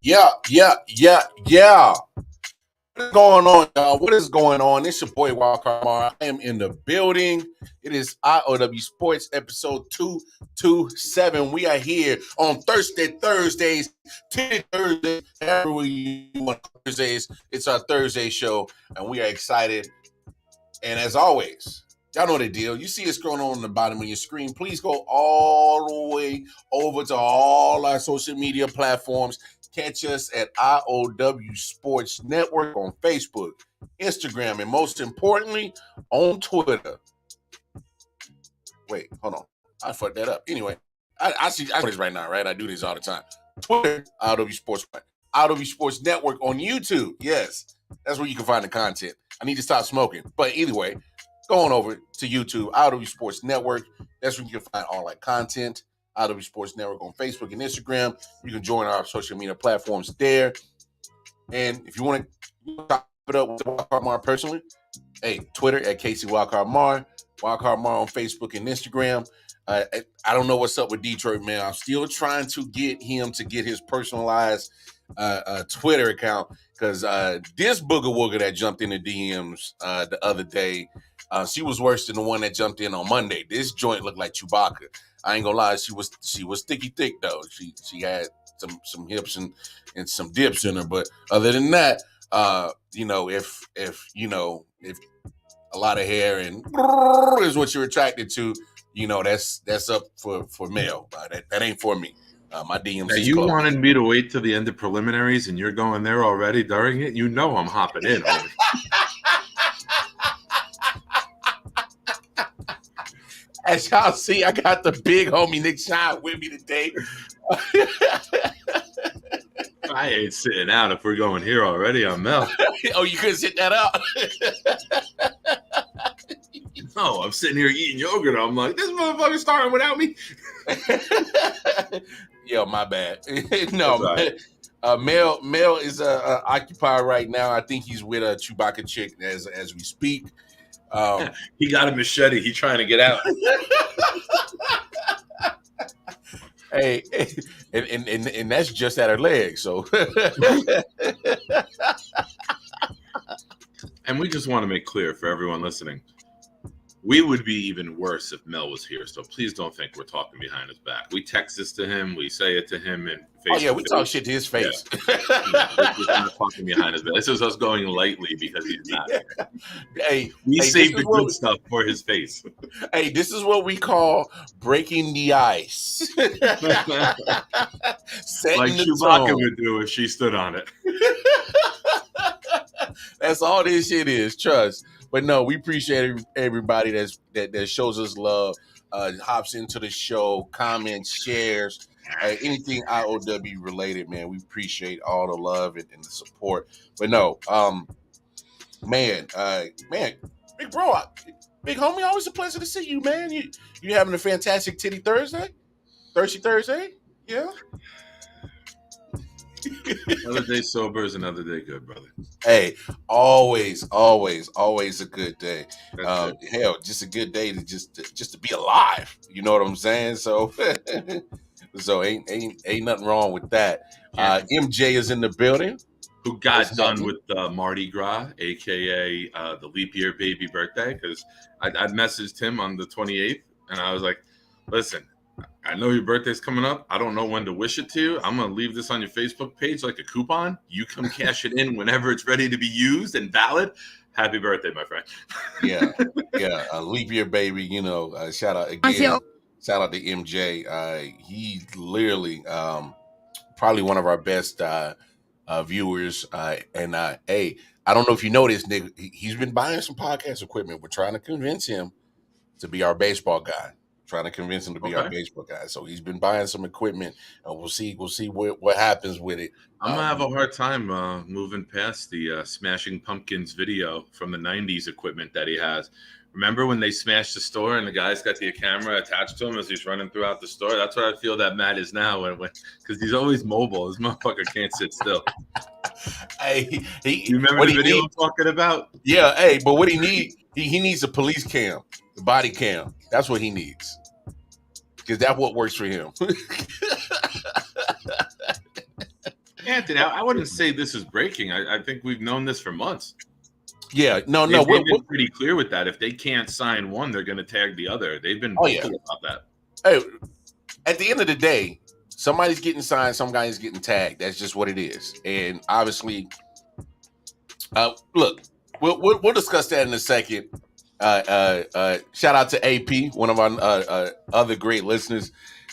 Yeah. What's going on, y'all? What is going on? It's your boy Walker Mar. I am in the building. It is I.O.W. Sports episode 227. We are here on Thursdays, Thursdays, Thursdays. It's our Thursday show, and we are excited. And as always, y'all know the deal. You see it scrolling on the bottom of your screen. Please go all the way over to all our social media platforms. Catch us at I.O.W. Sports Network on Facebook, Instagram, and most importantly, on Twitter. Wait, hold on. I fucked that up. Anyway, I do this right now, right? I do this all the time. Twitter, I.O.W. Sports, I.O.W. Sports Network on YouTube. Yes, that's where you can find the content. I need to stop smoking. But anyway, going over to YouTube, I.O.W. Sports Network. That's where you can find all that content. I.O.W. Sports Network on Facebook and Instagram. You can join our social media platforms there. And if you want to top it up with Wildcard Mar personally, hey, Twitter at Casey Wildcard Mar, Wildcard Mar on Facebook and Instagram. I don't know what's up with Detroit, man. I'm still trying to get him to get his personalized Twitter account because this booger wooger that jumped in the DMs the other day, she was worse than the one that jumped in on Monday. This joint looked like Chewbacca. I ain't gonna lie, she was sticky thick though. She had some hips and some dips in her, but other than that, if a lot of hair and is what you're attracted to, that's up for male. That ain't for me. My DMs. Now, you wanted me to wait till the end of preliminaries, and you're going there already during it. You know I'm hopping in. As y'all see, I got the big homie Nick Shine with me today. I ain't sitting out if we're going here already. I'm Mel. Oh, you couldn't sit that out? No, I'm sitting here eating yogurt. I'm like, this motherfucker's starting without me. Yo, my bad. No, right. Mel is occupied right now. I think he's with a Chewbacca chick as we speak. He got a machete. He's trying to get out. Hey, and that's just at her leg. So, and we just want to make clear for everyone listening, we would be even worse if Mel was here. So please don't think we're talking behind his back. We text this to him. We say it to him. And we talk shit to his face. Yeah. We're not talking behind his back. This is us going lightly because he's not. Hey, we saved the good stuff for his face. Hey, this is what we call breaking the ice. Like Chewbacca would do if she stood on it. That's all this shit is. Trust. But no, we appreciate everybody that shows us love, hops into the show, comments, shares, anything I.O.W. related, man. We appreciate all the love and the support. But no, man, big bro, big homie, always a pleasure to see you, man. You having a fantastic Titty Thursday? Thirsty Thursday? Yeah. Another day sober is another day good, brother. Hey, always a good day. Hell, just a good day to just to be alive. You know what I'm saying? So, ain't nothing wrong with that. MJ is in the building. Who got done with Mardi Gras, aka the leap year baby birthday? Because I messaged him on the 28th, and I was like, "Listen, I know your birthday's coming up. I don't know when to wish it to you. I'm going to leave this on your Facebook page like a coupon. You come cash it in whenever it's ready to be used and valid. Happy birthday, my friend." Yeah. Leap year baby, shout out again. Shout out to MJ. He literally probably one of our best viewers. Hey, I don't know if you know this, nigga. He's been buying some podcast equipment. We're trying to convince him to be our baseball guy. Trying to convince him to be our baseball guy. So he's been buying some equipment, and we'll see what happens with it. I'm gonna have a hard time moving past the Smashing Pumpkins video from the 90s equipment that he has. Remember when they smashed the store and the guy's got the camera attached to him as he's running throughout the store? That's what I feel that Matt is now, because he's always mobile. This motherfucker can't sit still. Hey, you remember the video I'm talking about? Yeah. Hey, but what he needs, he needs a police cam, the body cam. That's what he needs, because that's what works for him. Anthony, I wouldn't say this is breaking. I think we've known this for months. Yeah, no, They've been pretty clear with that. If they can't sign one, they're going to tag the other. They've been vocal about that. Hey, at the end of the day, somebody's getting signed, some guy's getting tagged. That's just what it is. And obviously, look, we'll discuss that in a second. Shout out to AP, one of our other great listeners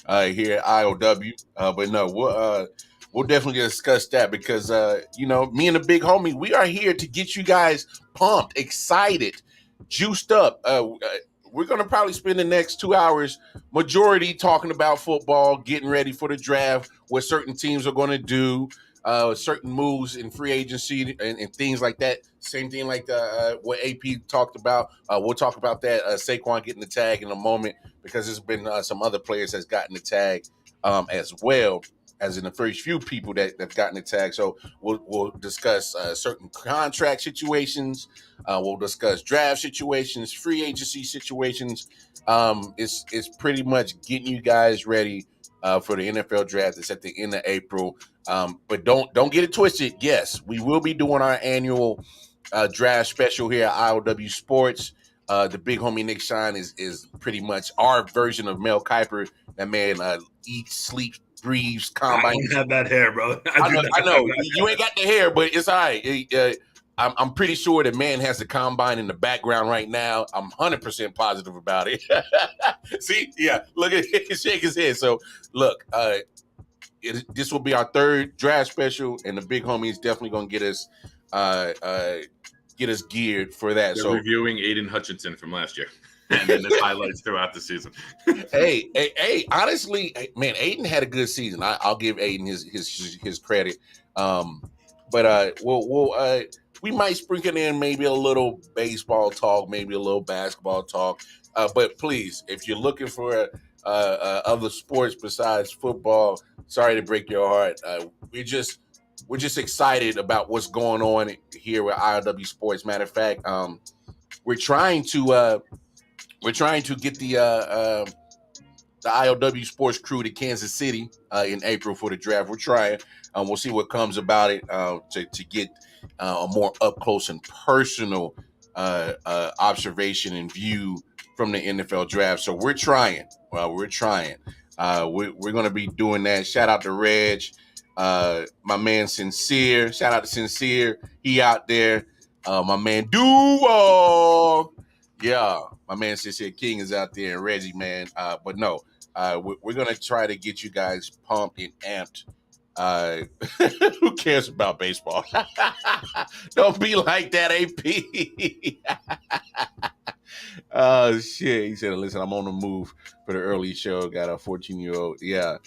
here at I.O.W. But no, we'll definitely discuss that because me and the big homie, we are here to get you guys pumped, excited, juiced up. We're gonna probably spend the next 2 hours majority talking about football, getting ready for the draft, what certain teams are going to do, certain moves in free agency and things like that. Same thing like what AP talked about. We'll talk about that. Saquon getting the tag in a moment because there's been some other players that's gotten the tag as well as in the first few people that have gotten the tag. So we'll discuss certain contract situations. We'll discuss draft situations, free agency situations. It's pretty much getting you guys ready for the NFL draft. It's at the end of April. But don't get it twisted. Yes, we will be doing our annual draft special here at I.O.W. Sports. The big homie Nick Shine is pretty much our version of Mel Kiper. That man eats, sleeps, breathes, combine. I don't have that hair, bro. I know. You ain't got the hair, but it's all right. I'm pretty sure the man has the combine in the background right now. I'm 100% positive about it. See? Yeah. Look at him shake his head. So, look, this will be our third draft special, and the big homie is definitely going to get us geared for that. They're so reviewing Aiden Hutchinson from last year. And then his highlights throughout the season. hey, honestly, man, Aiden had a good season. I'll give Aiden his credit. But we might sprinkle in maybe a little baseball talk, maybe a little basketball talk. But please, if you're looking for other sports besides football, sorry to break your heart. We're just excited about what's going on here with I.O.W. Sports. Matter of fact, we're trying to get the I.O.W. Sports crew to Kansas City in April for the draft. We're trying. We'll see what comes about it to get a more up close and personal observation and view from the NFL draft. So we're trying. We're trying. We're going to be doing that. Shout out to Reg, my man Sincere. Shout out to Sincere. He out there. My man Duo. Yeah, my man Sincere King is out there, and Reggie, man. But no, we're gonna try to get you guys pumped and amped. Who cares about baseball? Don't be like that, AP. Oh shit! He said, "Listen, I'm on the move for the early show. Got a 14-year-old, yeah,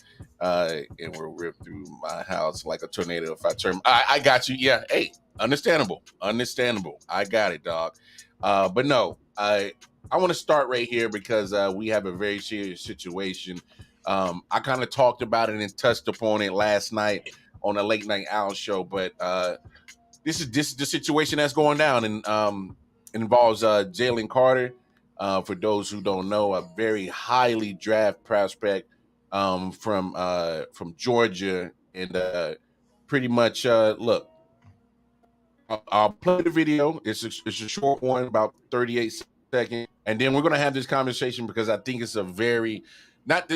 and we're ripped through my house like a tornado. If I turn, I got you. Yeah, hey, understandable. I got it, dog. But no, I want to start right here because we have a very serious situation. I kind of talked about it and touched upon it last night on the Late Night Owl show, but this is the situation that's going down, and it involves Jalen Carter. For those who don't know, a very highly draft prospect from Georgia, and pretty much look. I'll play the video. It's a short one, about 38 seconds, and then we're going to have this conversation because I think it's a very not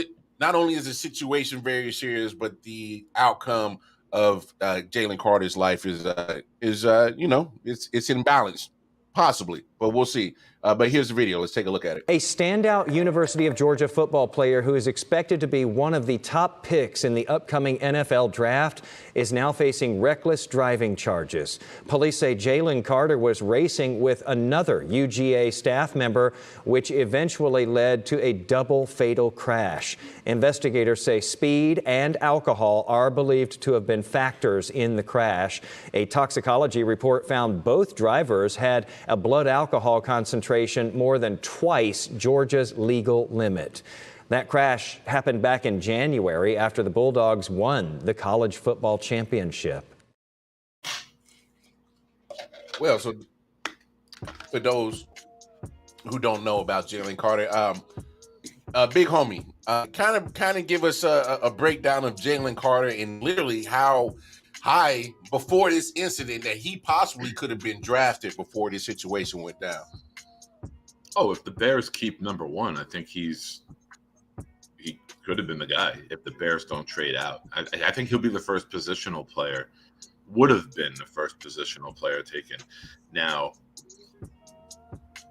only is the situation very serious, but the outcome of Jalen Carter's life is it's in balance, possibly, but we'll see. But here's the video. Let's take a look at it. A standout University of Georgia football player who is expected to be one of the top picks in the upcoming NFL draft is now facing reckless driving charges. Police say Jalen Carter was racing with another UGA staff member, which eventually led to a double fatal crash. Investigators say speed and alcohol are believed to have been factors in the crash. A toxicology report found both drivers had a blood alcohol concentration more than twice Georgia's legal limit. That crash happened back in January after the Bulldogs won the college football championship. Well, so for those who don't know about Jalen Carter, big homie, kind of give us a breakdown of Jalen Carter and literally how high before this incident that he possibly could have been drafted before this situation went down. Oh, if the Bears keep number 1, I think he could have been the guy if the Bears don't trade out. I think he'll be the first positional player, would have been the first positional player taken. Now,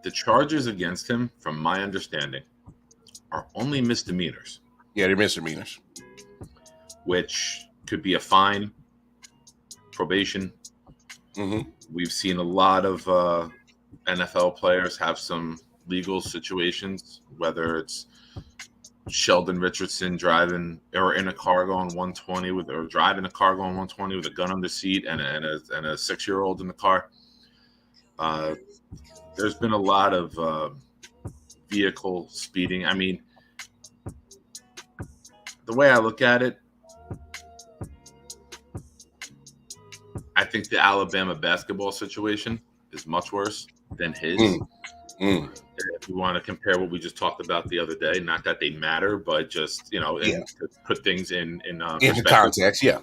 the charges against him, from my understanding, are only misdemeanors. Yeah, they're misdemeanors. Which could be a fine, probation. Mm-hmm. We've seen a lot of NFL players have some legal situations, whether it's Sheldon Richardson driving or in a car going 120 or driving a car going 120 with a gun on the seat and a 6-year-old in the car. There's been a lot of vehicle speeding. I mean, the way I look at it, I think the Alabama basketball situation is much worse than his. If you want to compare what we just talked about the other day, not that they matter, but just, to put things in the context, yeah.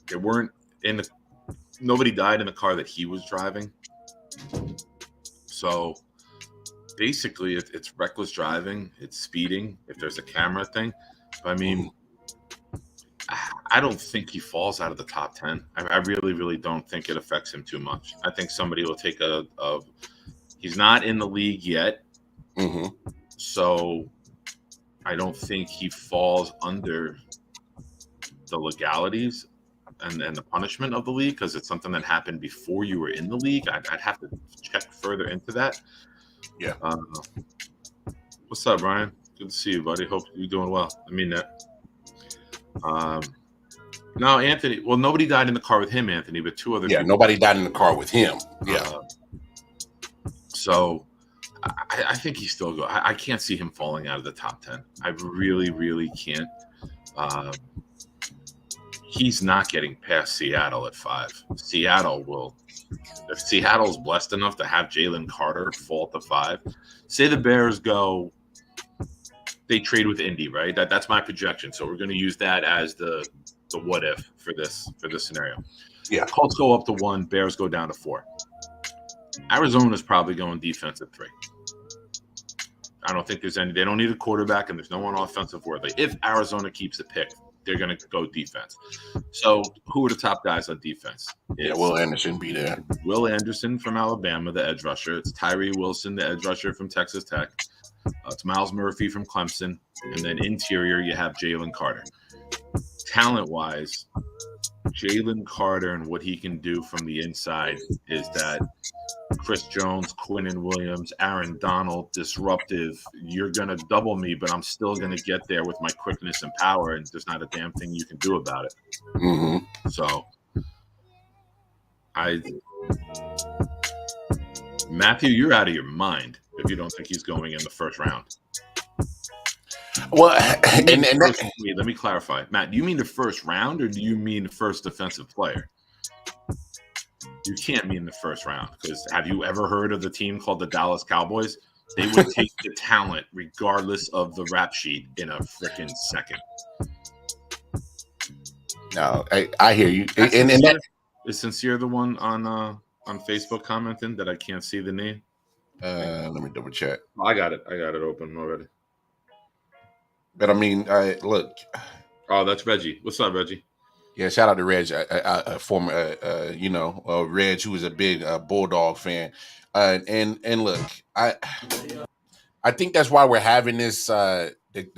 They weren't nobody died in the car that he was driving. So basically it's reckless driving, it's speeding, if there's a camera thing. But I mean, I don't think he falls out of the top 10. I really, really don't think it affects him too much. I think somebody will take he's not in the league yet. Mm-hmm. So I don't think he falls under the legalities and the punishment of the league, because it's something that happened before you were in the league. I'd have to check further into that. Yeah. What's up, Brian? Good to see you, buddy. Hope you're doing well. I mean that. No, Anthony. Well, nobody died in the car with him, Anthony, but 2 other people. Nobody died in the car with him. Yeah. So I think he's still good. I can't see him falling out of the top 10. I really, really can't. He's not getting past Seattle at 5. Seattle will. If Seattle's blessed enough to have Jalen Carter fall to 5, say the Bears go. They trade with Indy, right? That's my projection. So we're going to use that as the what if for this scenario. Yeah. Colts go up to 1, Bears go down to 4. Arizona's probably going defense at 3. I don't think there's any. They don't need a quarterback, and there's no one offensive worthy. If Arizona keeps the pick, they're going to go defense. So who are the top guys on defense? Will Anderson be there. Will Anderson from Alabama, the edge rusher. It's Tyree Wilson, the edge rusher from Texas Tech. It's Miles Murphy from Clemson. And then interior, you have Jalen Carter. Talent-wise, Jalen Carter and what he can do from the inside is that Chris Jones, Quinnen Williams, Aaron Donald, disruptive. You're going to double me, but I'm still going to get there with my quickness and power, and there's not a damn thing you can do about it. Mm-hmm. So, Matthew, you're out of your mind if you don't think he's going in the first round. Well, wait, let me clarify. Matt, do you mean the first round or do you mean the first defensive player? You can't mean the first round, because have you ever heard of the team called the Dallas Cowboys? They would take the talent regardless of the rap sheet in a freaking second. No, I hear you. Is Sincere the one on Facebook commenting that I can't see the name? Let me double check. I got it open already. But I mean, look. Oh, that's Reggie. What's up, Reggie? Yeah, shout out to Reg, a former, Reg, who was a big Bulldog fan. And look, I think that's why we're having this the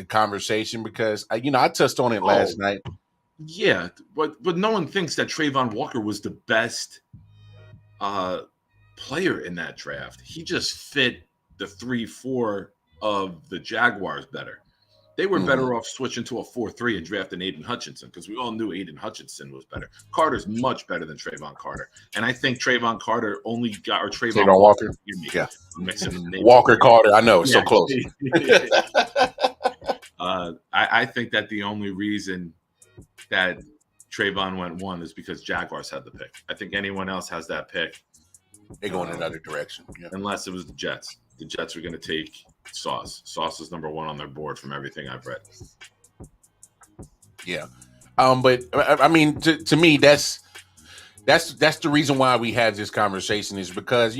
conversation, because I touched on it last night. Yeah, but no one thinks that Trayvon Walker was the best player in that draft. He just fit the 3-4 of the Jaguars better. They were better off switching to a 4-3 and drafting Aiden Hutchinson, because we all knew Aiden Hutchinson was better. Carter's much better than Trayvon Carter. And I think Trayvon Carter only got, or Trayvon Walker. Yeah. I'm mixing the names. Walker Carter. I know. It's so close. I think that the only reason that Trayvon went 1 is because Jaguars had the pick. I think anyone else has that pick. They go in another direction. Yeah. Unless it was the Jets. The Jets are going to take Sauce. Sauce is number 1 on their board from everything I've read. Yeah. But I mean, to me, that's the reason why we had this conversation is because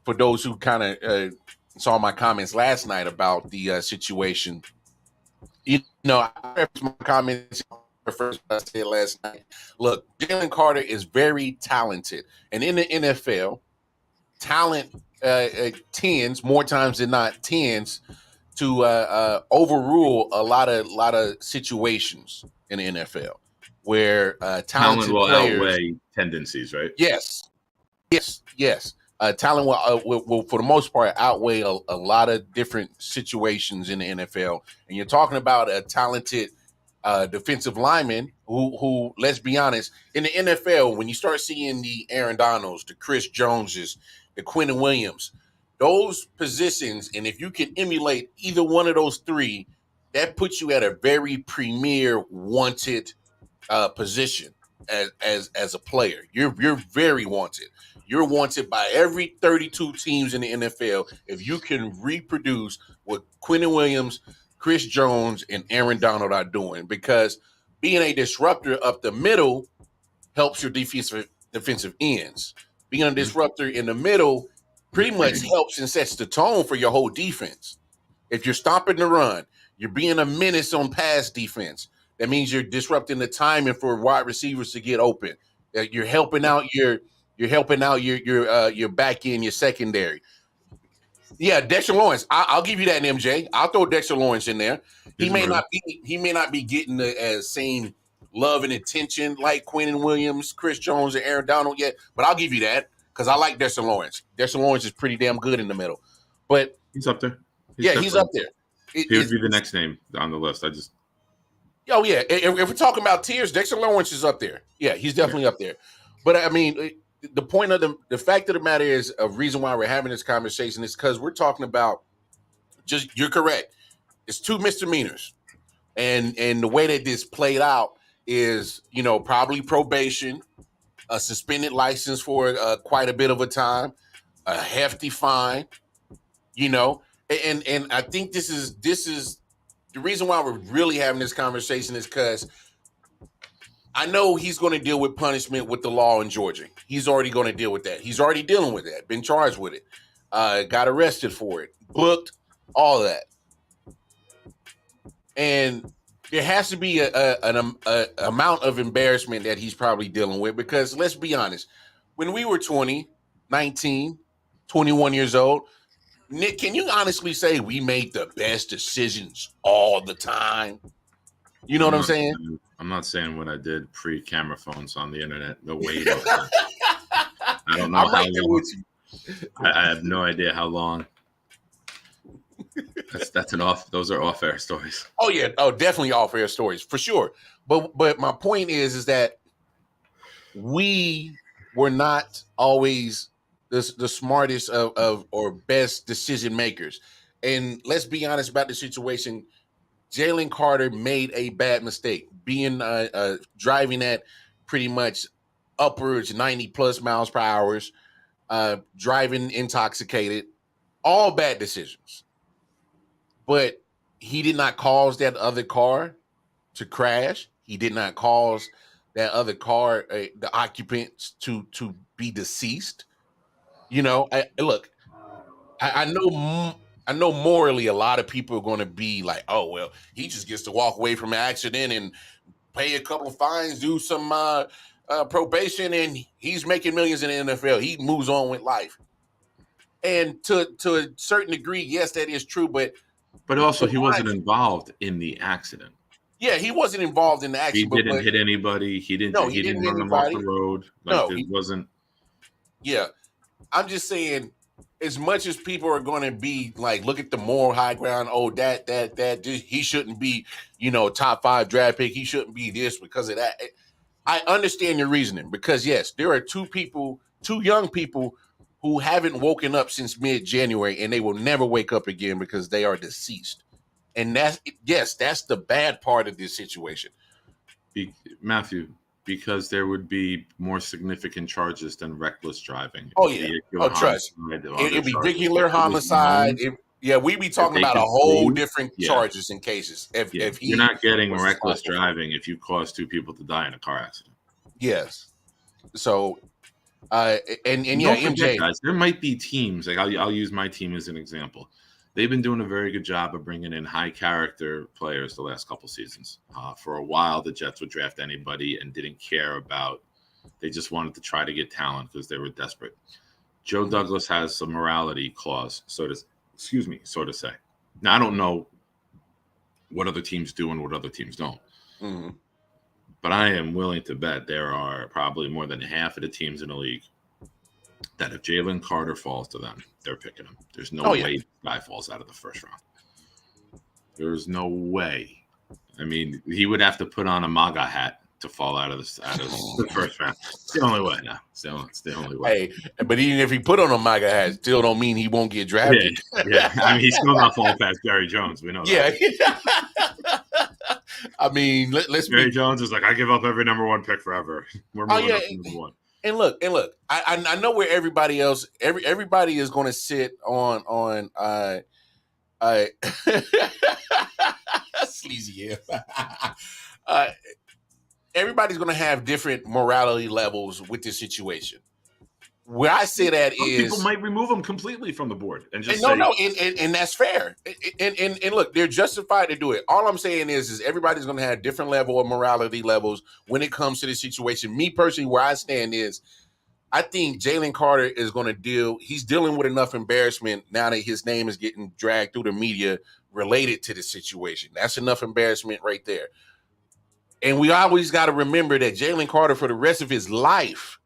for those who kind of saw my comments last night about the situation, I referenced my comments first. I said last night. Look, Jalen Carter is very talented, and in the NFL, talent tends more times than not to overrule a lot of situations in the NFL where Talent talented will players outweigh tendencies, right? Yes. Talent will, for the most part, outweigh a lot of different situations in the NFL. And you're talking about a talented defensive lineman who, let's be honest, in the NFL, when you start seeing the Aaron Donalds, the Chris Joneses, the Quentin Williams, those positions, and if you can emulate either one of those three, that puts you at a very premier, wanted position as a player. You're very wanted. You're wanted by every 32 teams in the NFL if you can reproduce what Quentin Williams, Chris Jones, and Aaron Donald are doing. Because being a disruptor up the middle helps your defensive ends. Being a disruptor in the middle pretty much helps and sets the tone for your whole defense. If you're stopping the run, you're being a menace on pass defense. That means you're disrupting the timing for wide receivers to get open. You're helping out your back end, your secondary. Yeah, Dexter Lawrence. I'll give you that, MJ. I'll throw Dexter Lawrence in there. He may not be getting the same love and attention like Quentin Williams, Chris Jones, and Aaron Donald yet, but I'll give you that because I like Dexter Lawrence. Dexter Lawrence is pretty damn good in the middle. But he's up there. He's up there. He would be the next name on the list. Oh yeah, if we're talking about tiers, Dexter Lawrence is up there. Yeah, he's definitely up there. But I mean, the point of the fact of the matter is, a reason why we're having this conversation is because we're talking about you're correct. It's two misdemeanors, and the way that this played out is, probably probation, a suspended license for quite a bit of a time, a hefty fine, and I think this is the reason why we're really having this conversation is because I know he's going to deal with punishment with the law in Georgia. He's already going to deal with that. He's already dealing with that, been charged with it, got arrested for it, booked, all that. And there has to be an amount of embarrassment that he's probably dealing with because let's be honest, when we were 20, 19, 21 years old, Nick, can you honestly say we made the best decisions all the time? You know what I'm saying? I'm not saying what I did pre-camera phones on the internet. No way. I don't know how long. I have no idea how long. Those are off-air stories. Oh yeah, definitely off-air stories for sure. But my point is that we were not always the smartest of or best decision makers. And let's be honest about the situation. Jalen Carter made a bad mistake, being driving at pretty much upwards 90 plus miles per hour, driving intoxicated, all bad decisions. But he did not cause that other car to crash. He did not cause that other car, the occupants, to be deceased. I know morally a lot of people are going to be like, oh, well, he just gets to walk away from an accident and pay a couple of fines, do some probation, and he's making millions in the NFL. He moves on with life. And to a certain degree, yes, that is true. But also he wasn't involved in the accident. Yeah, he wasn't involved in the accident. He didn't hit anybody. He didn't run them off the road. It wasn't. Yeah. I'm just saying, as much as people are going to be like, look at the moral high ground. Oh, that he shouldn't be, top 5 draft pick. He shouldn't be this because of that. I understand your reasoning because yes, there are two young people who haven't woken up since mid-January and they will never wake up again because they are deceased. And that's the bad part of this situation. Matthew, because there would be more significant charges than reckless driving. Oh, yeah. Trust. It'd be vehicular homicide. Yeah, we be talking they about a could whole prove- different yeah. charges and cases. If he You're not getting was reckless responsible. driving if you cause 2 people to die in a car accident. Yes. So, and yeah, Don't forget, MJ. guys, there might be teams, like I'll use my team as an example. They've been doing a very good job of bringing in high character players the last couple seasons. For a while, the Jets would draft anybody and didn't care about. They just wanted to try to get talent because they were desperate. Joe Douglas has a morality clause, so to say. Now, I don't know what other teams do and what other teams don't. Mm-hmm. But I am willing to bet there are probably more than half of the teams in the league that if Jalen Carter falls to them, they're picking him. There's no way the guy falls out of the first round. There's no way. I mean, he would have to put on a MAGA hat to fall out of the first round. It's the only way now. It's the only way. Hey, but even if he put on a MAGA hat, still don't mean he won't get drafted. Yeah. I mean, he's still not falling past Jerry Jones. We know that. Yeah. I mean, let's Jerry Jones is like, I give up every number 1 pick forever. We're moving up to number 1. And look. I know where everybody else. Everybody is going to sit on sleazy. Everybody's going to have different morality levels with this situation. Where I say that Some is people might remove him completely from the board and just and that's fair. And look, they're justified to do it. All I'm saying is everybody's going to have different level of morality levels when it comes to this situation. Me personally, where I stand is, I think Jalen Carter is going to he's dealing with enough embarrassment now that his name is getting dragged through the media related to the situation. That's enough embarrassment right there. And we always got to remember that Jalen Carter, for the rest of his life,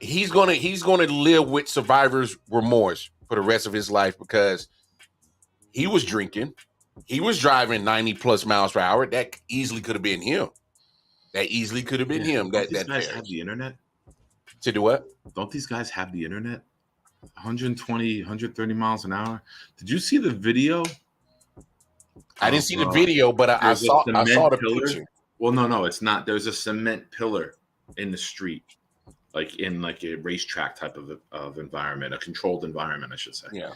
he's gonna live with survivor's remorse for the rest of his life, because he was drinking, he was driving 90 plus miles per hour. That easily could have been him. Don't these guys have the internet? To do what? Don't these guys have the internet? 120, 130 miles an hour. Did you see the video? I didn't see the video, but I saw the picture. Well, no, it's not. There's a cement pillar in the street, like in a racetrack type of environment, a controlled environment, I should say. Yeah.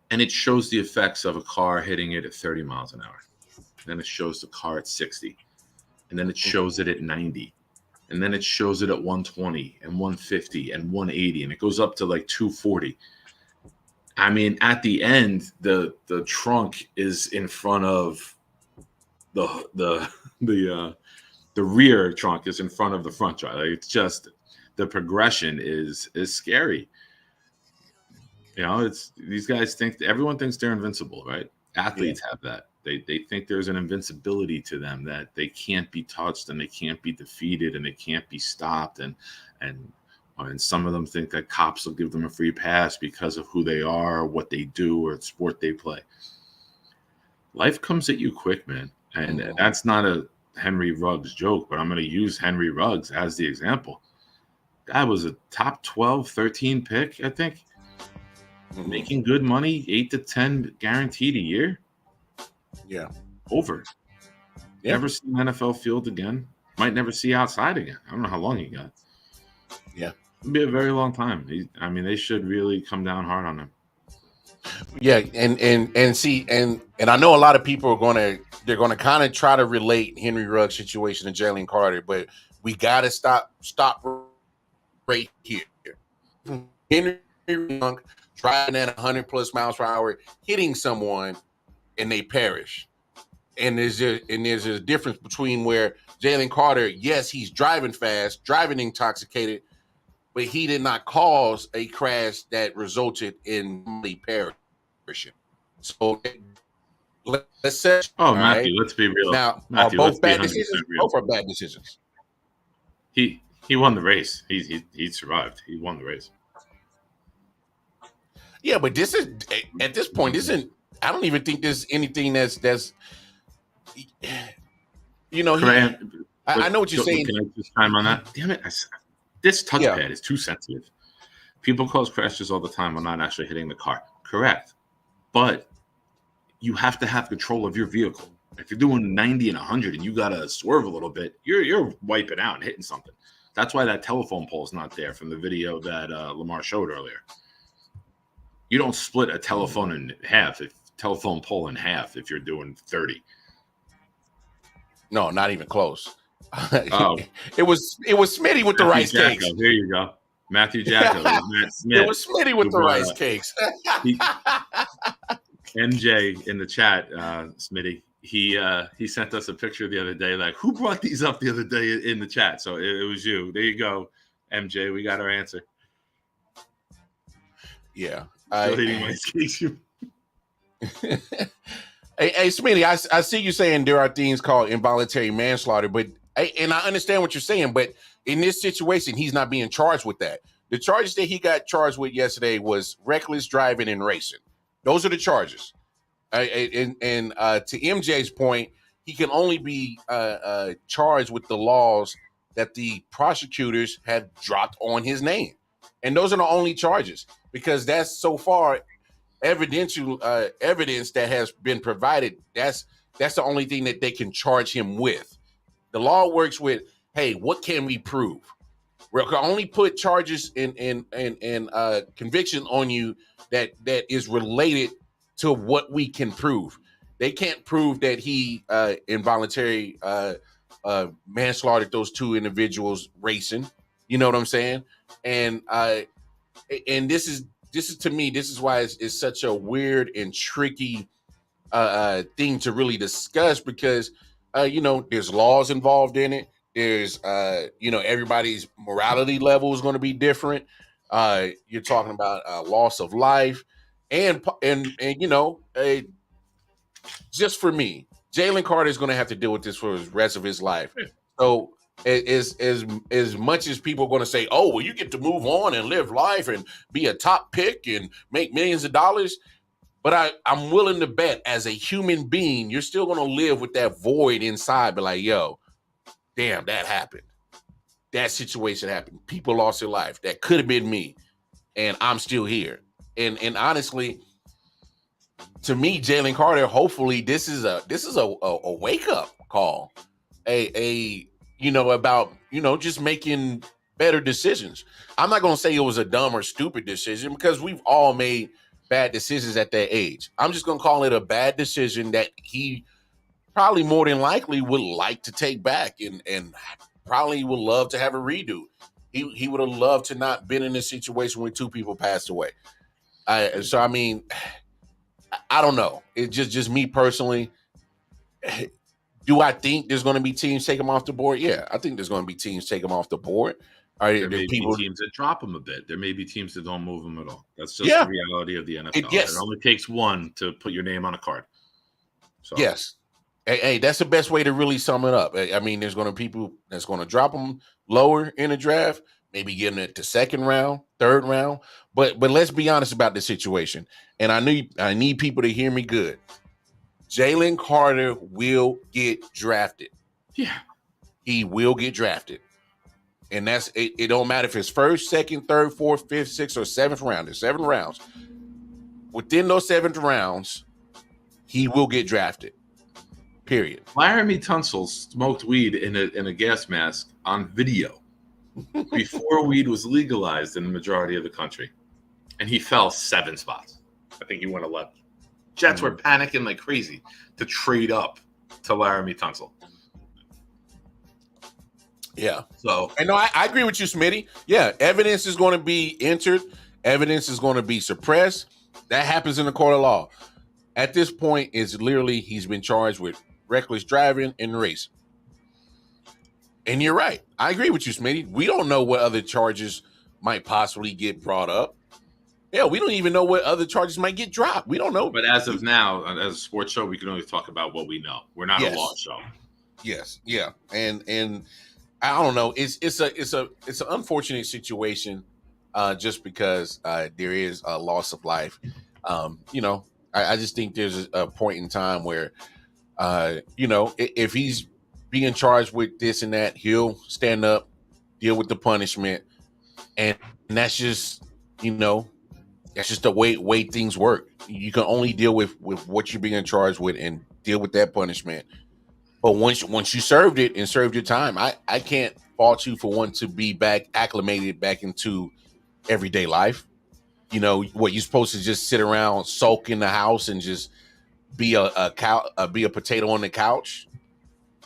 And it shows the effects of a car hitting it at 30 miles an hour. Then it shows the car at 60. And then it shows it at 90. And then it shows it at 120 and 150 and 180. And it goes up to like 240. I mean, at the end, the trunk is in front of the rear trunk is in front of the front trunk. Like, it's just, the progression is scary. You know, it's, these guys everyone thinks they're invincible, right? Athletes have that. They think there's an invincibility to them, that they can't be touched and they can't be defeated and they can't be stopped. And some of them think that cops will give them a free pass because of who they are, or what they do, or the sport they play. Life comes at you quick, man. And that's not a Henry Ruggs joke, but I'm going to use Henry Ruggs as the example. Guy was a top 12, 13 pick, I think. Making good money, 8 to 10 guaranteed a year. Yeah. Over. Yeah. Never see an NFL field again. Might never see outside again. I don't know how long he got. Yeah. It'll be a very long time. They should really come down hard on him. Yeah, and see, and I know a lot of people are gonna kind of try to relate Henry Ruggs' situation to Jalen Carter, but we gotta stop right here. Henry Ruggs driving at 100 plus miles per hour, hitting someone, and they perish. And there's a difference between where Jalen Carter, yes, he's driving fast, driving intoxicated, but he did not cause a crash that resulted in the perishing. So let's say, Matthew, let's be real. Now, Matthew, are both bad decisions? Both are bad decisions. He won the race. He survived. He won the race. Yeah, but this is, at this point, I don't even think there's anything that's you know, I know what you're saying. Can I just chime on that? Damn it. This touchpad is too sensitive. People cause crashes all the time while not actually hitting the car. Correct. But you have to have control of your vehicle. If you're doing 90 and 100 and you got to swerve a little bit, you're wiping out and hitting something. That's why that telephone pole is not there from the video that Lamar showed earlier. You don't split a telephone in half, telephone pole in half if you're doing 30. No, not even close. Oh, it was Smitty with the Matthew rice Jacko. cakes. There you go. Matthew Jacko. Matt Smith. It was Smitty with the rice cakes. MJ in the chat, Smitty. He sent us a picture the other day. Like, who brought these up the other day in the chat? So it was you. There you go, MJ. We got our answer. Yeah. Hey, Smitty, I see you saying there are things called involuntary manslaughter, but and I understand what you're saying, but in this situation, he's not being charged with that. The charges that he got charged with yesterday was reckless driving and racing. Those are the charges. And to MJ's point, he can only be charged with the laws that the prosecutors have dropped on his name. And those are the only charges, because that's so far evidential evidence that has been provided. That's the only thing that they can charge him with. The law works with, hey, what can we prove? We can only put charges and conviction on you that is related to what we can prove. They can't prove that he involuntary manslaughtered those two individuals racing. You know what I'm saying? And this is to me, this is why it's such a weird and tricky thing to really discuss, because there's laws involved in it. There's everybody's morality level is going to be different. You're talking about loss of life, and just for me, Jalen Carter is going to have to deal with this for the rest of his life. So as much as people are going to say, oh, well, you get to move on and live life and be a top pick and make millions of dollars, but I'm willing to bet as a human being, you're still going to live with that void inside, be like, yo, damn, that happened. That situation happened. People lost their life. That could have been me, and I'm still here. And honestly, to me, Jalen Carter, hopefully this is a wake up call, about just making better decisions. I'm not going to say it was a dumb or stupid decision, because we've all made bad decisions at that age. I'm just going to call it a bad decision that he probably more than likely would like to take back and probably would love to have a redo. He would have loved to not been in a situation where two people passed away. I don't know. It's just me personally. Do I think there's going to be teams take him off the board? Yeah, I think there's going to be teams take him off the board. There may be teams that drop him a bit. There may be teams that don't move him at all. That's just the reality of the NFL. It only takes one to put your name on a card. So. Yes. Hey, that's the best way to really sum it up. I mean, there's going to be people that's going to drop him lower in the draft, maybe getting it to second round, third round. But let's be honest about the situation. And I need people to hear me good. Jalen Carter will get drafted. Yeah. He will get drafted. And that's it. It don't matter if it's first, second, third, fourth, fifth, sixth, or seventh round. There's 7 rounds. Within those 7 rounds, he will get drafted. Period. Laramie Tunsil smoked weed in a gas mask on video before weed was legalized in the majority of the country. And he fell 7 spots. I think he went 11. Jets were panicking like crazy to trade up to Laramie Tunsil. Yeah. So, and no, I agree with you, Smitty. Yeah, evidence is going to be entered. Evidence is going to be suppressed. That happens in the court of law. At this point, it's literally he's been charged with reckless driving and racing. And you're right. I agree with you, Smitty. We don't know what other charges might possibly get brought up. Yeah, we don't even know what other charges might get dropped. We don't know. But as of now, as a sports show, we can only talk about what we know. We're not a law show. Yes, yeah, and I don't know. It's an unfortunate situation, just because there is a loss of life. I just think there's a point in time where, if he's being charged with this and that, he'll stand up, deal with the punishment, and that's just that's just the way things work. You can only deal with what you're being charged with and deal with that punishment. But once you served it and served your time, I can't fault you for wanting to be back acclimated back into everyday life. You know what? You're supposed to just sit around, sulk in the house, and just be be a potato on the couch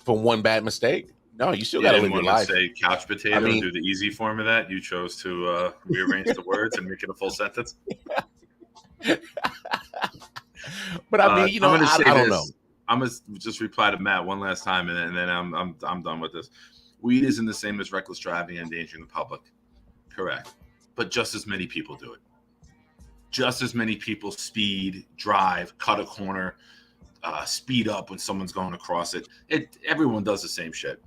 from one bad mistake. No, you still You got to didn't live your want to life. say couch potato I mean, and do the easy form of that. You chose to rearrange the words and make it a full sentence. but I mean, I'm going to say I don't this. know. I'm going to just reply to Matt one last time, and then I'm done with this. Weed isn't the same as reckless driving and endangering the public. Correct. But just as many people do it. Just as many people speed, drive, cut a corner, speed up when someone's going across it. Everyone does the same shit.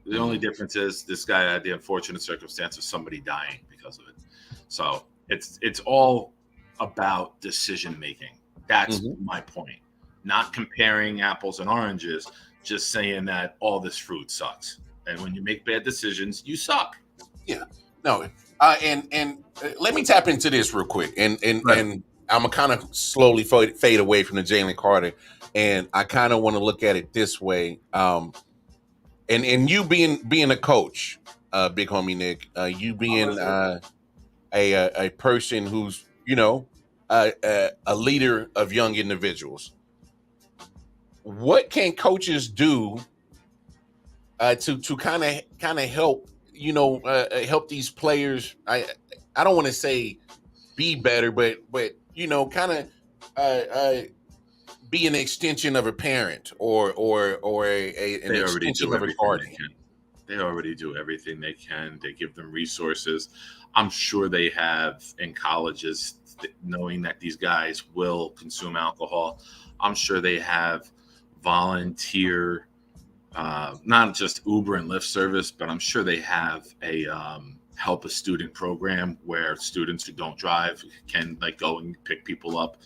The only difference is this guy had the unfortunate circumstance of somebody dying because of it. So it's all about decision making. That's my point. Not comparing apples and oranges, just saying that all this fruit sucks. And when you make bad decisions, you suck. Yeah. No. And let me tap into this real quick. And I'm gonna kind of slowly fade away from the Jalen Carter. And I kind of want to look at it this way. And you being a coach, big homie Nick, you being a person who's a leader of young individuals. What can coaches do to kind of help help these players? I don't want to say be better, but kind of be an extension of a parent or an extension of a guardian. They already do everything they can. They give them resources. I'm sure they have in colleges, knowing that these guys will consume alcohol. I'm sure they have volunteer, not just Uber and Lyft service, but I'm sure they have a help a student program where students who don't drive can go and pick people up.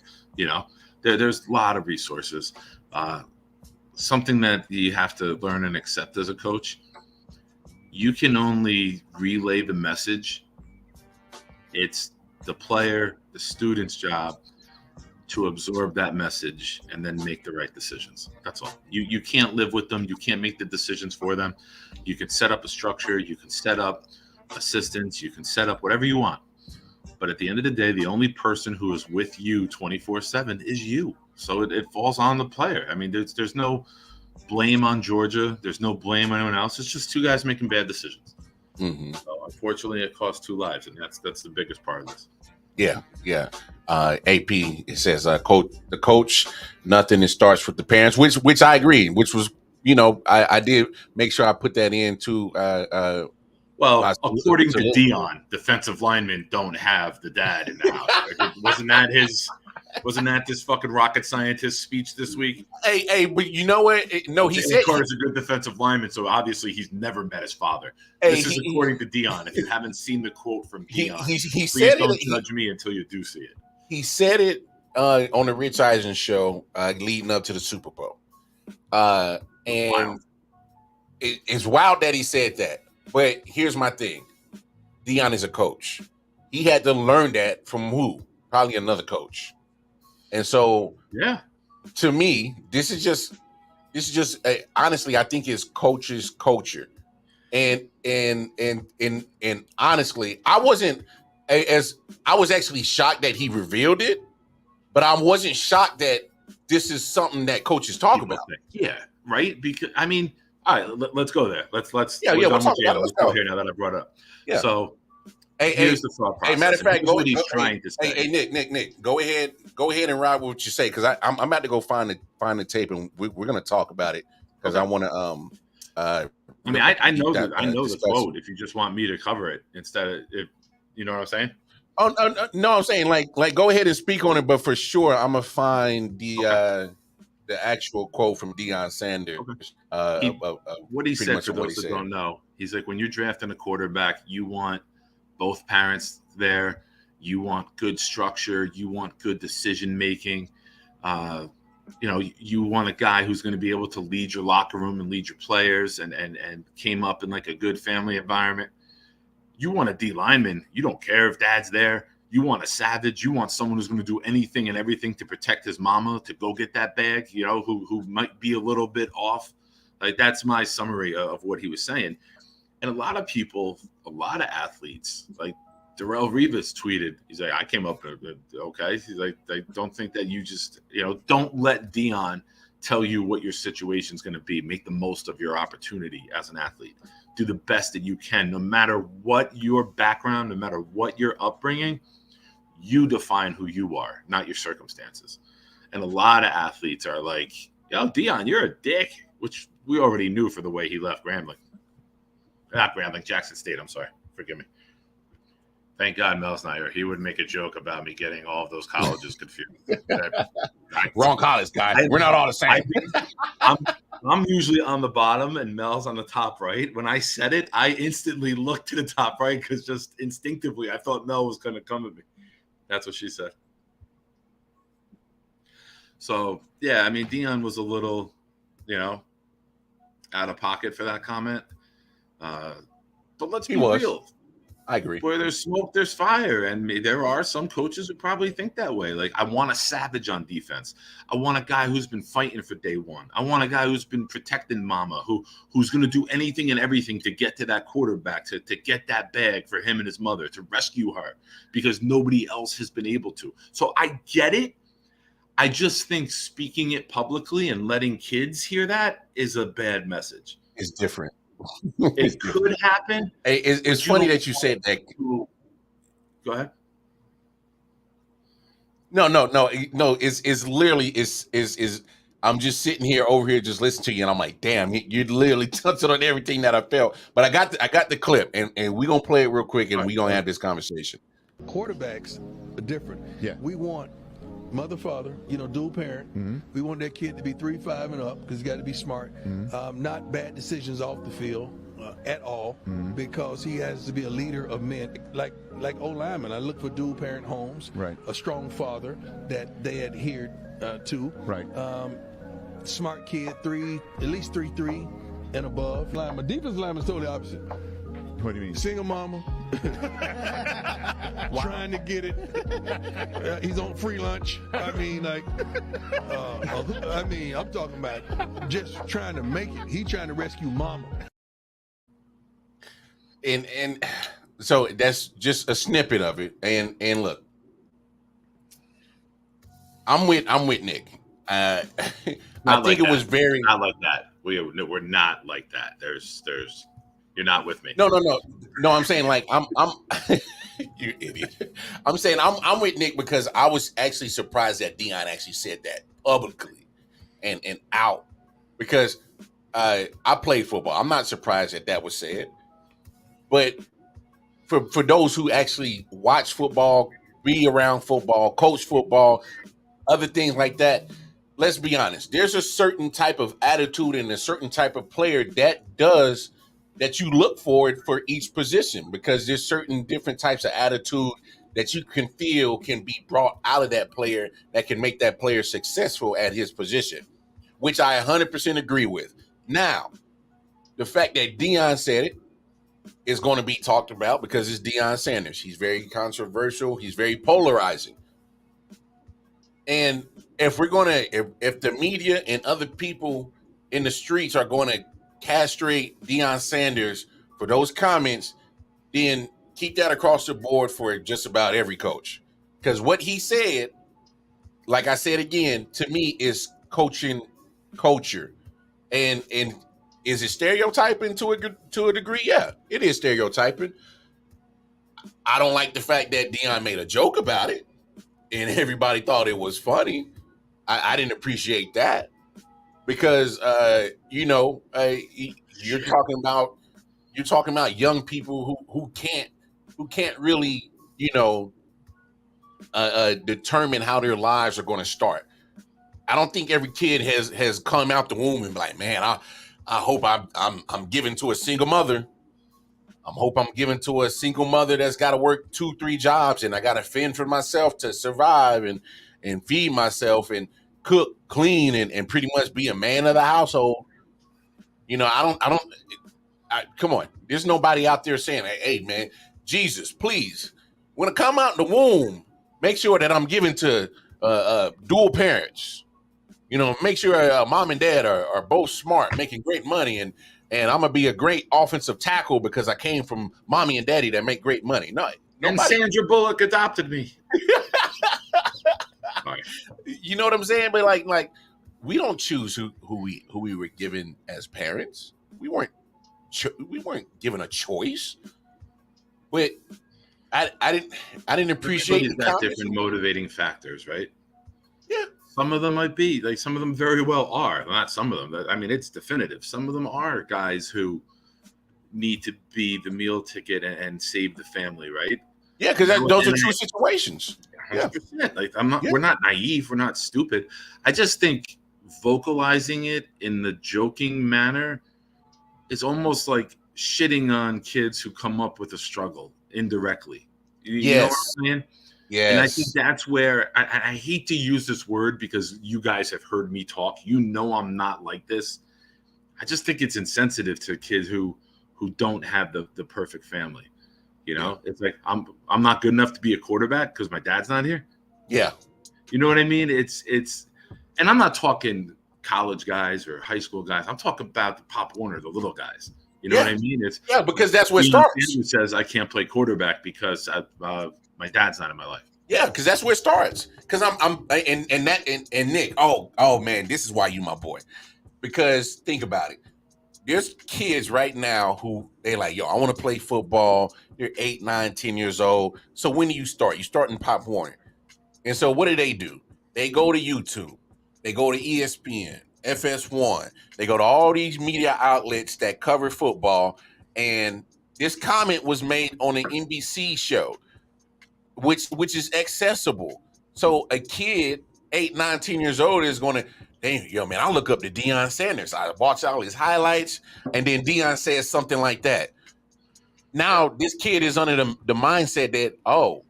There's a lot of resources. Something that you have to learn and accept as a coach. You can only relay the message. It's the player, the student's job to absorb that message and then make the right decisions. That's all. You can't live with them. You can't make the decisions for them. You can set up a structure. You can set up assistants. You can set up whatever you want. But at the end of the day, the only person who is with you 24/7 is you. So it falls on the player. I mean, there's no blame on Georgia. There's no blame on anyone else. It's just two guys making bad decisions. So unfortunately, it costs 2 lives, and that's the biggest part of this. Yeah. AP, it says, the coach, nothing. It starts with the parents, which I agree. Which was, I did make sure I put that into. Well, according to Dion, defensive linemen don't have the dad in the house. Wasn't that this fucking rocket scientist speech this week? Hey, but you know what? No, he said Carter's a good defensive lineman, so obviously he's never met his father. This is according to Dion. If you haven't seen the quote from Dion, he please said don't judge me until you do see it. He said it on the Rich Eisen show leading up to the Super Bowl. And it's wild that he said that. But here's my thing. Dion is a coach. He had to learn that from who? Probably another coach. And so, to me, this is just honestly, I think it's coach's culture. And honestly, I was actually shocked that he revealed it, but I wasn't shocked that this is something that coaches talk about. Yeah, right. Because I mean, all right, let's go there. Let's we'll talk about it. Let's go here now that I brought it up. Yeah. So here's the thought process. Matter of fact, what he's trying to say. Hey, Nick, go ahead and ride with what you say, because I'm about to go find the tape, and we're going to talk about it, because I want to. I know the quote. If you just want me to cover it instead of, if you know what I'm saying. Oh no, I'm saying like go ahead and speak on it, but for sure I'm gonna find the actual quote from Deion Sanders. What he said, for those that don't know, he's like, when you're drafting a quarterback, you want both parents there. You want good structure. You want good decision making. You want a guy who's going to be able to lead your locker room and lead your players and came up in like a good family environment. You want a D lineman. You don't care if dad's there. You want a savage. You want someone who's going to do anything and everything to protect his mama, to go get that bag, who might be a little bit off. Like, that's my summary of what he was saying. And a lot of people, a lot of athletes, like, Darrelle Revis tweeted, he's like, I came up with it. Okay. He's like, I don't think that you just, don't let Deion tell you what your situation is going to be. Make the most of your opportunity as an athlete. Do the best that you can, no matter what your background, no matter what your upbringing. You define who you are, not your circumstances. And a lot of athletes are like, yo, Deion, you're a dick, which we already knew for the way he left Grambling. Not Grambling, Jackson State. I'm sorry. Forgive me. Thank God Mel's not here. He would make a joke about me getting all of those colleges confused. Wrong college, guy. We're not all the same. I'm usually on the bottom and Mel's on the top right. When I said it, I instantly looked to the top right because just instinctively I thought Mel was going to come at me. That's what she said. So, yeah, I mean, Deion was a little, out of pocket for that comment. But let's be real. I agree. Where there's smoke, there's fire. And there are some coaches who probably think that way. Like, I want a savage on defense. I want a guy who's been fighting for day one. I want a guy who's been protecting mama, who's going to do anything and everything to get to that quarterback, to get that bag for him and his mother, to rescue her because nobody else has been able to. So I get it. I just think speaking it publicly and letting kids hear that is a bad message. It's different. It could happen. Hey, it's funny that you said that. Go ahead. No. It's literally is. I'm just sitting here over here, just listening to you, and I'm like, damn, you literally touched on everything that I felt. But I got the clip, and we're gonna play it real quick, and we're gonna have this conversation. Quarterbacks are different. Yeah, we want mother, father, dual parent. Mm-hmm. We want that kid to be 3, 5 and up because he's got to be smart. Mm-hmm. Not bad decisions off the field at all, because he has to be a leader of men. Like O-linemen, I look for dual parent homes. Right. A strong father that they adhered to. Right. Smart kid, at least 3 and above. Lineman, defensive lineman is totally opposite. What do you mean? Single mama. Trying to get it. He's on free lunch. I mean, I'm talking about just trying to make it. He's trying to rescue mama. And so that's just a snippet of it. And look, I'm with Nick. I think it was very not like that. We're not like that. There's. You're not with me. No. I'm saying like I'm you idiot. I'm saying I'm with Nick because I was actually surprised that Deion actually said that publicly and out, because I played football. I'm not surprised that was said. But for those who actually watch football, be around football, coach football, other things like that, let's be honest. There's a certain type of attitude and a certain type of player that you look for each position, because there's certain different types of attitude that you can feel can be brought out of that player that can make that player successful at his position, which I 100% agree with. Now, the fact that Deion said it is going to be talked about because it's Deion Sanders. He's very controversial. He's very polarizing. And if the media and other people in the streets are going to castrate Deion Sanders for those comments, then keep that across the board for just about every coach. Because what he said, like I said again, to me is coaching culture. And is it stereotyping to a degree? Yeah, it is stereotyping. I don't like the fact that Deion made a joke about it and everybody thought it was funny. I didn't appreciate that. Because you're talking about young people who can't really determine how their lives are going to start. I don't think every kid has come out the womb and be like, man, I hope I'm given to a single mother. I'm given to a single mother that's got to work 2-3 jobs, and I got to fend for myself to survive and feed myself and cook, clean, and pretty much be a man of the household. Come on. There's nobody out there saying, hey, man, Jesus, please, when I come out the womb, make sure that I'm given to dual parents. Make sure mom and dad are both smart, making great money, and I'm going to be a great offensive tackle because I came from mommy and daddy that make great money. No, And Sandra Bullock adopted me. Right. You know what I'm saying? But like we don't choose who we were given as parents. We weren't given a choice. But I didn't appreciate Everybody's got different motivating factors, right? Yeah. Some of them might be like, some of them very well are. Not some of them. I mean, it's definitive. Some of them are guys who need to be the meal ticket and save the family, right? Yeah, because those are true situations. 100%. Yeah. Like we're not naive. We're not stupid. I just think vocalizing it in the joking manner is almost like shitting on kids who come up with a struggle indirectly. You know what I'm saying? Yes. And I think that's where I hate to use this word because you guys have heard me talk. You know I'm not like this. I just think it's insensitive to kids who don't have the perfect family. You know, it's like I'm not good enough to be a quarterback because my dad's not here. Yeah. You know what I mean? It's and I'm not talking college guys or high school guys. I'm talking about the Pop Warner, the little guys. You know what I mean? It's because that's where it starts. Who says I can't play quarterback because my dad's not in my life. Yeah, because that's where it starts. Because and Nick. Oh man, this is why you my boy. Because think about it. There's kids right now who they like, yo, I want to play football. They're 8, 9, 10 years old. So when do you start? You start in Pop Warner. And so what do? They go to YouTube. They go to ESPN, FS1. They go to all these media outlets that cover football. And this comment was made on an NBC show, which is accessible. So a kid, 8, 9, 10 years old is going to, hey, yo, man, I look up to Deion Sanders. I watch all his highlights, and then Deion says something like that. Now, this kid is under the mindset that, oh,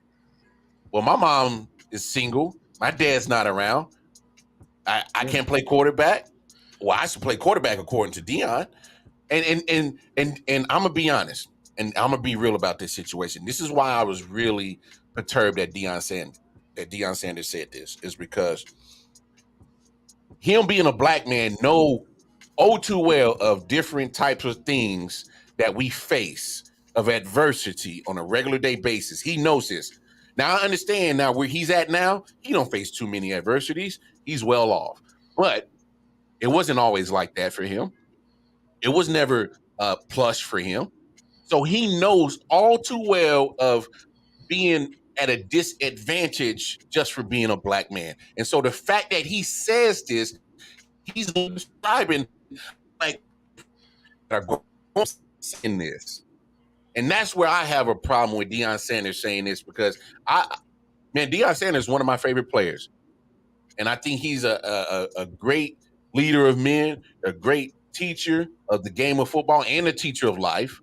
well, my mom is single. My dad's not around. I can't play quarterback. Well, I should play quarterback according to Deion. And I'm gonna be honest, and I'm gonna be real about this situation. This is why I was really perturbed that Deion Sanders said this, is because him being a black man know too well of different types of things that we face of adversity on a regular day basis. He knows this. Now I understand now where he's at now, he don't face too many adversities. He's well off. But it wasn't always like that for him. It was never plush for him. So he knows all too well of being at a disadvantage just for being a black man. And so the fact that he says this, he's describing like are going in this. And that's where I have a problem with Deion Sanders saying this, because Deion Sanders is one of my favorite players. And I think he's a great leader of men, a great teacher of the game of football, and a teacher of life.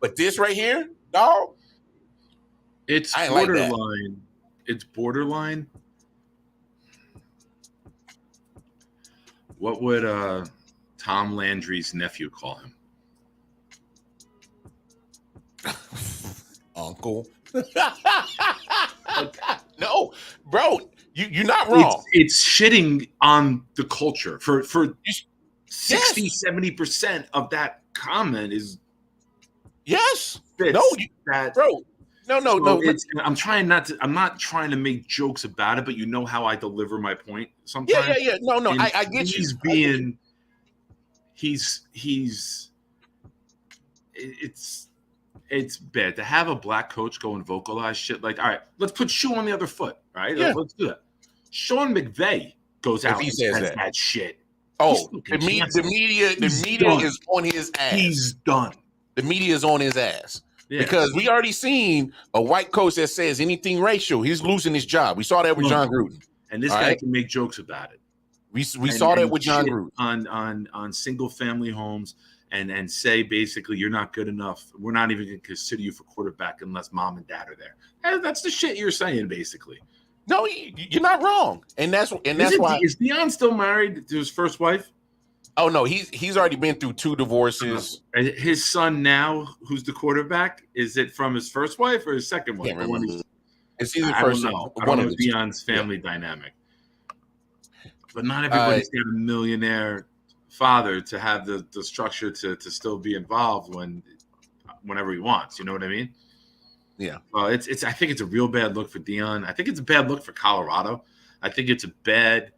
But this right here, dog, it's borderline. Like it's borderline. What would Tom Landry's nephew call him? Uncle. No, bro, you're not wrong. It's shitting on the culture for 60-70% of that comment is bro. No. I'm not trying to make jokes about it, but you know how I deliver my point sometimes. Yeah. No. I get you. It's bad to have a black coach go and vocalize shit like, all right, let's put shoe on the other foot. All right, let's do that. Sean McVay goes out and says that shit. Oh, the media is on his ass. He's done. The media is on his ass. Yeah. Because we already seen a white coach that says anything racial, he's losing his job. We saw that with John Gruden. And this guy can make jokes about it. We saw that with John Gruden. On single family homes and say basically you're not good enough. We're not even going to consider you for quarterback unless mom and dad are there. And that's the shit you're saying basically. No, you're not wrong. And that's why. Is Deion still married to his first wife? Oh no, he's already been through 2 divorces. And his son now, who's the quarterback, is it from his first wife or his second wife? It's either first. I don't know Deion's family dynamic, but not everybody's got a millionaire father to have the structure to still be involved whenever he wants. You know what I mean? Yeah. It's. I think it's a real bad look for Deion. I think it's a bad look for Colorado. I think it's a bad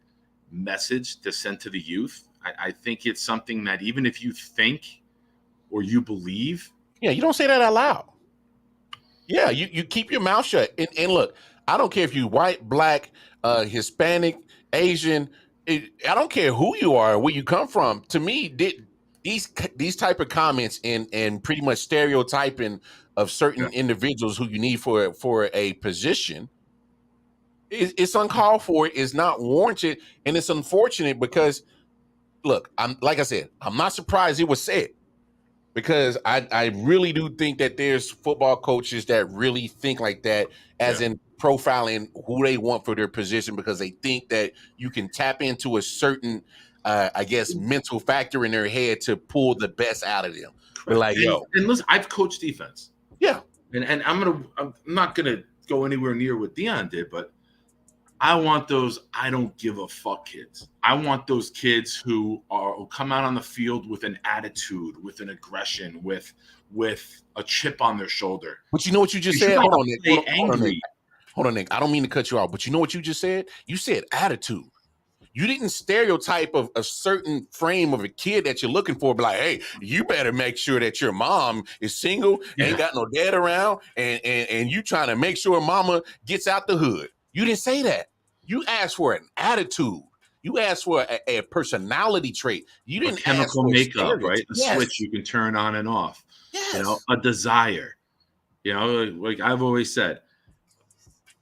message to send to the youth. I think it's something that even if you think or you believe. Yeah, you don't say that out loud. Yeah, you keep your mouth shut. And look, I don't care if you white, black, Hispanic, Asian. I don't care who you are, where you come from. To me, these type of comments and pretty much stereotyping of certain individuals who you need for a position, it's uncalled for. It's not warranted, and it's unfortunate because, look, I'm like I said, I'm not surprised it was said. Because I really do think that there's football coaches that really think like that, as in profiling who they want for their position, because they think that you can tap into a certain, I guess, mental factor in their head to pull the best out of them. But like, and listen, I've coached defense. Yeah, and I'm not gonna go anywhere near what Deion did, but I want those I don't give a fuck kids. I want those kids who come out on the field with an attitude, with an aggression, with a chip on their shoulder. But you know what you just said? Hold on, Nick. Hold on, Nick. I don't mean to cut you off, but you know what you just said? You said attitude. You didn't stereotype of a certain frame of a kid that you're looking for, but like, hey, you better make sure that your mom is single, ain't got no dad around, and you trying to make sure mama gets out the hood. You didn't say that. You asked for an attitude. You asked for a personality trait. You didn't a chemical ask for makeup, right? A switch you can turn on and off. Yes. You know, a desire. You know, like I've always said,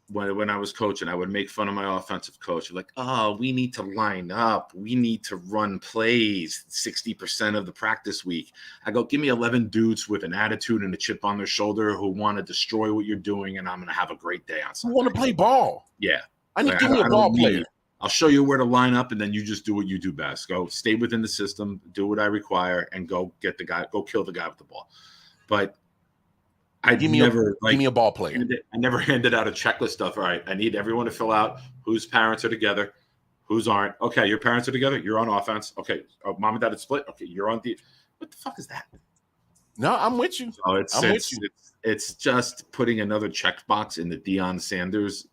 when I was coaching, I would make fun of my offensive coach. Like, oh, we need to line up. We need to run plays 60% of the practice week. I go, give me 11 dudes with an attitude and a chip on their shoulder who want to destroy what you're doing, and I'm going to have a great day on Sunday. Who want to play ball? Yeah. I need to give me a ball player. I'll show you where to line up, and then you just do what you do best. Go stay within the system, do what I require, and go get the guy, go kill the guy with the ball. But give me a ball player. I never handed out a checklist of, all right, I need everyone to fill out whose parents are together, whose aren't. Okay, your parents are together, you're on offense. Okay, mom and dad are split. Okay, you're on the. What the fuck is that? No, I'm with you. So it's just putting another checkbox in the Deion Sanders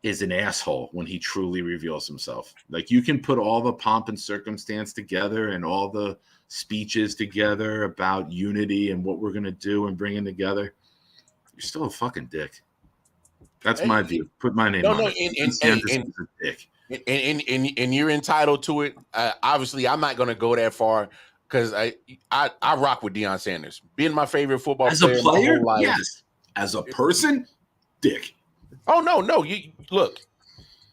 is an asshole when he truly reveals himself. Like, you can put all the pomp and circumstance together and all the speeches together about unity and what we're going to do and bringing together. You're still a fucking dick. That's my view. Put my name on it. And you're entitled to it. Obviously, I'm not going to go that far because I rock with Deion Sanders. Being my favorite football player. As a player, yes. As a person, dick. Oh, no. You look,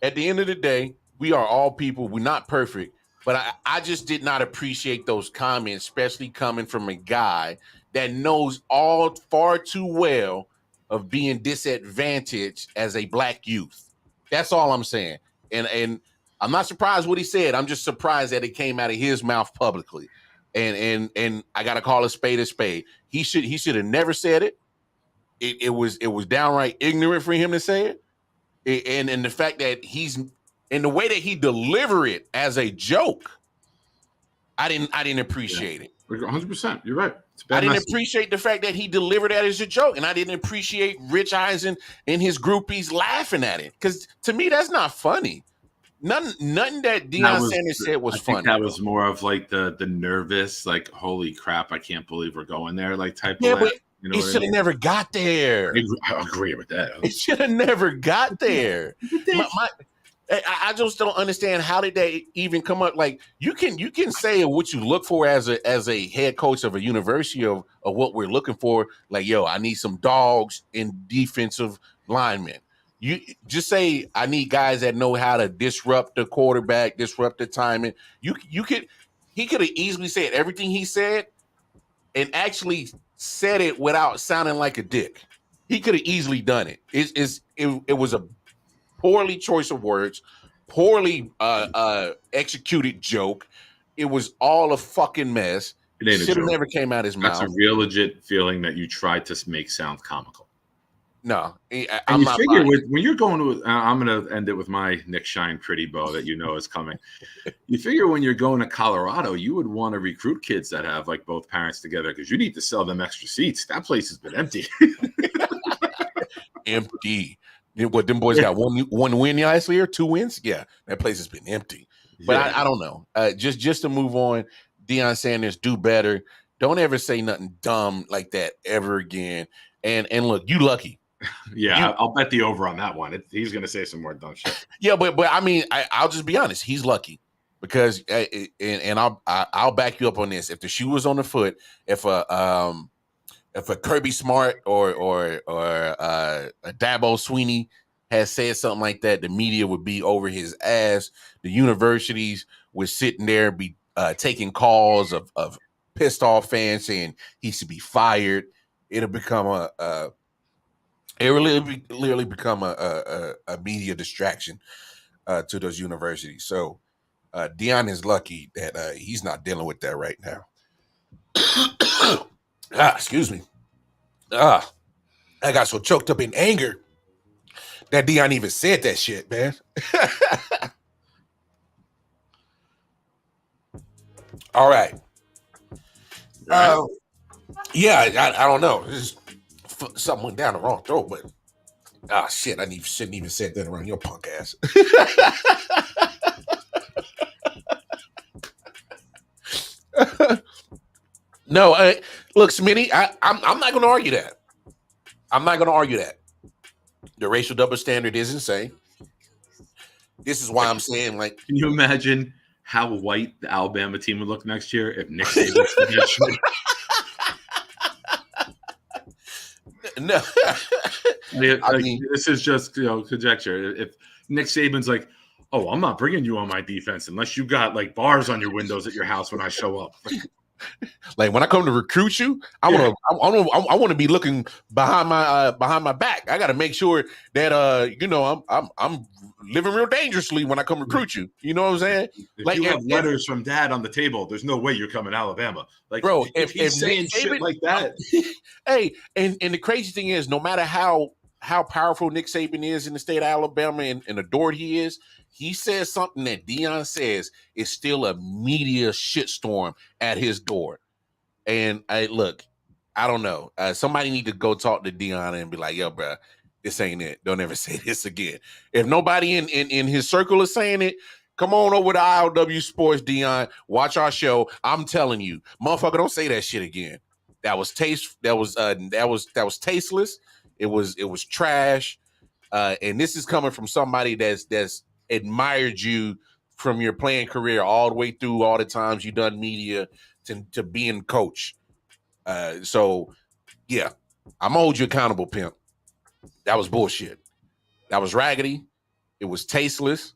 at the end of the day, we are all people. We're not perfect. But I just did not appreciate those comments, especially coming from a guy that knows all far too well of being disadvantaged as a black youth. That's all I'm saying. And I'm not surprised what he said. I'm just surprised that it came out of his mouth publicly. And I got to call a spade a spade. He should have never said it. It was downright ignorant for him to say it. And the fact that and the way that he delivered it as a joke, I didn't appreciate it. 100%. You're right. I didn't appreciate the fact that he delivered that as a joke, and I didn't appreciate Rich Eisen and his groupies laughing at it, because to me that's not funny. Nothing that Deion Sanders said was funny. That was more of like the nervous, like, holy crap, I can't believe we're going there, like type of laugh. But it should have never got there. I agree with that. It should have never got there. I just don't understand, how did they even come up? Like, you can say what you look for as a head coach of a university of what we're looking for. Like, yo, I need some dogs in defensive linemen. You just say, I need guys that know how to disrupt the quarterback, disrupt the timing. He could have easily said everything he said and actually said it without sounding like a dick. He could have easily done it. It was a poorly choice of words, poorly executed joke. It was all a fucking mess. It should have never came out his mouth. That's a real legit feeling that you tried to make sound comical. No, I'm not. Figure when you're going to, I'm going to end it with my Nick Shine pretty bow that you know is coming. You figure when you're going to Colorado, you would want to recruit kids that have like both parents together, because you need to sell them extra seats. That place has been empty. empty. What them boys got one win last year, 2 wins? Yeah, that place has been empty. But I don't know. Just to move on, Deion Sanders, do better. Don't ever say nothing dumb like that ever again. And look, you lucky. Yeah, I'll bet the over on that one. He's going to say some more dumb shit. Yeah, but I mean, I'll just be honest. He's lucky because, and I'll back you up on this. If the shoe was on the foot, if a Kirby Smart or a Dabo Sweeney had said something like that, the media would be over his ass. The universities were sitting there, be taking calls of pissed off fans saying he should be fired. It'll become literally become a media distraction to those universities. So Deion is lucky that he's not dealing with that right now. Excuse me. I got so choked up in anger that Deion even said that shit, man. All right. Yeah, I don't know. Something went down the wrong throat, but shit, shouldn't even said that around your punk ass. No, look, Smitty, I'm not going to argue that. I'm not going to argue that. The racial double standard is insane. This is why I'm saying, like, can you imagine how white the Alabama team would look next year if Nick Saban said No, I mean, this is just conjecture. If Nick Saban's like, "Oh, I'm not bringing you on my defense unless you got like bars on your windows at your house when I show up." Like when I come to recruit you, I want to be looking behind my back. I got to make sure that I'm living real dangerously when I come recruit you. You know what I'm saying? If like you have letters from dad on the table, there's no way you're coming to Alabama. Like, bro, if he's saying shit like that, hey, and the crazy thing is, no matter how powerful Nick Saban is in the state of Alabama and adored he is, he says something that Deion says is still a media shitstorm at his door. And I don't know. Somebody need to go talk to Deion and be like, yo, bro, this ain't it. Don't ever say this again. If nobody in his circle is saying it, come on over to I.O.W. Sports, Deion. Watch our show. I'm telling you, motherfucker, don't say that shit again. That was tasteless. It was trash. And this is coming from somebody that's admired you from your playing career all the way through all the times you've done media to being coach. So yeah, I'm gonna hold you accountable, pimp. That was bullshit. That was raggedy. It was tasteless.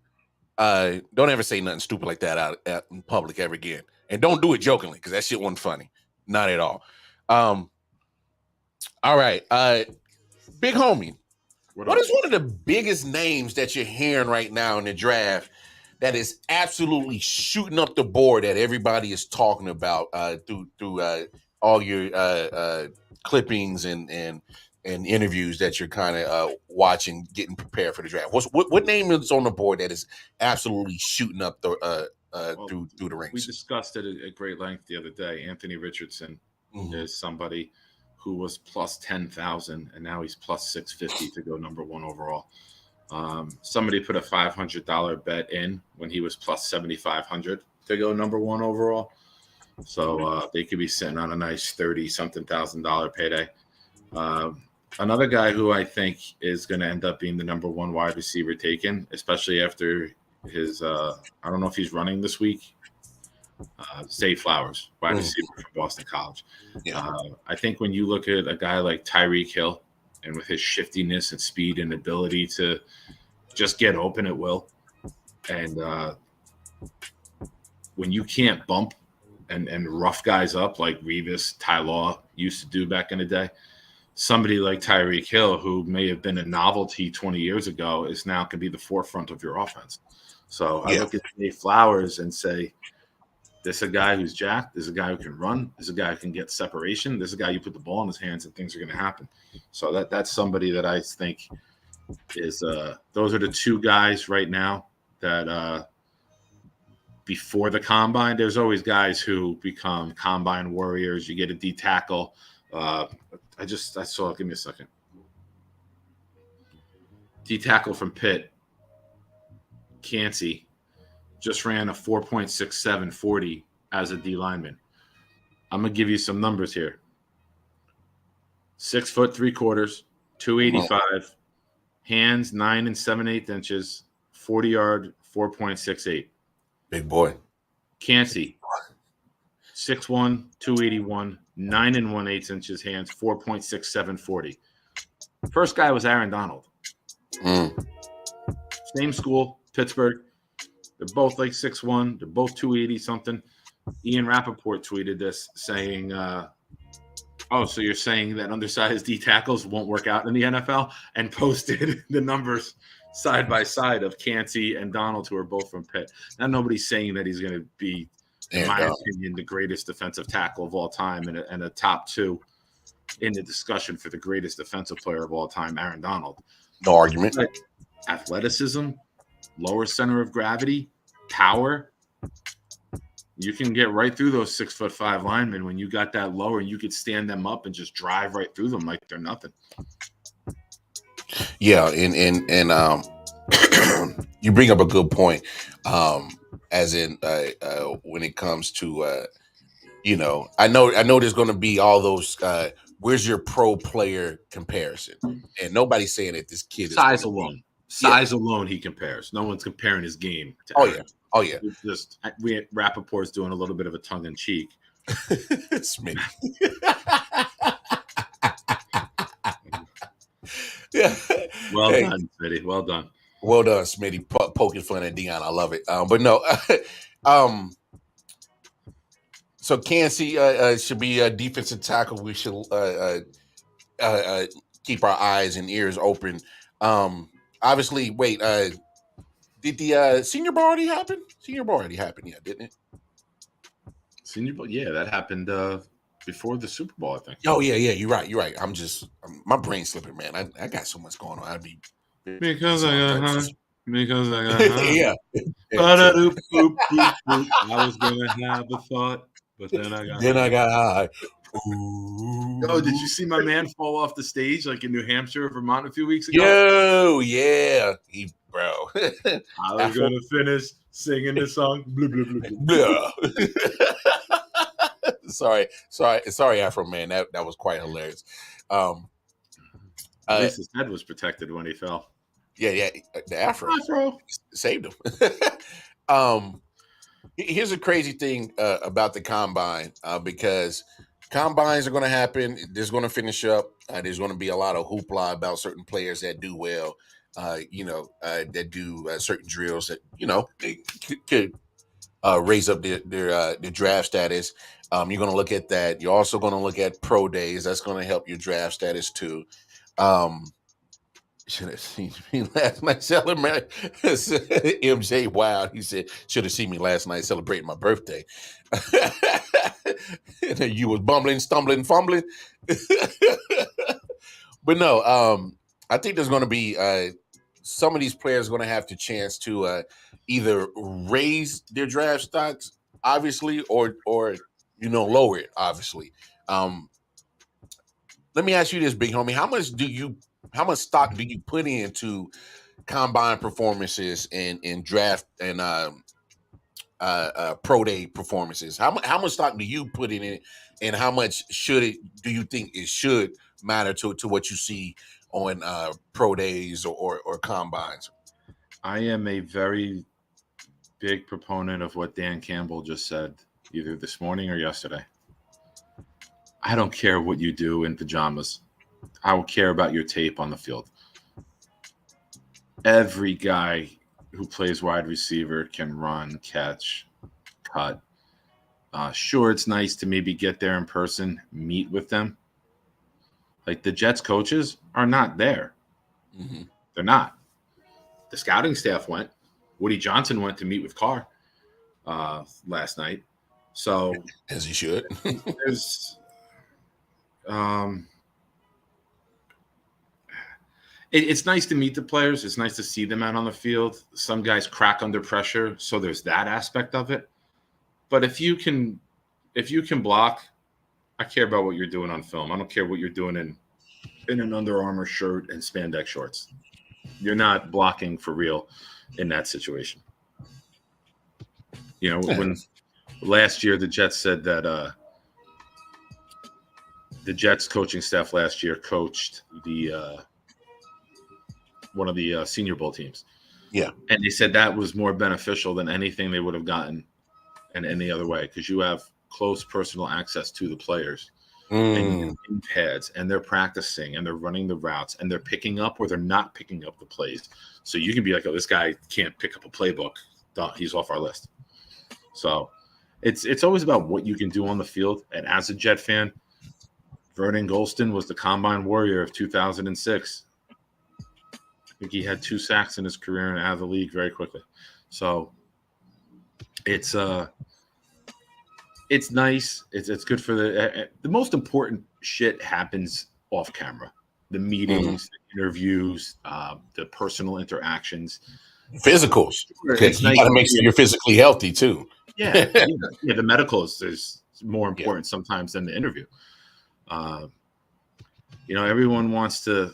Don't ever say nothing stupid like that out in public ever again. And don't do it jokingly, because that shit wasn't funny. Not at all. All right. Big homie. What is one of the biggest names that you're hearing right now in the draft that is absolutely shooting up the board that everybody is talking about through all your clippings and interviews that you're kind of watching, getting prepared for the draft? What name is on the board that is absolutely shooting up through the ranks? We discussed it at great length the other day. Anthony Richardson is somebody who was plus 10,000 and now he's plus 650 to go number one overall. Somebody put a $500 bet in when he was plus 7,500 to go number one overall. So they could be sitting on a nice $30-something thousand payday. Another guy who I think is going to end up being the number one wide receiver taken, especially after his I don't know if he's running this week. Zay Flowers, wide receiver from Boston College. Yeah. I think when you look at a guy like Tyreek Hill and with his shiftiness and speed and ability to just get open at will, and when you can't bump and rough guys up like Revis, Ty Law used to do back in the day, somebody like Tyreek Hill, who may have been a novelty 20 years ago, is now can be the forefront of your offense. So I look at Zay Flowers and say, this is a guy who's jacked. This is a guy who can run. This is a guy who can get separation. This is a guy you put the ball in his hands and things are going to happen. So that's somebody that I think is those are the two guys right now that before the combine. There's always guys who become combine warriors. You get a D tackle. I saw. Give me a second. D tackle from Pitt, Cansey, just ran a 4.67 40 as a D lineman. I'm going to give you some numbers here. 6 foot 3/4, 285, hands 9 7/8 inches, 40-yard, 4.68. Big boy. Cansey, 6'1", 281, 9 1/8 inches, hands 4.67 40. First guy was Aaron Donald. Same school, Pittsburgh. They're both like 6'1". They're both 280 something. Ian Rappaport tweeted this saying, oh, so you're saying that undersized D tackles won't work out in the NFL? And posted the numbers side by side of Cansey and Donald, who are both from Pitt. Now, nobody's saying that he's going to be, in my opinion, the greatest defensive tackle of all time and a top 2 in the discussion for the greatest defensive player of all time, Aaron Donald. No argument. But athleticism, lower center of gravity, power. You can get right through those 6'5" linemen when you got that lower, and you could stand them up and just drive right through them like they're nothing. Yeah, and you bring up a good point. As in when it comes to I know there's going to be all those. Where's your pro player comparison? And nobody's saying that this kid size alone. Size alone, he compares. No one's comparing his game to Aaron. Oh yeah. Just Rappaport's doing a little bit of a tongue in cheek. Smitty. Yeah. Well done, Smitty. Well done. Well done, Smitty. Poking fun at Dion. I love it. But no. So Cansey should be a defensive tackle. We should keep our eyes and ears open. Obviously, wait. Did the Senior Bowl already happen? Senior Bowl already happened, yeah, didn't it? Senior Bowl, yeah, that happened before the Super Bowl, I think. Oh yeah, you're right. I'm just my brain's slipping, man. I got so much going on. I'd be because I got high. Yeah. I was gonna have a thought, but then I got high. Oh, did you see my man fall off the stage like in New Hampshire or Vermont a few weeks ago? Yo, yeah, bro. I was gonna finish singing this song. Blah, blah, blah, blah. sorry, Afro man. That was quite hilarious. At least his head was protected when he fell. Yeah, the Afro saved him. Here's a crazy thing about the combine because combines are going to happen. There's going to finish up. There's going to be a lot of hoopla about certain players that do well. That do certain drills that they could raise up their draft status. You're going to look at that. You're also going to look at pro days. That's going to help your draft status too. Should have seen me last night celebrating. MJ Wild, he said, should have seen me last night celebrating my birthday. And then you was bumbling, stumbling, fumbling. But no, I think there's going to be some of these players are going to have the chance to either raise their draft stocks, obviously, or lower it, obviously. Let me ask you this, big homie. How much stock do you put into combine performances and draft and pro day performances? How much stock do you put in it, and how much do you think it should matter to what you see on pro days or combines? I am a very big proponent of what Dan Campbell just said, either this morning or yesterday. I don't care what you do in pajamas. I will care about your tape on the field. Every guy who plays wide receiver can run, catch, cut. Sure, it's nice to maybe get there in person, meet with them. Like the Jets coaches are not there. Mm-hmm. They're not. The scouting staff went. Woody Johnson went to meet with Carr last night. So as he should. It's nice to meet the players. It's nice to see them out on the field. Some guys crack under pressure, so there's that aspect of it. But if you can block, I care about what you're doing on film. I don't care what you're doing in an Under Armour shirt and spandex shorts. You're not blocking for real in that situation. You know, when last year the Jets said that the Jets coaching staff last year coached the one of the Senior Bowl teams. Yeah. And they said that was more beneficial than anything they would have gotten in any other way, because you have close personal access to the players and in pads, and they're practicing and they're running the routes and they're picking up or they're not picking up the plays. So you can be like, oh, this guy can't pick up a playbook. Duh, he's off our list. So it's always about what you can do on the field. And as a Jet fan, Vernon Golston was the Combine Warrior of 2006. I think he had 2 sacks in his career and out of the league very quickly. So it's nice. It's good for the most important shit happens off camera. The meetings, the interviews, the personal interactions, physicals. Because you got to make sure you're physically healthy too. Yeah. The medical is more important sometimes than the interview. Everyone wants to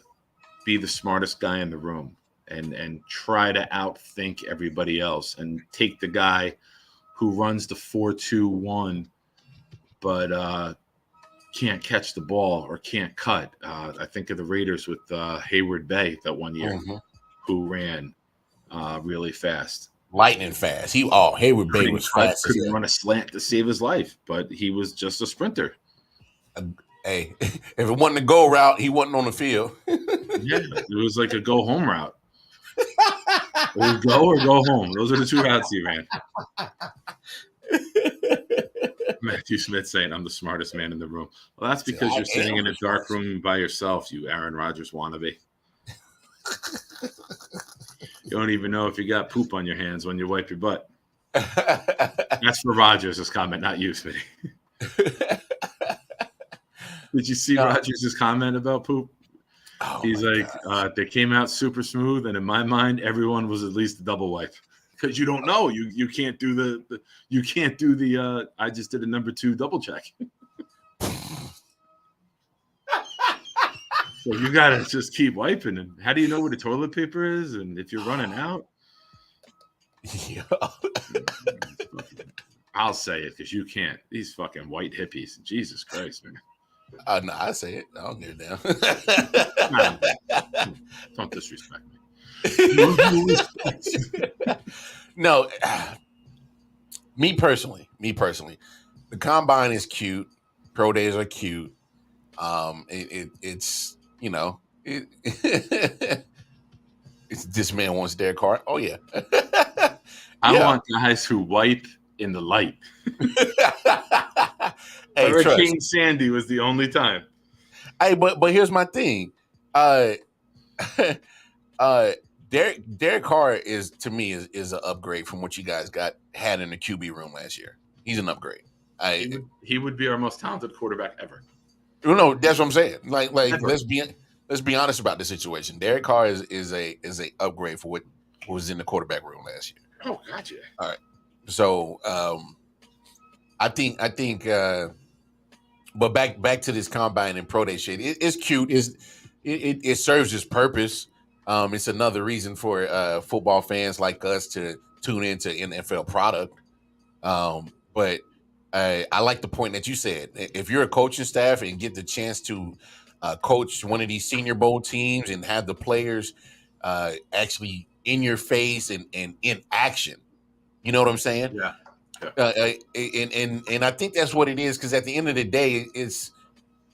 be the smartest guy in the room and try to outthink everybody else and take the guy who runs the 4-2-1 but can't catch the ball or can't cut. I think of the Raiders with Hayward Bay that one year, who ran really fast. Lightning fast. Hayward Bay was fast. Couldn't run a slant to save his life, but he was just a sprinter. Hey, if it wasn't a go route, he wasn't on the field. Yeah, it was like a go home route. It was go or go home. Those are the 2 routes he ran. Matthew Smith saying, I'm the smartest man in the room. Well, that's because you're sitting in a dark room by yourself, you Aaron Rodgers wannabe. You don't even know if you got poop on your hands when you wipe your butt. That's for Rodgers' comment, not you, Smitty. Did you see Rodgers' comment about poop? Oh, he's like, they came out super smooth, and in my mind, everyone was at least a double wipe. Because you don't know. You can't do the I just did a number 2 double check. So you gotta just keep wiping. And how do you know where the toilet paper is and if you're running out? Yeah. I'll say it because you can't. These fucking white hippies. Jesus Christ, man. No, I say it. I'll get it down. Don't disrespect me. No, me personally, the combine is cute. Pro days are cute. It's it's this man wants Derek Carter. Oh yeah. I want guys who wipe in the light. Hey, Hurricane Sandy was the only time. Hey, but here's my thing. Derek Carr is to me is an upgrade from what you guys had in the QB room last year. He's an upgrade. He would be our most talented quarterback ever. No, that's what I'm saying. Like let's be honest about the situation. Derek Carr is a upgrade for what was in the quarterback room last year. Oh, gotcha. All right. So I think but back to this combine and pro day shit. It's cute. It serves its purpose. It's another reason for football fans like us to tune into NFL product. But I like the point that you said. If you're a coaching staff and get the chance to coach one of these Senior Bowl teams and have the players actually in your face and in action, you know what I'm saying? Yeah. And I think that's what it is, because at the end of the day, it's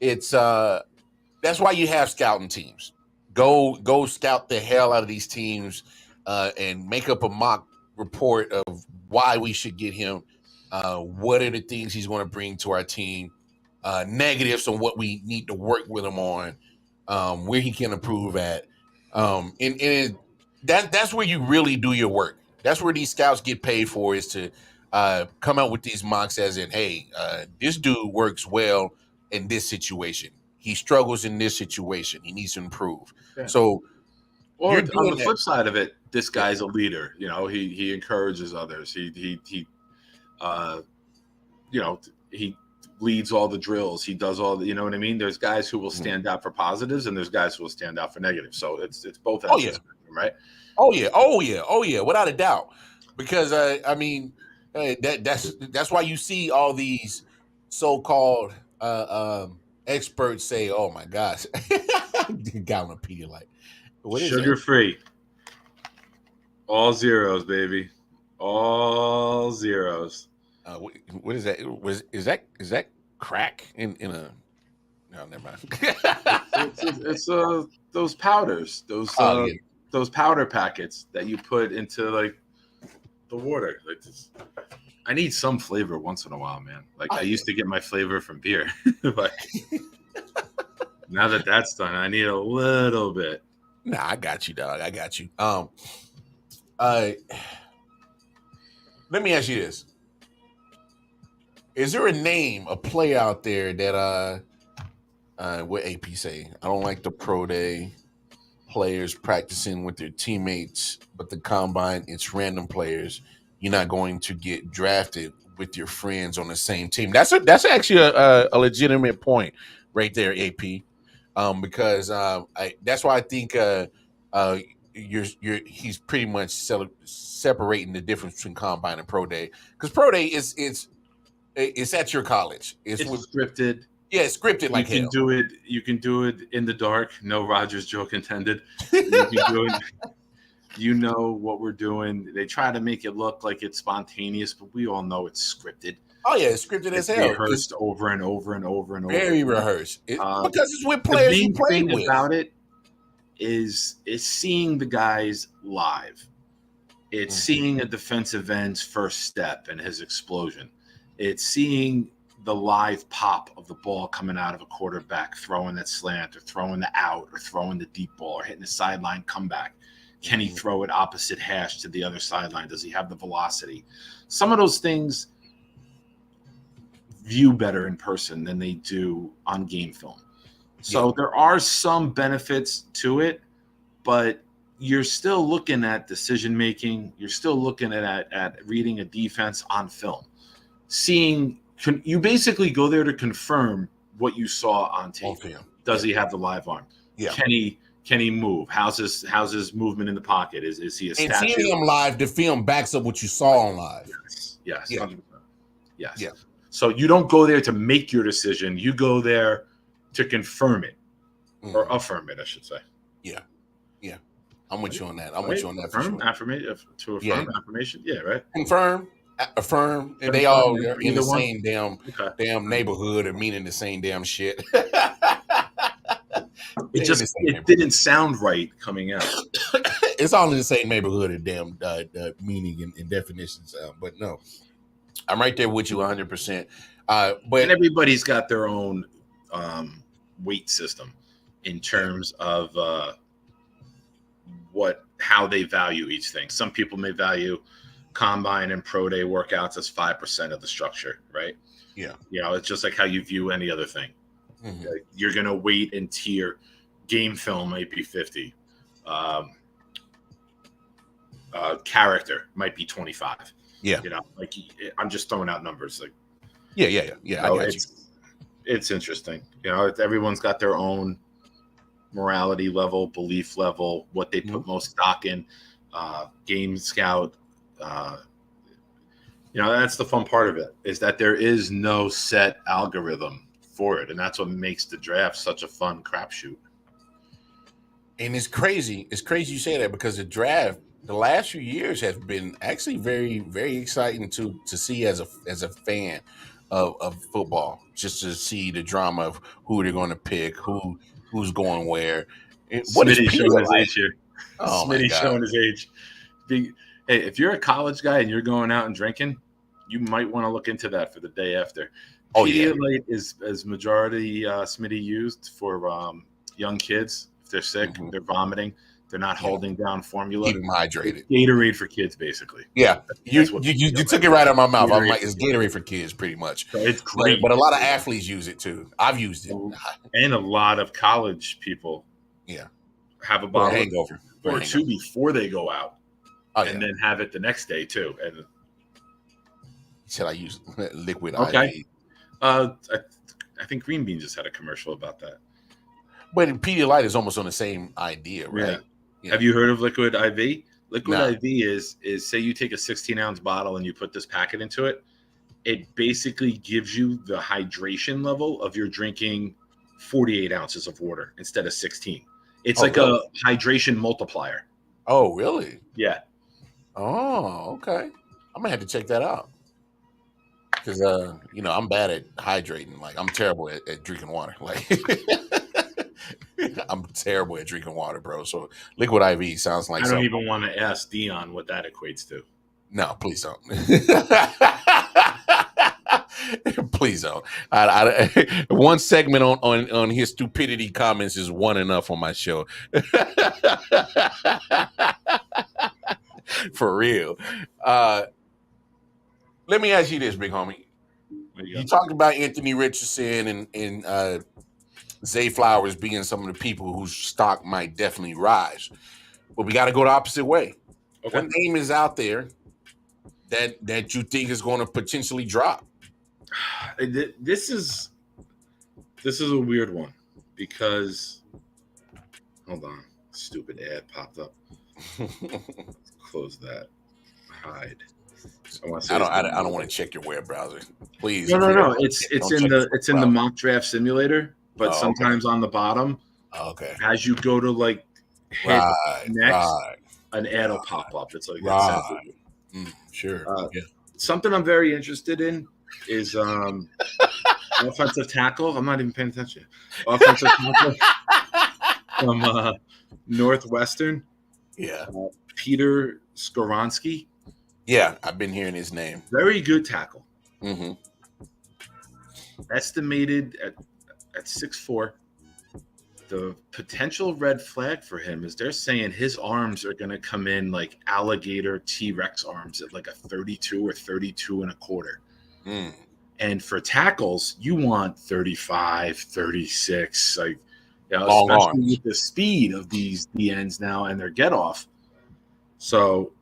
that's why you have scouting teams. Go scout the hell out of these teams and make up a mock report of why we should get him. What are the things he's going to bring to our team? Negatives on what we need to work with him on, where he can improve at. And that's where you really do your work. That's where these scouts get paid for, is to come out with these mocks as in, hey, this dude works well in this situation. He struggles in this situation. He needs to improve. Yeah. So, or on the flip side of it, this guy's a leader. You know, he encourages others. He leads all the drills. He does all the, you know what I mean? There's guys who will stand out for positives, and there's guys who will stand out for negatives. So it's both ends of the spectrum, right? Oh yeah, without a doubt. Because I mean, that's why you see all these so-called experts say, "Oh my gosh," got on a Pedialyte. What is Sugar that? free, all zeros, baby, all zeros. What is that? Is that crack in a? No, never mind. It's those powders, those powder packets that you put into like the water. Like I need some flavor once in a while, man. Like I used to get my flavor from beer, but now that that's done, I need a little bit. Nah, I got you, dog. I got you. Let me ask you this: is there a name, a player out there that what AP say? I don't like the pro day players practicing with their teammates, but the combine, it's random players. You're not going to get drafted with your friends on the same team. That's actually a legitimate point right there, AP. Because that's why I think he's pretty much separating the difference between combine and pro day, because pro day it's at your college. It's scripted. Yeah, it's scripted like hell. You can do it in the dark. No Rogers joke intended. You can do it. You know what we're doing. They try to make it look like it's spontaneous, but we all know it's scripted. Oh yeah, it's scripted as hell. Rehearsed over and over and over and over. Very rehearsed. Because it's with players you play with. The main thing about it is seeing the guys live. It's seeing a defensive end's first step and his explosion. It's seeing the live pop of the ball coming out of a quarterback, throwing that slant or throwing the out or throwing the deep ball or hitting the sideline comeback. Can he throw it opposite hash to the other sideline? Does he have the velocity? Some of those things view better in person than they do on game film. So there are some benefits to it, but you're still looking at decision making. You're still looking at reading a defense on film. You basically go there to confirm what you saw on tape. Does he have the live arm? Yeah. Can he move? How's his movement in the pocket? Is he a statue? And seeing him live, the film backs up what you saw on live. Yes. 100%. Yes. Yeah. So you don't go there to make your decision. You go there to confirm it or affirm it, I should say. Yeah. Yeah. I'm with you on that. I'm with you on that for sure. Affirmation. Yeah, right. Confirm. Affirm, and they all are in the same damn neighborhood or meaning the same damn shit. It didn't sound right coming out. It's all in the same neighborhood and damn meaning and definitions. But no, I'm right there with you 100%. But and everybody's got their own weight system in terms of how they value each thing. Some people may value combine and pro day workouts as 5% of the structure, right? Yeah. It's just like how you view any other thing. You're going to weight and tier. Game film might be 50. Character might be 25. Yeah. Like I'm just throwing out numbers. Like, yeah. I got you. It's interesting. Everyone's got their own morality level, belief level, what they put most stock in. Game scout. That's the fun part of it, is that there is no set algorithm for it, and that's what makes the draft such a fun crapshoot. And it's crazy. It's crazy you say that, because the draft, the last few years, has been actually very, very exciting to see as a fan of football, just to see the drama of who they're going to pick, who's going where. What is showing his age here? Oh, Smitty's showing his age. Hey, if you're a college guy and you're going out and drinking, you might want to look into that for the day after. Pedialyte is majority Smitty used for young kids. If they're sick, they're vomiting, they're not holding down formula. Keep them hydrated. Gatorade for kids, basically. Yeah, you took it right out of my mouth. I'm like, it's Gatorade for kids, pretty much. So it's great, but a lot of athletes use it too. I've used it, and a lot of college people, have a bottle hangover or two before they go out. And then have it the next day too. And said I use liquid IV. I think Green Bean just had a commercial about that. But Pedialyte is almost on the same idea, right? Yeah. Have you heard of Liquid IV? Liquid No. IV is say you take a 16-ounce bottle and you put this packet into it. It basically gives you the hydration level of you're drinking 48 ounces of water instead of 16. It's like really? a hydration multiplier. Oh, really? Yeah. Oh, okay. I'm gonna have to check that out. Because I'm bad at hydrating. Like I'm terrible at drinking water. Like I'm terrible at drinking water, bro. So Liquid IV sounds like I don't something. even want to ask Dion what that equates to. No, please don't. Please don't. One segment on his stupidity comments is one enough on my show. For real. Let me ask you this, big homie. You talked about Anthony Richardson and Zay Flowers being some of the people whose stock might definitely rise. But we got to go the opposite way. Okay. What name is out there that you think is going to potentially drop? This is a weird one because hold on, stupid ad popped up. Close that. Hide. I don't want to check your web browser, please. No. It's in the mock draft simulator, but sometimes on the bottom. Okay. As you go to like hit next, an ad will pop up. It's like sure. Something I'm very interested in is offensive tackle. I'm not even paying attention. Offensive tackle from Northwestern. Yeah. Peter Skoronski. Yeah, I've been hearing his name. Very good tackle. Mm-hmm. Estimated at 6'4". The potential red flag for him is they're saying his arms are going to come in like alligator T-Rex arms at like a 32 or 32 and a quarter. Mm. And for tackles, you want 35, 36, like long especially arms. with the speed of these DNs now and their get off. So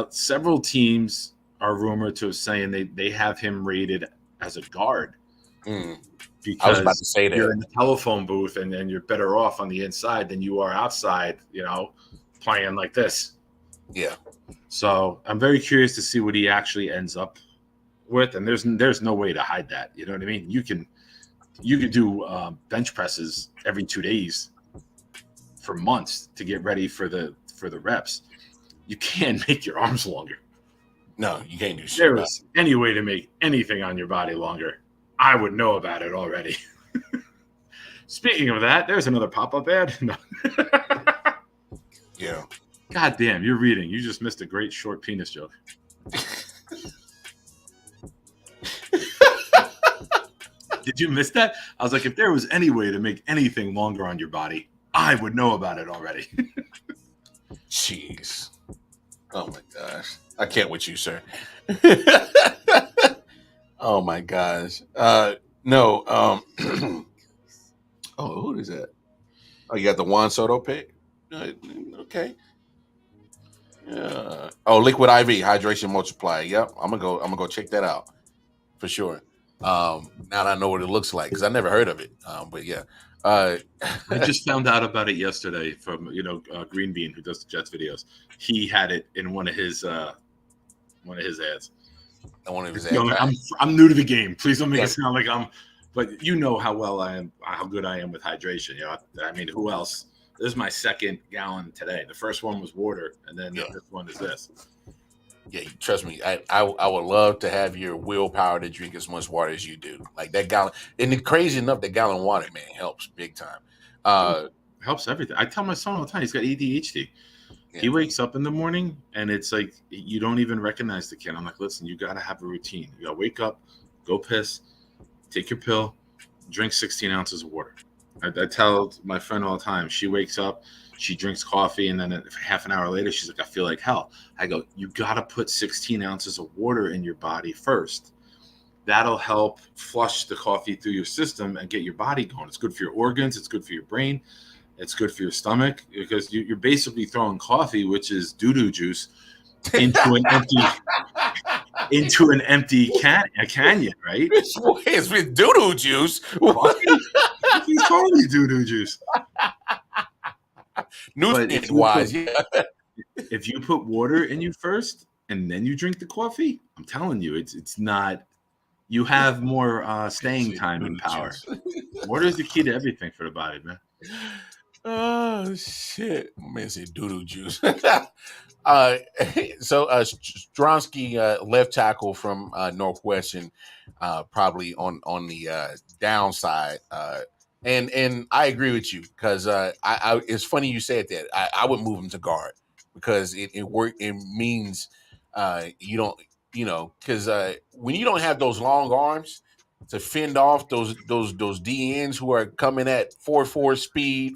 several teams are rumored to have saying they have him rated as a guard. Mm. Because I was about to say that you're in the telephone booth and you're better off on the inside than you are outside, playing like this. Yeah. So I'm very curious to see what he actually ends up with. And there's no way to hide that. You know what I mean? You can do bench presses every 2 days for months to get ready for the reps. You can't make your arms longer. No, you can't do shit. There is any way to make anything on your body longer, I would know about it already. Speaking of that, there's another pop-up ad. No. Yeah. God damn, you're reading. You just missed a great short penis joke. Did you miss that? I was like, if there was any way to make anything longer on your body, I would know about it already. Jeez. Oh my gosh. I can't with you, sir. Oh my gosh. No. Oh, who is that? Oh, you got the Juan Soto pick? Okay. Liquid IV hydration multiplier. Yep. I'm gonna go check that out for sure. Now that I know what it looks like, because I never heard of it. But yeah. I just found out about it yesterday from Green Bean, who does the Jets videos. He had it in one of his ads. One of his ads. I'm new to the game. Please don't make it sound like I'm. But you know how well I am, how good I am with hydration. I mean, who else? This is my second gallon today. The first one was water, and then this one is this. Yeah, trust me. I would love to have your willpower to drink as much water as you do. Like that gallon. And crazy enough, that gallon of water, man, helps big time. Helps everything. I tell my son all the time, he's got ADHD. Yeah. He wakes up in the morning, and it's like you don't even recognize the kid. I'm like, listen, you got to have a routine. You got to wake up, go piss, take your pill, drink 16 ounces of water. I tell my friend all the time, she wakes up, she drinks coffee, and then half an hour later, she's like, I feel like hell. I go, you got to put 16 ounces of water in your body first. That'll help flush the coffee through your system and get your body going. It's good for your organs. It's good for your brain. It's good for your stomach, because you're basically throwing coffee, which is doo-doo juice, into into an empty canyon, right? It's with doo-doo juice. He's totally doo-doo juice. Nutrient-wise, yeah. If you put water in you first and then you drink the coffee, I'm telling you, it's not. You have more staying time and power. Water is the key to everything for the body, man. Oh shit, man! Say doo-doo juice. So Stronsky, left tackle from Northwestern, probably on the downside. And I agree with you because I it's funny you said that. I would move him to guard because it work. It means you don't because when you don't have those long arms to fend off those DNs who are coming at 4.4 speed,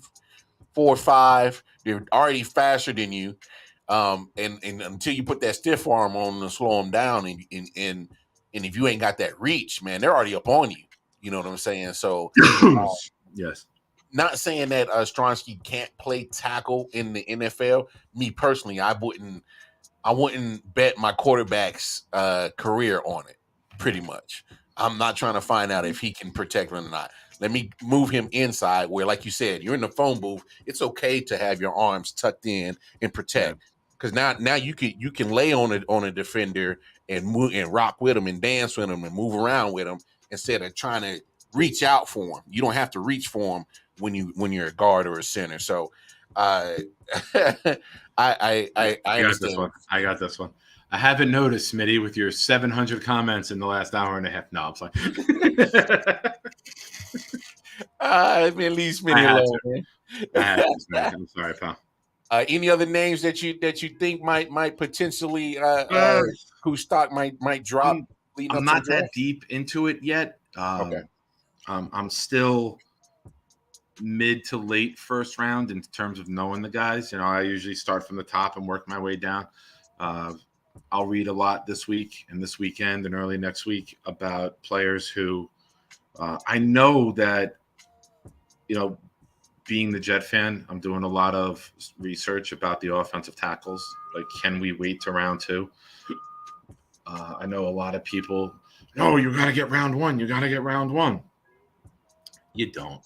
4.5, they're already faster than you. And until you put that stiff arm on to slow them down, and if you ain't got that reach, man, they're already up on you. You know what I'm saying? So, Yes. Not saying that Stronsky can't play tackle in the NFL. Me personally, I wouldn't bet my quarterback's career on it. Pretty much, I'm not trying to find out if he can protect or not. Let me move him inside where, like you said, you're in the phone booth. It's okay to have your arms tucked in and protect, because now you can lay on a defender and move and rock with him and dance with him and move around with him instead of trying to reach out for him. You don't have to reach for him when you're a guard or a center. So, I got this one. I got this one. I haven't noticed, Smitty, with your 700 comments in the last hour and a half. No, I'm sorry. Man, leave Smitty alone, man. I had to, man. I'm sorry, pal. Any other names that you think might potentially whose stock might drop? I'm not that deep into it yet. Okay. I'm still mid to late first round in terms of knowing the guys. I usually start from the top and work my way down. I'll read a lot this week and this weekend and early next week about players who I know that, being the Jet fan, I'm doing a lot of research about the offensive tackles. Like, can we wait to round 2? I know a lot of people, no, you got to get round 1. You got to get round 1. You don't.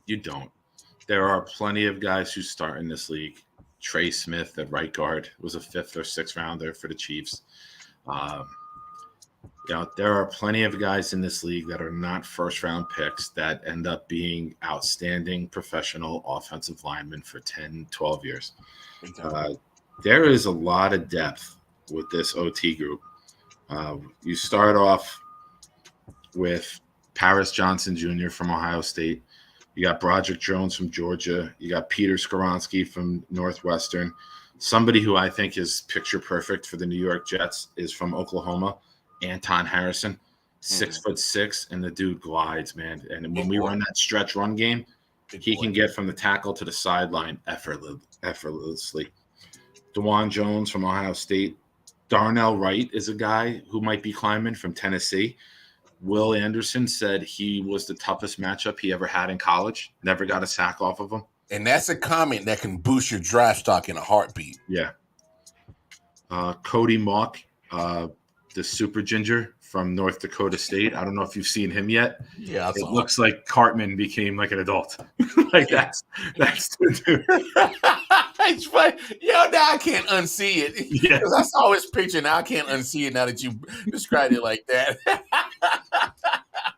You don't. There are plenty of guys who start in this league. Trey Smith at right guard was a 5th or 6th rounder for the Chiefs. There are plenty of guys in this league that are not first-round picks that end up being outstanding professional offensive linemen for 10, 12 years. There is a lot of depth with this OT group. You start off with Paris Johnson Jr. from Ohio State. You got Broderick Jones from Georgia. You got Peter Skoronski from Northwestern. Somebody who I think is picture perfect for the New York Jets is from Oklahoma, Anton Harrison, 6'6", and the dude glides, man. And when we run that stretch run game, he can get from the tackle to the sideline effortlessly. DeJuan Jones from Ohio State. Darnell Wright is a guy who might be climbing from Tennessee. Will Anderson said he was the toughest matchup he ever had in college. Never got a sack off of him. And that's a comment that can boost your draft stock in a heartbeat. Yeah. Cody Mock, the super ginger from North Dakota State. I don't know if you've seen him yet. Yeah, it looks like Cartman became like an adult. That's the dude. It's funny. Now I can't unsee it. Yeah. Because I saw his picture. Now I can't unsee it now that you described it like that.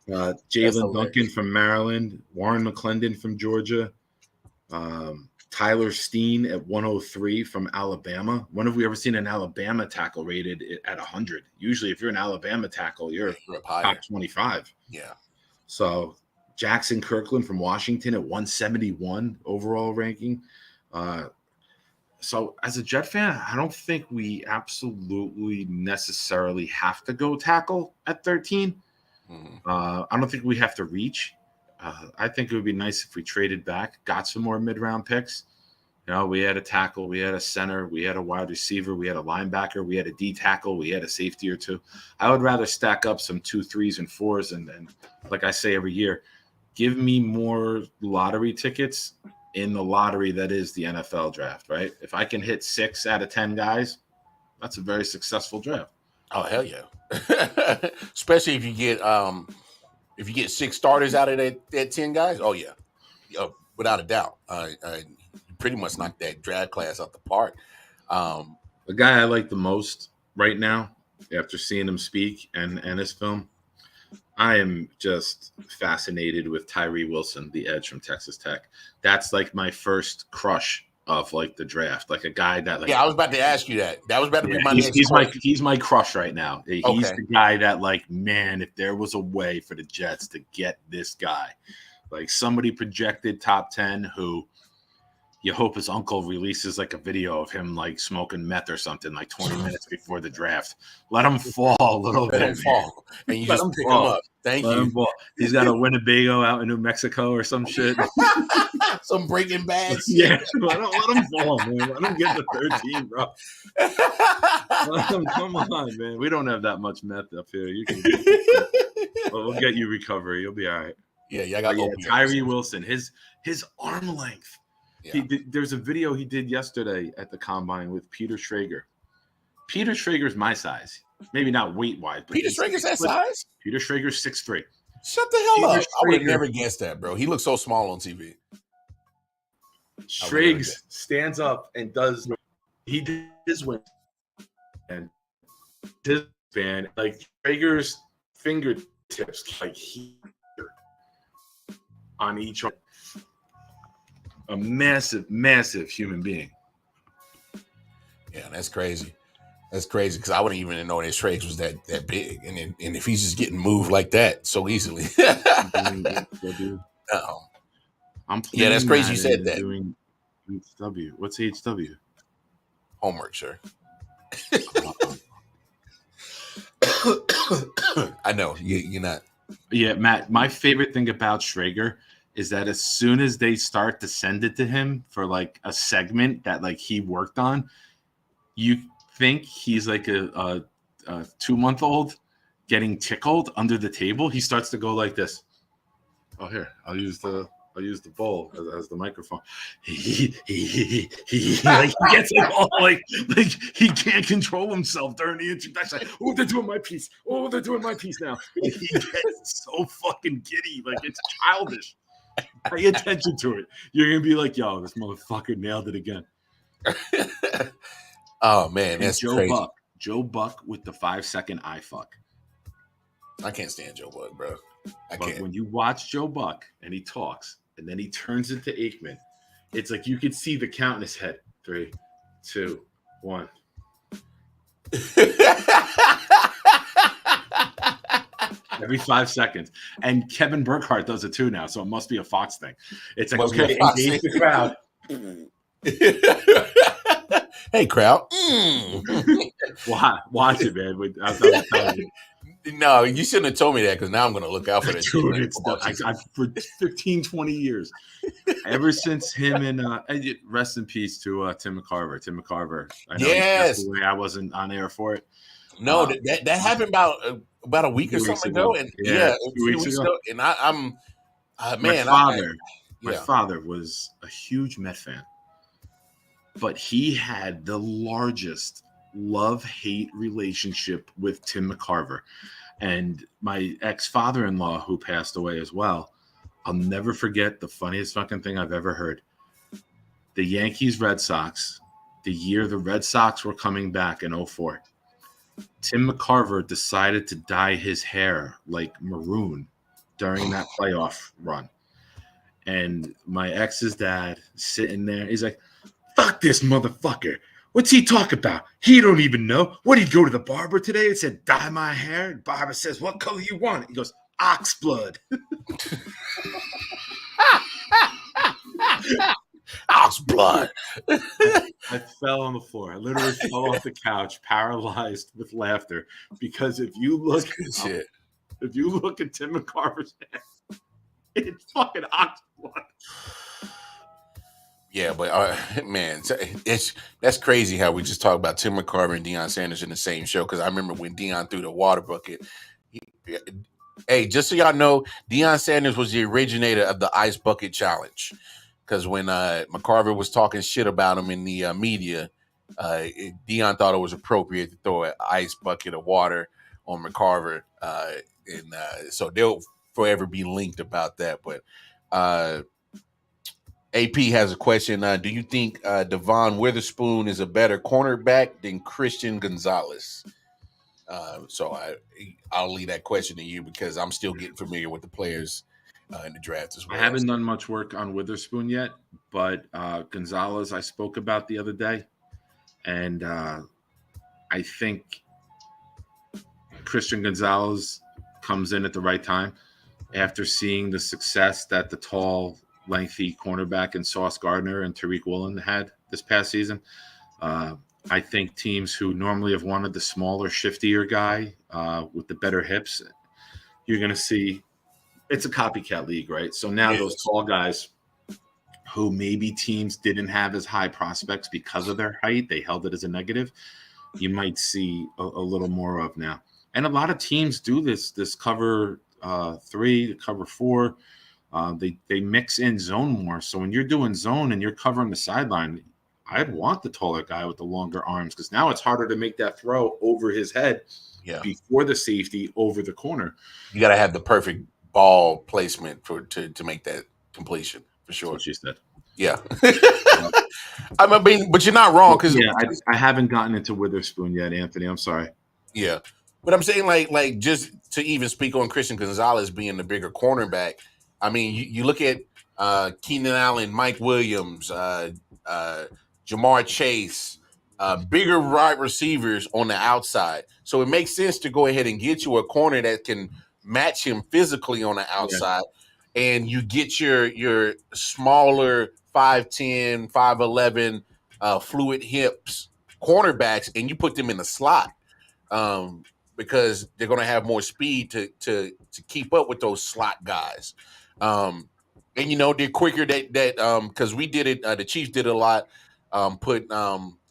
Jalen Duncan from Maryland. Warren McClendon from Georgia. Tyler Steen at 103 from Alabama. When have we ever seen an Alabama tackle rated at 100? Usually if you're an Alabama tackle, you're top 25. Yeah. So Jackson Kirkland from Washington at 171 overall ranking. So as a Jet fan, I don't think we absolutely necessarily have to go tackle at 13. I don't think we have to reach. I think it would be nice if we traded back, got some more mid-round picks. We had a tackle, we had a center, we had a wide receiver, we had a linebacker, we had a D tackle, we had a safety or two. I would rather stack up some 2, 3s, and 4s, and like I say every year, give me more lottery tickets in the lottery that is the NFL draft, right? If I can hit 6 out of 10 guys, that's a very successful draft. Oh hell yeah! Especially if you get 6 starters out of that 10 guys. Oh yeah, without a doubt. You pretty much knocked that draft class out the park. The guy I like the most right now, after seeing him speak and his film, I am just fascinated with Tyree Wilson, the edge from Texas Tech. That's like my first crush of like the draft, like a guy that like. Yeah, I was about to ask you that. That was about to be my next. He's my crush right now. He's Okay. the guy that like, man, if there was a way for the Jets to get this guy, like somebody projected top 10 who you hope his uncle releases like a video of him like smoking meth or something like 20 minutes before the draft. Let him fall a little bit. Let him fall. And you just pick him up. Thank you. He's got a Winnebago out in New Mexico or some shit. Some Breaking Bad shit. Yeah, let him fall, man. Let him get the 13, bro. Let him, come on, man. We don't have that much meth up here. You can. We'll get you recovery. You'll be all right. Yeah, I got Tyree Wilson. His arm length. Yeah. There's a video he did yesterday at the combine with Peter Schrager. Peter Schrager's my size. Maybe not weight-wise. But Peter Schrager's that size? Peter Schrager's 6'3". Shut the hell up. I would have never guessed that, bro. He looks so small on TV. Schrager stands up and does – he did his win. And his band, like Schrager's fingertips, like here on each arm. A massive, massive human being. Yeah, that's crazy. That's crazy because I wouldn't even know that Schrager was that big, and if he's just getting moved like that so easily. Yeah, that's crazy. You said that. Doing I.O.W. What's I.O.W? Homework, sure. I know you're not. Yeah, Matt. My favorite thing about Schrager is that as soon as they start to send it to him for like a segment that like he worked on, you think he's like a 2-month-old getting tickled under the table. He starts to go like this. Oh, here, I'll use the bowl as the microphone. He like he gets like all like he can't control himself during the introduction. Like, oh, they're doing my piece. Oh, they're doing my piece now. Like, he gets so fucking giddy, like it's childish. Pay attention to it. You're gonna be like, yo, this motherfucker nailed it again. Oh man, that's crazy. Joe Buck with the 5-second eye fuck. I can't stand Joe Buck, bro. I But can't. when you watch Joe Buck and he talks and then he turns into Aikman, it's like you could see the count in his head. 3, 2, 1. Every 5 seconds. And Kevin Burkhardt does it too now, so it must be a Fox thing. It's like, okay, engage the crowd. Hey, crowd. Watch it, man. I'm telling you. No, you shouldn't have told me that because now I'm going to look out for that. Dude, it's for 15, 20 years. Ever since him and rest in peace to Tim McCarver. Tim McCarver. I know yes. I wasn't on air for it. No, that happened about a week or something ago. And a few weeks ago. And I'm man. My father was a huge Met fan, but he had the largest love-hate relationship with Tim McCarver. And my ex-father-in-law, who passed away as well, I'll never forget the funniest fucking thing I've ever heard. The Yankees-Red Sox, the year the Red Sox were coming back in 2004, Tim McCarver decided to dye his hair like maroon during that playoff run. And my ex's dad sitting there, he's like, fuck this motherfucker. What's he talking about? He don't even know. What, did he go to the barber today and said, dye my hair? And barber says, what color you want? He goes, ox blood. Ox blood. I fell on the floor. I literally fell off the couch, paralyzed with laughter. Because if you look at Tim McCarver's hair, it's fucking ox blood. Yeah, but man, that's crazy how we just talked about Tim McCarver and Deion Sanders in the same show. Because I remember when Deion threw the water bucket. Hey, just so y'all know, Deion Sanders was the originator of the ice bucket challenge. Because when McCarver was talking shit about him in the media, Dion thought it was appropriate to throw an ice bucket of water on McCarver, and so they'll forever be linked about that. But AP has a question. Do you think Devon Witherspoon is a better cornerback than Christian Gonzalez? So I'll leave that question to you because I'm still getting familiar with the players in the draft as well. I haven't done much work on Witherspoon yet, but Gonzalez I spoke about the other day, and I think Christian Gonzalez comes in at the right time after seeing the success that the tall, lengthy cornerback in Sauce Gardner and Tariq Woolen had this past season. I think teams who normally have wanted the smaller, shiftier guy with the better hips, you're going to see it's a copycat league, right? So now those tall guys who maybe teams didn't have as high prospects because of their height, they held it as a negative, you might see a little more of now. And a lot of teams do this cover 3, cover 4. They mix in zone more. So when you're doing zone and you're covering the sideline, I'd want the taller guy with the longer arms because now it's harder to make that throw over his head before the safety over the corner. You got to have the perfect ball placement to make that completion for sure. That's what she said. Yeah. I mean, but you're not wrong because I haven't gotten into Witherspoon yet, Anthony. I'm sorry. Yeah, but I'm saying like just to even speak on Christian Gonzalez being the bigger cornerback. I mean, you look at Keenan Allen, Mike Williams, Jamar Chase, bigger wide receivers on the outside. So it makes sense to go ahead and get you a corner that can match him physically on the outside, and you get your smaller 5'10", 5'11", fluid hips cornerbacks, and you put them in the slot because they're going to have more speed to keep up with those slot guys. And they're quicker that because we did it. The Chiefs did it a lot. Put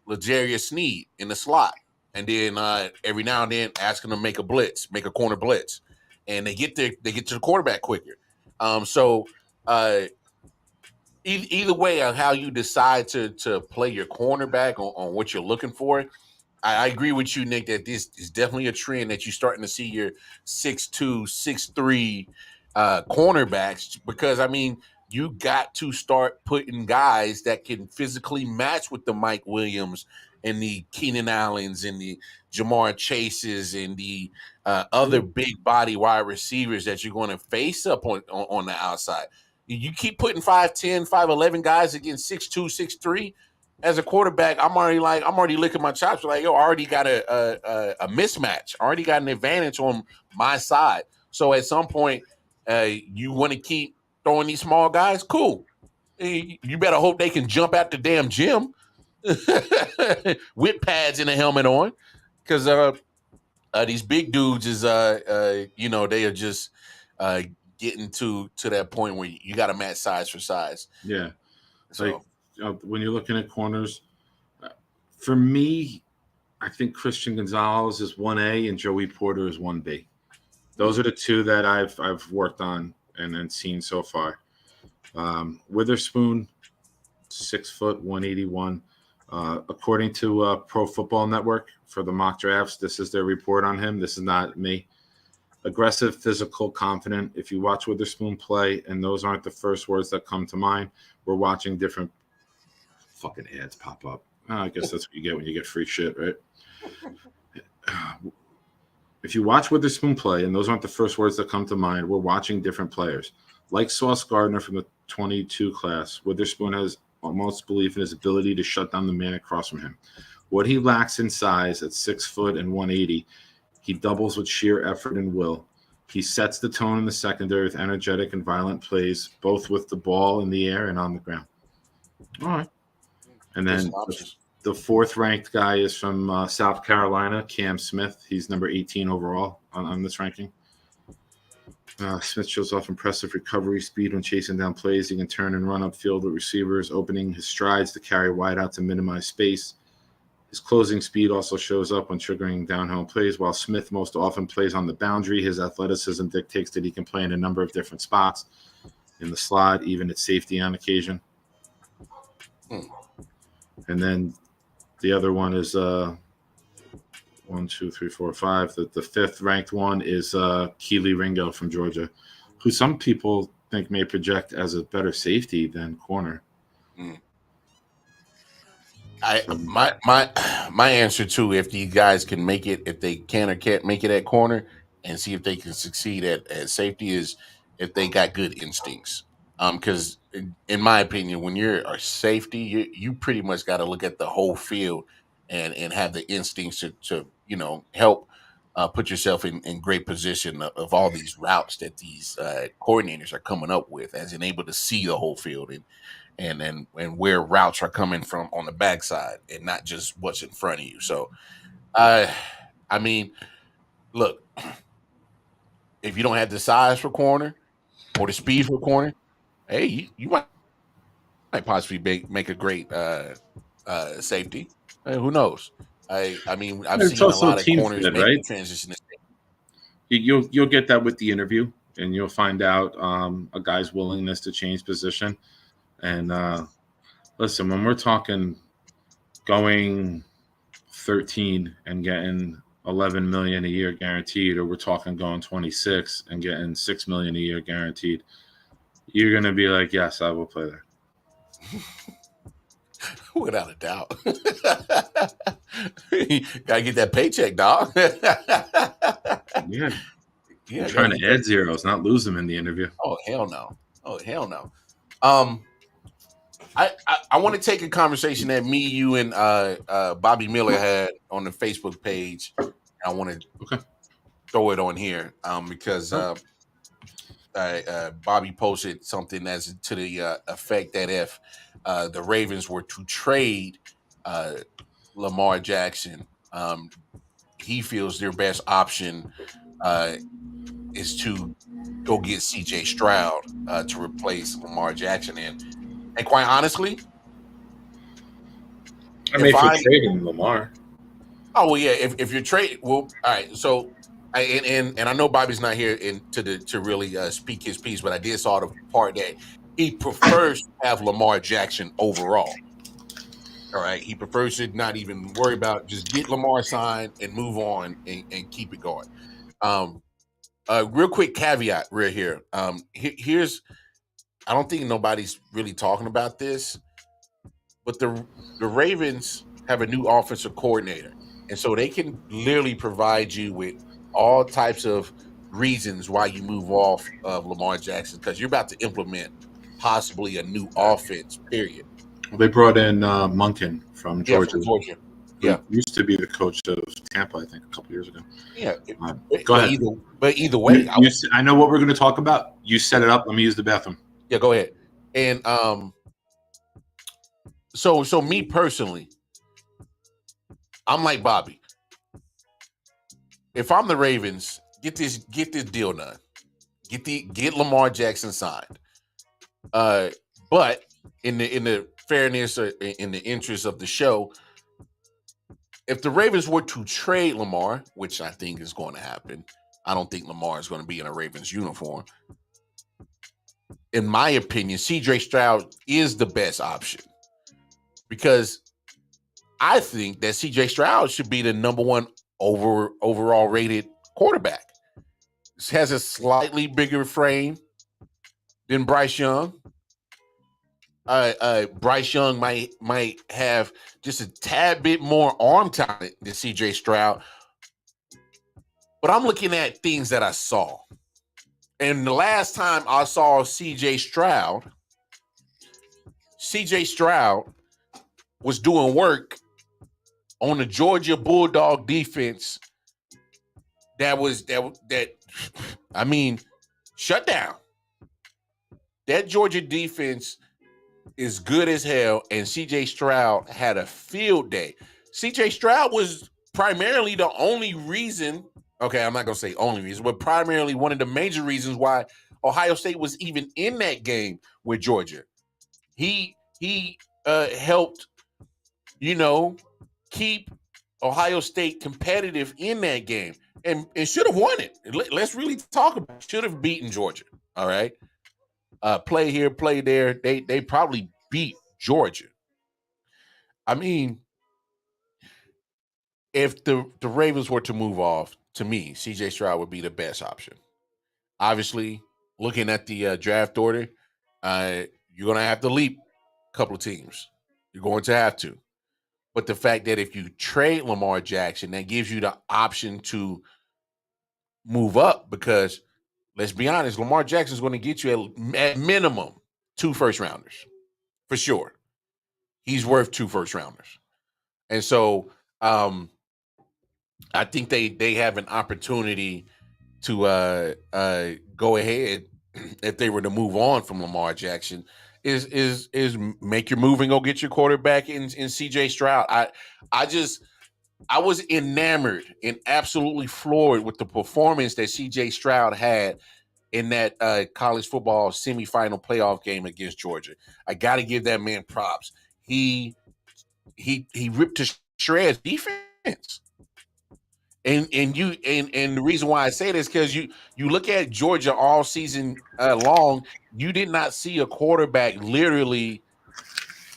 L'Jarius Sneed in the slot, and then every now and then ask them to make a corner blitz, and they get to the quarterback quicker. So either way on how you decide to play your cornerback on what you're looking for, I agree with you, Nick, that this is definitely a trend that you're starting to see your 6'2", 6'3" cornerbacks, because I mean you got to start putting guys that can physically match with the Mike Williams and the Keenan Allens and the Jamar Chases and the other big body wide receivers that you're going to face up on the outside. You keep putting 5'10", 5'11" guys against 6'2", 6'3". As a quarterback, I'm already licking my chops. Like, yo, I already got a mismatch. I already got an advantage on my side. So at some point, you want to keep throwing these small guys? Cool. You better hope they can jump out the damn gym with pads and a helmet on, because these big dudes is they are just getting to that point where you got to match size for size. Yeah. So when you're looking at corners, for me, I think Christian Gonzalez is 1A and Joey Porter is 1B. Those are the two that I've worked on and seen so far. Witherspoon, 6 foot, 181. According to Pro Football Network for the mock drafts, this is their report on him. This is not me. Aggressive, physical, confident. If you watch Witherspoon play, and those aren't the first words that come to mind, we're watching different fucking ads pop up. I guess that's what you get when you get free shit, right? If you watch Witherspoon play, and those aren't the first words that come to mind, we're watching different players. Like Sauce Gardner from the 22 class, Witherspoon has almost belief in his ability to shut down the man across from him. What he lacks in size at 6 foot and 180, he doubles with sheer effort and will. He sets the tone in the secondary with energetic and violent plays, both with the ball in the air and on the ground. All right. And then the fourth-ranked guy is from South Carolina, Cam Smith. He's number 18 overall on this ranking. Smith shows off impressive recovery speed when chasing down plays. He can turn and run upfield with receivers, opening his strides to carry wide out to minimize space. His closing speed also shows up when triggering downhill plays. While Smith most often plays on the boundary, his athleticism dictates that he can play in a number of different spots, in the slot, even at safety on occasion. And then The other one is 1, 2, 3, 4, 5. The fifth ranked one is Keely Ringo from Georgia, who some people think may project as a better safety than corner. Mm. My answer too, if these guys can make it, if they can or can't make it at corner, and see if they can succeed at safety, is if they got good instincts. Because in my opinion, when you're a safety, you pretty much got to look at the whole field and have the instincts to help put yourself in great position of all these routes that these coordinators are coming up with, as in able to see the whole field and where routes are coming from on the backside and not just what's in front of you. So, I mean, look, if you don't have the size for corner or the speed for corner, hey, you might possibly make a great safety. Who knows? I mean, I've It's seen a also lot of team corners fit, make the right? transition. You'll get that with the interview, and you'll find out a guy's willingness to change position. And listen, when we're talking going 13 and getting 11 million a year guaranteed, or we're talking going 26 and getting 6 million a year guaranteed, you're gonna be like, yes, I will play there. Without a doubt. Gotta get that paycheck, dog. Yeah. Yeah, Trying to add zeros, not lose them in the interview. Oh hell no. Oh hell no. I want to take a conversation that me, you, and Bobby Miller had on the Facebook page. I want to throw it on here because Bobby posted something as to the effect that if the Ravens were to trade Lamar Jackson, he feels their best option is to go get CJ Stroud to replace Lamar Jackson. And quite honestly, if you're trading Lamar. Oh well, yeah. If you're trading, well, all right. So, and I know Bobby's not here to really speak his piece, but I did saw the part that he prefers to have Lamar Jackson overall. All right, he prefers to not even worry about, just get Lamar signed and move on and keep it going. Real quick caveat right here. Here's, I don't think nobody's really talking about this, but the Ravens have a new offensive coordinator. And so they can literally provide you with all types of reasons why you move off of Lamar Jackson, because you're about to implement possibly a new offense, period. Well, they brought in Monken from Georgia. Yeah, from Georgia. Yeah. Used to be the coach of Tampa, I think, a couple years ago. Yeah. Go ahead. Either way. I know what we're going to talk about. You set it up. Let me use the bathroom. Yeah, go ahead. And so me personally, I'm like Bobby. If I'm the Ravens, get this deal done. Get Lamar Jackson signed. But in the fairness or in the interest of the show, if the Ravens were to trade Lamar, which I think is going to happen, I don't think Lamar is going to be in a Ravens uniform. In my opinion, CJ Stroud is the best option, because I think that CJ Stroud should be the number one overall rated quarterback. This has a slightly bigger frame than Bryce Young. Bryce Young might have just a tad bit more arm talent than CJ Stroud. But I'm looking at things that I saw. And the last time I saw CJ Stroud was doing work on the Georgia Bulldog defense shut down. That Georgia defense is good as hell, and CJ Stroud had a field day. CJ Stroud was primarily the only reason, okay, I'm not going to say only reason, but primarily one of the major reasons why Ohio State was even in that game with Georgia. He helped, keep Ohio State competitive in that game and should have won it. Let's really talk about it. Should have beaten Georgia. All right. Play here, play there. They probably beat Georgia. I mean, if the Ravens were to move off, to me, C.J. Stroud would be the best option. Obviously, looking at the draft order, you're going to have to leap a couple of teams. You're going to have to. But the fact that if you trade Lamar Jackson, that gives you the option to move up, because let's be honest, Lamar Jackson is going to get you at minimum 2 first-rounders for sure. He's worth 2 first-rounders. And so I think they have an opportunity to go ahead, if they were to move on from Lamar Jackson, is make your move and go get your quarterback in CJ Stroud. I was enamored and absolutely floored with the performance that CJ Stroud had in that college football semifinal playoff game against Georgia. I got to give that man props. He ripped to shreds defense. And the reason why I say this, because you look at Georgia all season long, you did not see a quarterback literally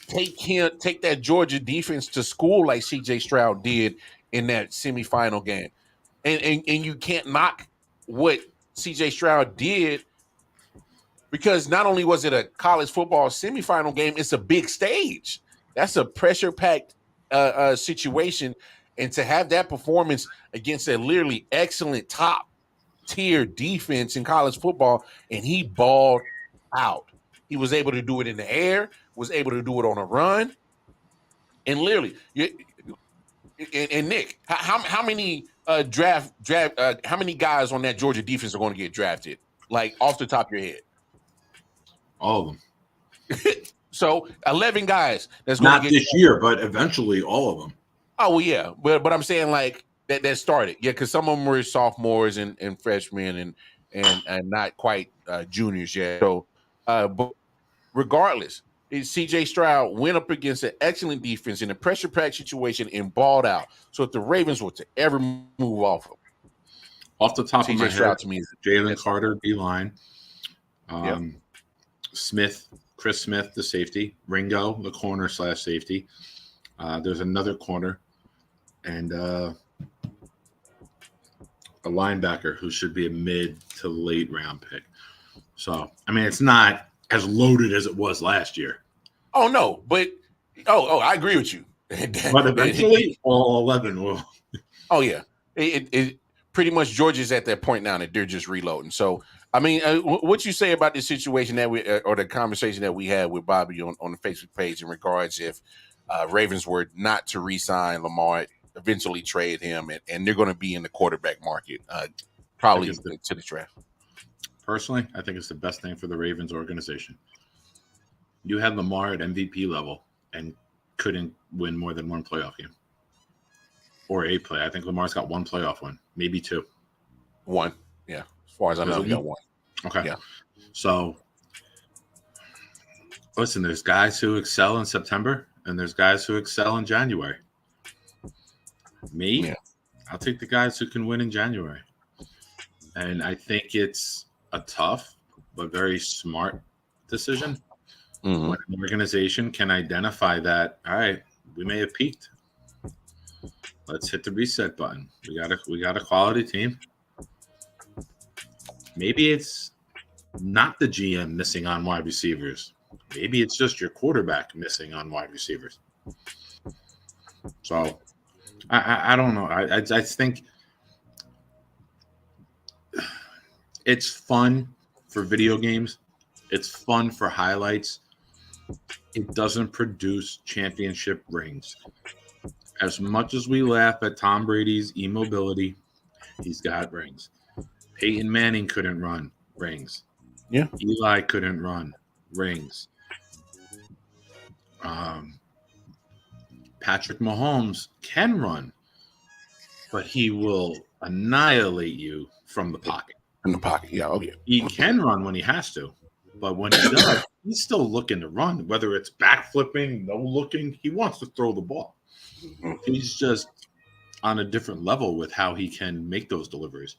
take that Georgia defense to school like CJ Stroud did in that semifinal game. And you can't knock what CJ Stroud did, because not only was it a college football semifinal game, it's a big stage. That's a pressure-packed situation. And to have that performance against a literally excellent top-tier defense in college football, and he balled out. He was able to do it in the air, was able to do it on a run. And literally, and Nick, how many how many guys on that Georgia defense are going to get drafted? Like off the top of your head? All of them. So 11 guys. That's going not to get this year, but eventually all of them. Oh well, yeah, but I'm saying like that started, yeah, because some of them were sophomores and freshmen and not quite juniors yet. So, but regardless, C.J. Stroud went up against an excellent defense in a pressure packed situation and balled out. So if the Ravens were to ever move off the top of my head, to me is Jalen Carter, D-line, yeah. Smith, Chris Smith, the safety, Ringo, the corner / safety. There's another corner, and a linebacker who should be a mid to late round pick. So, I mean, it's not as loaded as it was last year. Oh no, but I agree with you. But eventually, all 11 will. Oh yeah, it pretty much Georgia's at that point now that they're just reloading. So, I mean, what you say about the situation that we or the conversation that we had with Bobby on the Facebook page in regards if Ravens were not to re-sign Lamar, eventually trade him, and they're going to be in the quarterback market probably to the draft. Personally, I think it's the best thing for the Ravens organization. You had Lamar at MVP level and couldn't win more than 1 playoff game or a play. I think Lamar's got 1 playoff win, maybe 2. 1, yeah. As far as I know, he got 1. Okay, yeah. So, listen, there's guys who excel in September, and there's guys who excel in January. Me, I'll take the guys who can win in January. And I think it's a tough but very smart decision. Mm-hmm. When an organization can identify that, all right, we may have peaked. Let's hit the reset button. We got a quality team. Maybe it's not the GM missing on wide receivers. Maybe it's just your quarterback missing on wide receivers. So I don't know. I think it's fun for video games. It's fun for highlights. It doesn't produce championship rings. As much as we laugh at Tom Brady's immobility, he's got rings. Peyton Manning couldn't run, rings. Yeah. Eli couldn't run, rings. Patrick Mahomes can run, but he will annihilate you from the pocket. In the pocket, yeah. Oh, yeah. He can run when he has to, but when he does, he's still looking to run. Whether it's backflipping, no looking, he wants to throw the ball. He's just on a different level with how he can make those deliveries.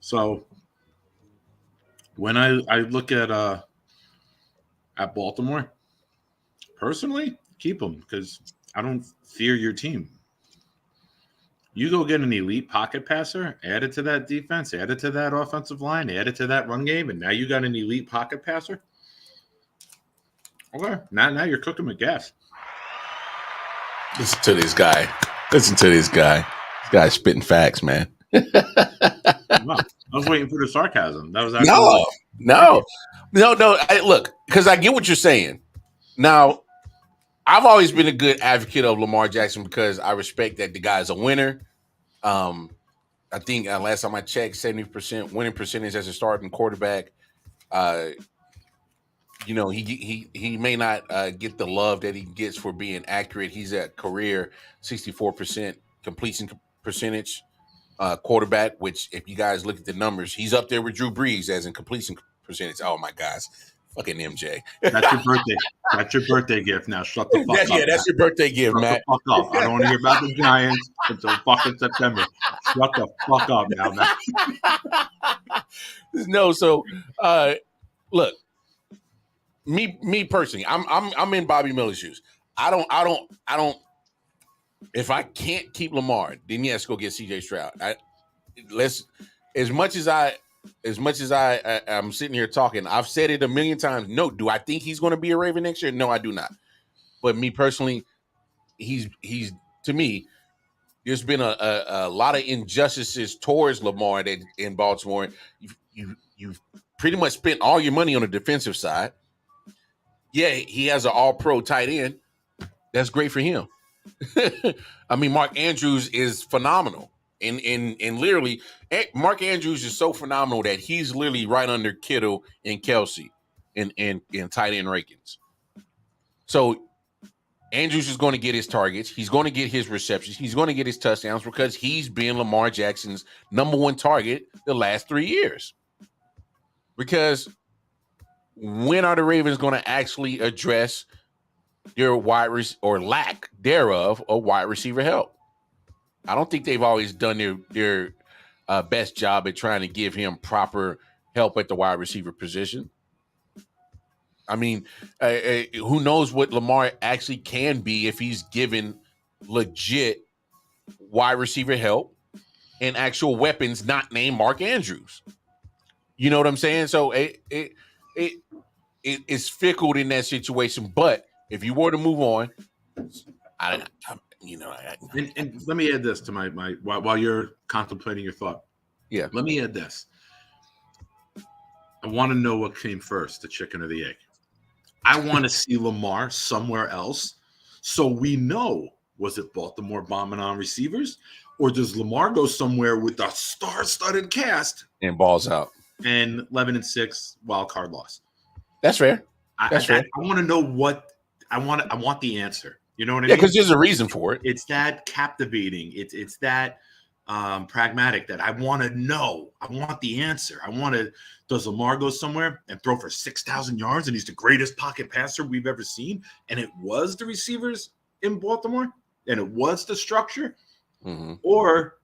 So when I look at Baltimore, personally, keep him because I don't fear your team. You go get an elite pocket passer, add it to that defense, add it to that offensive line, add it to that run game, and now you got an elite pocket passer. Okay, now you're cooking with gas. Listen to this guy. Listen to this guy. This guy's spitting facts, man. Wow. I was waiting for the sarcasm. That was actually no. Look, because I get what you're saying. Now, I've always been a good advocate of Lamar Jackson because I respect that the guy's a winner. I think last time I checked, 70% winning percentage as a starting quarterback. He may not get the love that he gets for being accurate. He's at career 64% completion percentage quarterback, which if you guys look at the numbers, he's up there with Drew Brees as in completion percentage. Oh my gosh. Fucking MJ. That's your birthday. That's your birthday gift. Now shut the fuck up. Yeah, that's your birthday gift, shut Matt. The fuck up. I don't want to hear about the Giants until fucking September. Shut the fuck up now, Matt. No, so look, me personally, I'm in Bobby Miller's shoes. I don't. If I can't keep Lamar, then yes, go get CJ Stroud. As much as I'm sitting here talking, I've said it a million times. No, do I think he's going to be a Raven next year? No, I do not. But me personally, he's to me, there's been a lot of injustices towards Lamar that in Baltimore. You've pretty much spent all your money on the defensive side. Yeah, he has an all-pro tight end. That's great for him. I mean, Mark Andrews is phenomenal. And literally, Mark Andrews is so phenomenal that he's literally right under Kittle and Kelsey in tight end rankings. So Andrews is going to get his targets. He's going to get his receptions. He's going to get his touchdowns because he's been Lamar Jackson's number one target the last 3 years. Because when are the Ravens going to actually address their or lack thereof of wide receiver help? I don't think they've always done their best job at trying to give him proper help at the wide receiver position. I mean, who knows what Lamar actually can be if he's given legit wide receiver help and actual weapons not named Mark Andrews. You know what I'm saying? So it's fickle in that situation. But if you were to move on, and let me add this to my while you're contemplating your thought. Yeah. Let me add this. I want to know what came first, the chicken or the egg. I want to see Lamar somewhere else so we know, was it Baltimore bombing on receivers, or does Lamar go somewhere with a star-studded cast and balls out and 11-6 wild card loss? That's fair. I want to know what I want the answer. You know what I mean? Yeah, because there's a reason for it. It's that captivating. It's that pragmatic that I want to know. I want the answer. Does Lamar go somewhere and throw for 6,000 yards and he's the greatest pocket passer we've ever seen? And it was the receivers in Baltimore and it was the structure? Mm-hmm. Or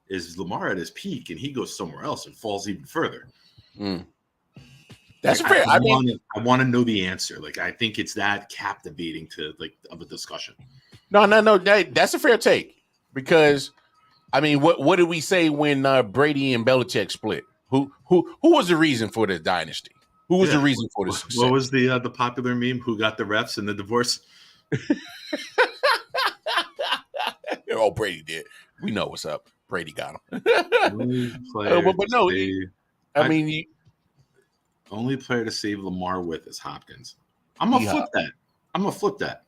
is Lamar at his peak and he goes somewhere else and falls even further? Mm. That's fair. I want to know the answer. Like, I think it's that captivating of a discussion. No. That's a fair take because, I mean, what did we say when Brady and Belichick split? Who was the reason for the dynasty? Who was the reason for this? What was the popular meme? Who got the refs in the divorce? Oh, Brady did. We know what's up. Brady got him. But no, only player to save Lamar with is Hopkins. I'm gonna flip that.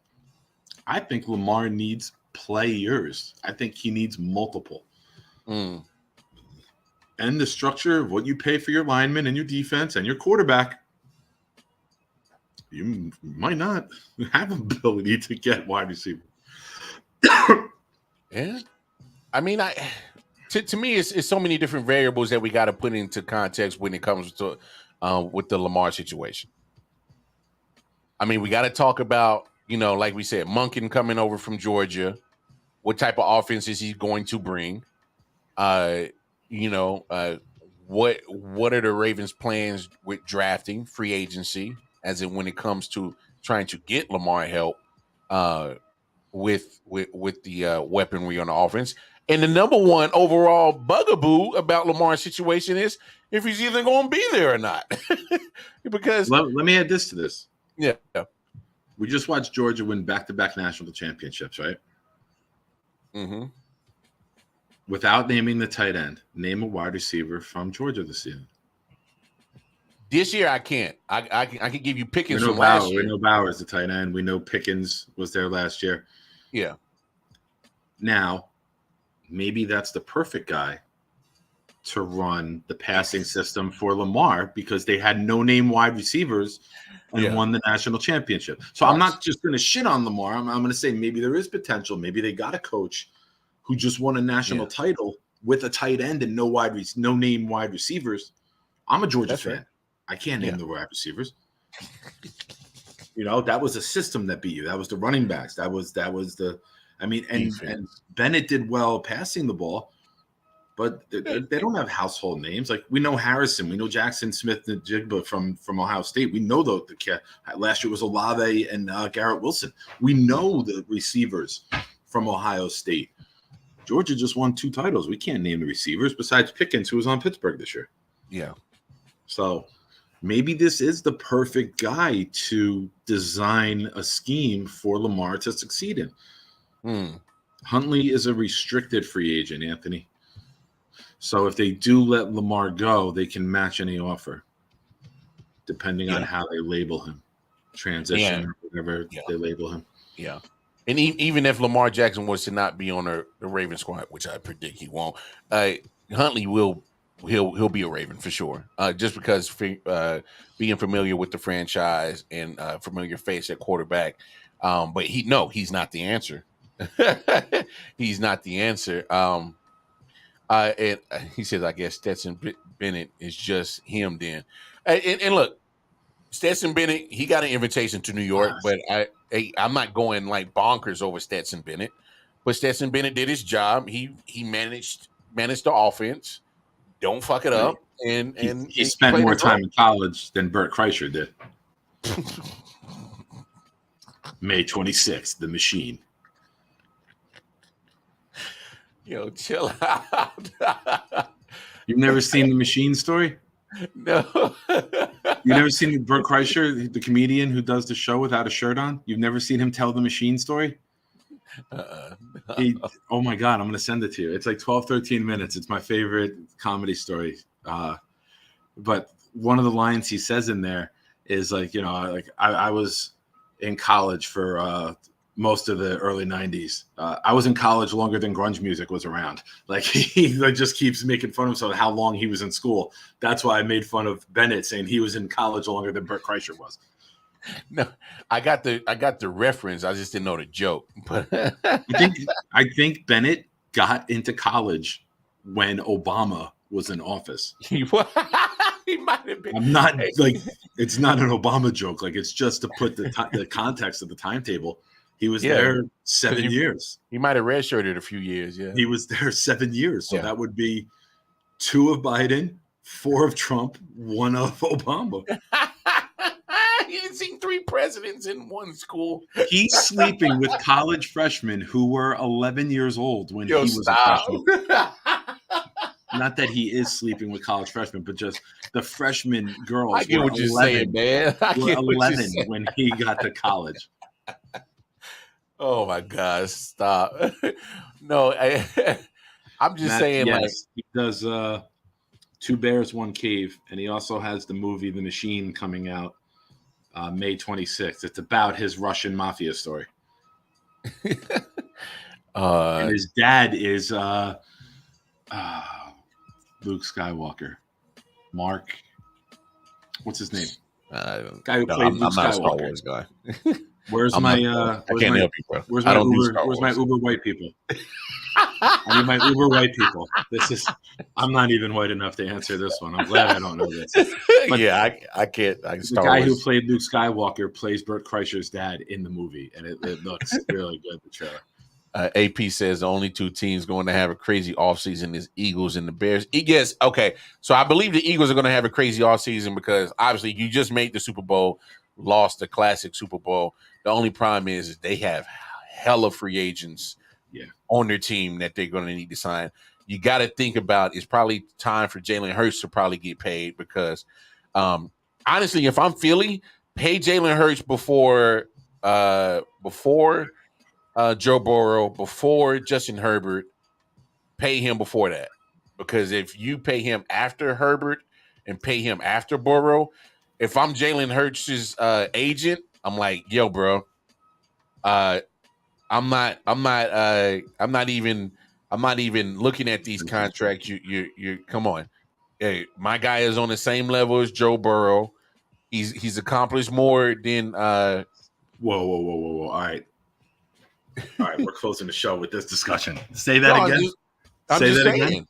I think Lamar needs players. I think he needs multiple. And the structure of what you pay for your linemen and your defense and your quarterback, you might not have ability to get wide receiver. Yeah. I mean, to me, it's so many different variables that we got to put into context when it comes to with the Lamar situation. I mean, we got to talk about, like we said, Monken coming over from Georgia. What type of offense is he going to bring? What are the Ravens' plans with drafting, free agency, as in when it comes to trying to get Lamar help with the weaponry on the offense? And the number one overall bugaboo about Lamar's situation is if he's either going to be there or not. Because let me add this to this. Yeah. We just watched Georgia win back-to-back national championships, right? Mm-hmm. Without naming the tight end, name a wide receiver from Georgia this season. This year I can't. I can give you Pickens We know from last year. We know Bauer's the tight end. We know Pickens was there last year. Yeah. Now, maybe that's the perfect guy to run the passing system for Lamar because they had no-name wide receivers and won the national championship. So I'm not just going to shit on Lamar. I'm going to say maybe there is potential. Maybe they got a coach who just won a national title with a tight end and no-name wide receivers. I'm a Georgia fan. Right. I can't name the wide receivers. That was a system that beat you. That was the running backs. That was the – and Bennett did well passing the ball, but they don't have household names. Like, we know Harrison. We know Jackson Smith-Njigba from Ohio State. We know the last year was Olave and Garrett Wilson. We know the receivers from Ohio State. Georgia just won 2 titles. We can't name the receivers besides Pickens, who was on Pittsburgh this year. Yeah. So maybe this is the perfect guy to design a scheme for Lamar to succeed in. Huntley is a restricted free agent, Anthony. So if they do let Lamar go, they can match any offer, depending on how they label him. Transition or whatever they label him. Yeah. And even if Lamar Jackson was to not be on the Raven squad, which I predict he won't, Huntley he'll be a Raven for sure. Just because being familiar with the franchise and familiar face at quarterback. But he's not the answer. He's not the answer. And he says, I guess Stetson Bennett is just him then. And look, Stetson Bennett, he got an invitation to New York, but I'm not going like bonkers over Stetson Bennett. But Stetson Bennett did his job. He managed the offense. Don't fuck it up. And he spent more time in college than Bert Kreischer did. May 26th, The Machine. Yo, chill out. You've never seen The Machine story? No. You've never seen Bert Kreischer, the comedian who does the show without a shirt on? You've never seen him tell The Machine story? Oh my God, I'm going to send it to you. It's like 12, 13 minutes. It's my favorite comedy story. But one of the lines he says in there is like, I was in college for most of the early 90s. I was in college longer than grunge music was around. Like, he just keeps making fun of himself how long he was in school. That's why I made fun of Bennett saying he was in college longer than Bert Kreischer was. No, I got the reference. I just didn't know the joke. But I think Bennett got into college when Obama was in office. He might have been. I'm not like, it's not an Obama joke. Like, it's just to put the context of the timetable. He was there 7 years. He might have redshirted a few years. Yeah, he was there 7 years. So that would be 2 of Biden, 4 of Trump, 1 of Obama. You didn't see 3 presidents in one school. He's sleeping with college freshmen who were 11 years old when he was a freshman. Not that he is sleeping with college freshmen, but just the freshman girls. I get what you're saying, man. I were 11 when he got to college. Oh my God! Stop. No, I'm just saying. Yes, like, he does 2 Bears, 1 Cave, and he also has the movie The Machine coming out May 26th. It's about his Russian mafia story. And his dad is Luke Skywalker. Mark, what's his name? Guy who played Luke Skywalker. I'm not a Star Wars guy. Where's my Uber white people? I need my Uber white people. I'm not even white enough to answer this one. I'm glad I don't know this. But I can't. The guy who played Luke Skywalker plays Bert Kreischer's dad in the movie, and it looks really good, the trailer. AP says the only 2 teams going to have a crazy offseason is Eagles and the Bears. Yes, okay. So I believe the Eagles are going to have a crazy offseason because obviously you just made the Super Bowl, lost the classic Super Bowl. The only problem is they have hella free agents on their team that they're going to need to sign. You got to think about it's probably time for Jalen Hurts to probably get paid because, honestly, if I'm Philly, pay Jalen Hurts before Joe Burrow, before Justin Herbert. Pay him before that, because if you pay him after Herbert and pay him after Burrow, if I'm Jalen Hurts' agent, I'm like, yo, bro, I'm not even looking at these contracts. You come on. Hey, my guy is on the same level as Joe Burrow. He's accomplished more than Whoa. All right, we're closing the show with this discussion. Say that again. I'm just saying.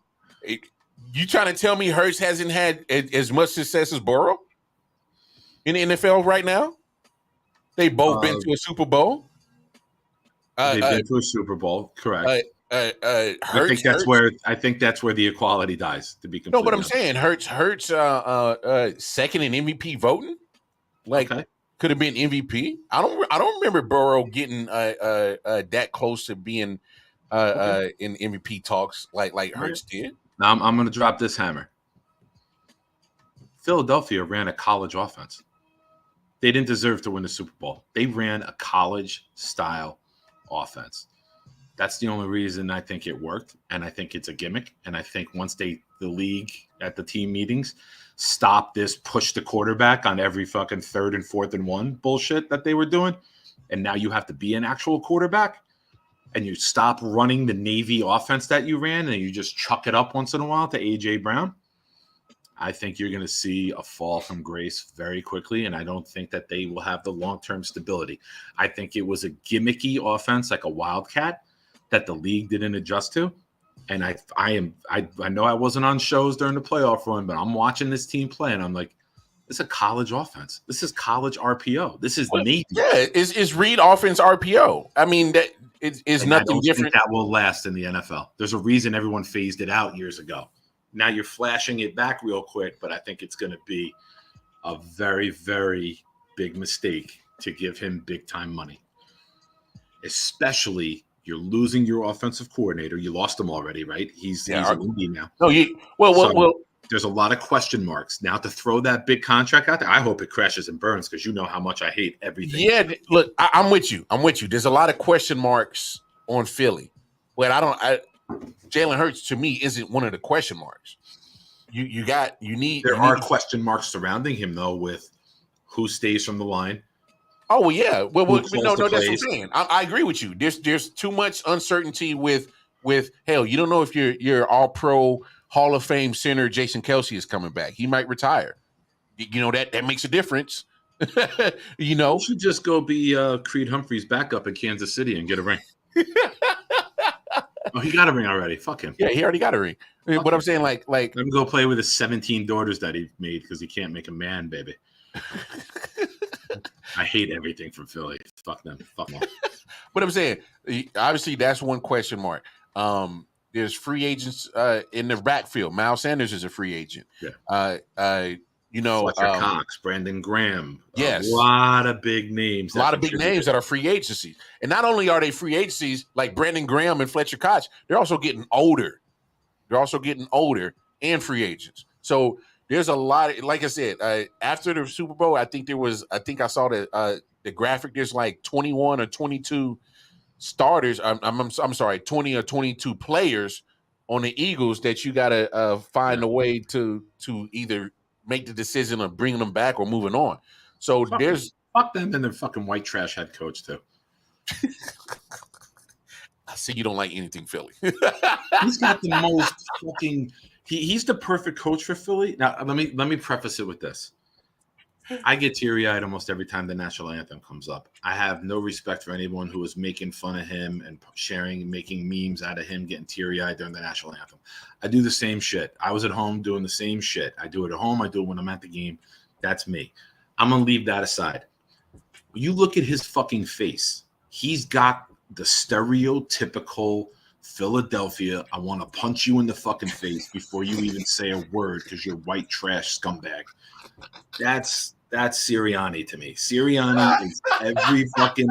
You trying to tell me Hurts hasn't had as much success as Burrow in the NFL right now? They both been to a Super Bowl. They've been to a Super Bowl, correct? Hurts, I think that's where the equality dies. To be completely no, but I'm saying Hurts second in MVP voting, could have been MVP. I don't remember Burrow getting that close to being in MVP talks like Hurts did. Now I'm going to drop this hammer. Philadelphia ran a college offense. They didn't deserve to win the Super Bowl. They ran a college-style offense. That's the only reason I think it worked, and I think it's a gimmick. And I think once the league at the team meetings stopped this push the quarterback on every fucking 3rd and 4th and 1 bullshit that they were doing, and now you have to be an actual quarterback, and you stop running the Navy offense that you ran, and you just chuck it up once in a while to A.J. Brown, I think you're going to see a fall from grace very quickly, and I don't think that they will have the long-term stability. I think it was a gimmicky offense, like a wildcat, that the league didn't adjust to. And I know I wasn't on shows during the playoff run, but I'm watching this team play, and I'm like, this is a college offense. This is college RPO. This is Navy. Yeah, it's read offense RPO. I mean, that is nothing different. That will last in the NFL. There's a reason everyone phased it out years ago. Now you're flashing it back real quick, but I think it's going to be a very, very big mistake to give him big-time money. Especially, you're losing your offensive coordinator. You lost him already, right? He's in Indy now. Well. There's a lot of question marks. Now to throw that big contract out there, I hope it crashes and burns because you know how much I hate everything. Yeah, look, I'm with you. There's a lot of question marks on Philly. But Jalen Hurts, to me, isn't one of the question marks. There are question marks surrounding him, though, with who stays from the line. Oh, well, yeah. No, that's what I'm saying. I agree with you. There's too much uncertainty with hell, you don't know if your all-pro Hall of Fame center Jason Kelce is coming back. He might retire. That makes a difference. You should just go be Creed Humphrey's backup in Kansas City and get a ring. Oh, he got a ring already. Fuck him. Yeah, he already got a ring. What I'm saying, like let him go play with his 17 daughters that he made because he can't make a man, baby. I hate everything from Philly. Fuck them. Fuck them. What I'm saying, obviously, that's one question mark. There's free agents in the backfield. Miles Sanders is a free agent. Yeah. Fletcher Cox, Brandon Graham. Yes. A lot of big names. A lot of big names that are free agencies. And not only are they free agencies like Brandon Graham and Fletcher Cox, they're also getting older. And free agents. So there's a lot. Like I said, after the Super Bowl, I think I saw the graphic. There's like 21 or 22 starters. I'm sorry, 20 or 22 players on the Eagles that you got to find a way to either make the decision of bringing them back or moving on. So fuck them and their fucking white trash head coach too. I see you don't like anything Philly. He's got the most fucking. He's the perfect coach for Philly. Now let me preface it with this. I get teary-eyed almost every time the national anthem comes up. I have no respect for anyone who is making fun of him and making memes out of him getting teary-eyed during the national anthem. I do the same shit. I was at home doing the same shit. I do it at home. I do it when I'm at the game. That's me. I'm going to leave that aside. You look at his fucking face. He's got the stereotypical Philadelphia, I want to punch you in the fucking face before you even say a word because you're white trash scumbag. That's Sirianni to me. Sirianni is every fucking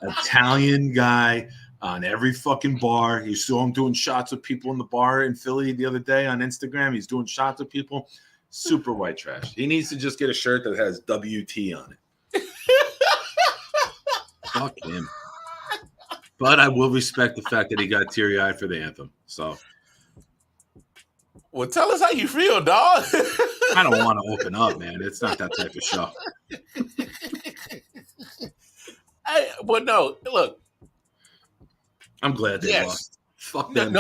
Italian guy on every fucking bar. You saw him doing shots with people in the bar in Philly the other day on Instagram. He's doing shots with people. Super white trash. He needs to just get a shirt that has WT on it. Fuck him. But I will respect the fact that he got teary-eyed for the anthem. So, well, tell us how you feel, dog. I don't want to open up, man. It's not that type of show. Well, no, look. I'm glad they lost. Fuck them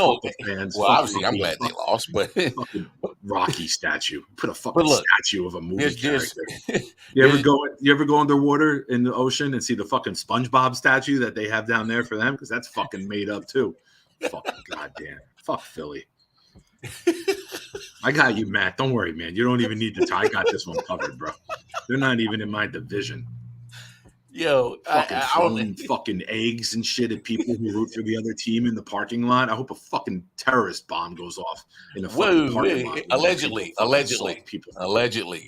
fans. Well, obviously, I'm glad they lost, but fucking Rocky statue. Put a fucking statue of a movie character. You ever go underwater in the ocean and see the fucking SpongeBob statue that they have down there for them? Because that's fucking made up too. Fucking goddamn. Fuck Philly. I got you, Matt. Don't worry, man. You don't even need to. I got this one covered, bro. They're not even in my division. Yo, throwing fucking eggs and shit at people who root for the other team in the parking lot. I hope a fucking terrorist bomb goes off in a fucking parking lot. Allegedly,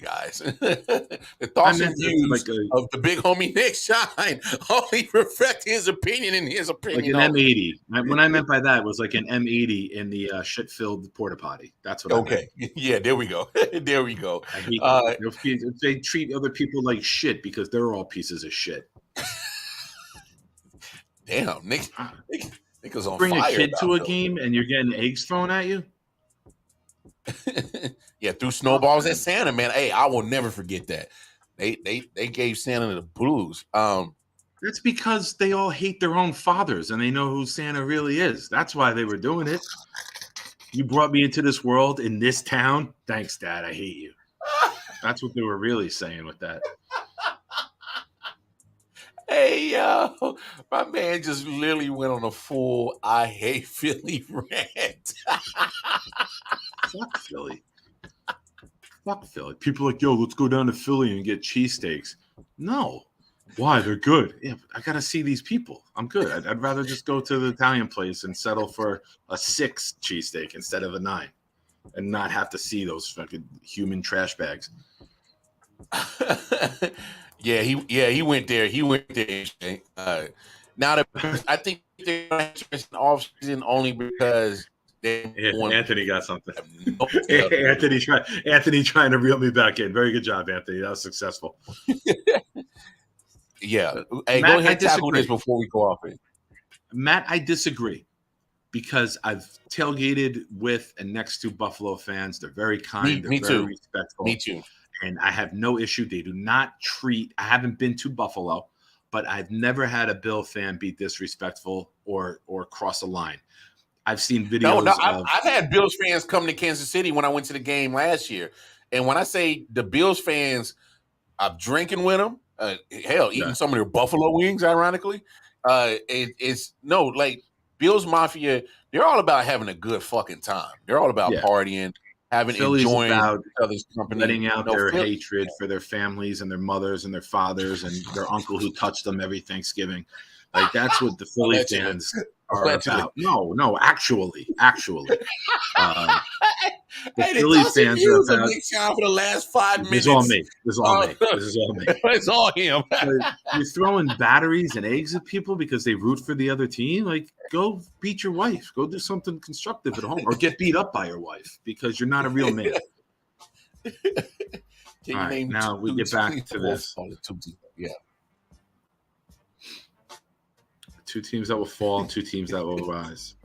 guys. The thoughts and views of the big homie Nick Shine only reflect his opinion and his opinion. Like an M80. What I meant by that was like an M80 in the shit-filled porta potty. That's what I meant. Yeah, there we go. There we go. I hate if they treat other people like shit because they're all pieces of shit. Damn, Nick is on Bring fire. A kid to a game and you're getting eggs thrown at you? Yeah, threw snowballs at Santa, man. Hey, I will never forget that. They gave Santa the blues. That's because they all hate their own fathers and they know who Santa really is. That's why they were doing it. You brought me into this world in this town. Thanks, Dad. I hate you. That's what they were really saying with that. Hey, yo, my man just literally went on a full I hate Philly rant. Fuck Philly. Fuck Philly. People are like, yo, let's go down to Philly and get cheesesteaks. No. Why? They're good. Yeah, I got to see these people. I'm good. I'd rather just go to the Italian place and settle for a 6 cheesesteak instead of a 9 and not have to see those fucking human trash bags. Yeah, he went there. He went there. Now I think they're interested in off season only because Anthony got something. Anthony trying to reel me back in. Very good job, Anthony. That was successful. Yeah. Hey, Matt, go ahead and tackle this before we go off it. Matt, I disagree because I've tailgated with and next to Buffalo fans. They're very kind. They're very respectful. Me too. And I have no issue. They do not treat – I haven't been to Buffalo, but I've never had a Bill fan be disrespectful or cross a line. I've seen videos I've had Bills fans come to Kansas City when I went to the game last year. And when I say the Bills fans, I'm drinking with them. Eating some of their buffalo wings, ironically. Bills Mafia, they're all about having a good fucking time. They're all about partying. Enjoying about each other's company, letting out their hatred for their families and their mothers and their fathers and their uncle who touched them every Thanksgiving. Like that's what the Philly fans are about. No, actually. The Philly fans are about. For the last 5 minutes. This is all me. It's all him. You're throwing batteries and eggs at people because they root for the other team. Like, go beat your wife. Go do something constructive at home, or get beat up by your wife because you're not a real man. All right, now we get back to this. Yeah. 2 teams that will fall and 2 teams that will rise.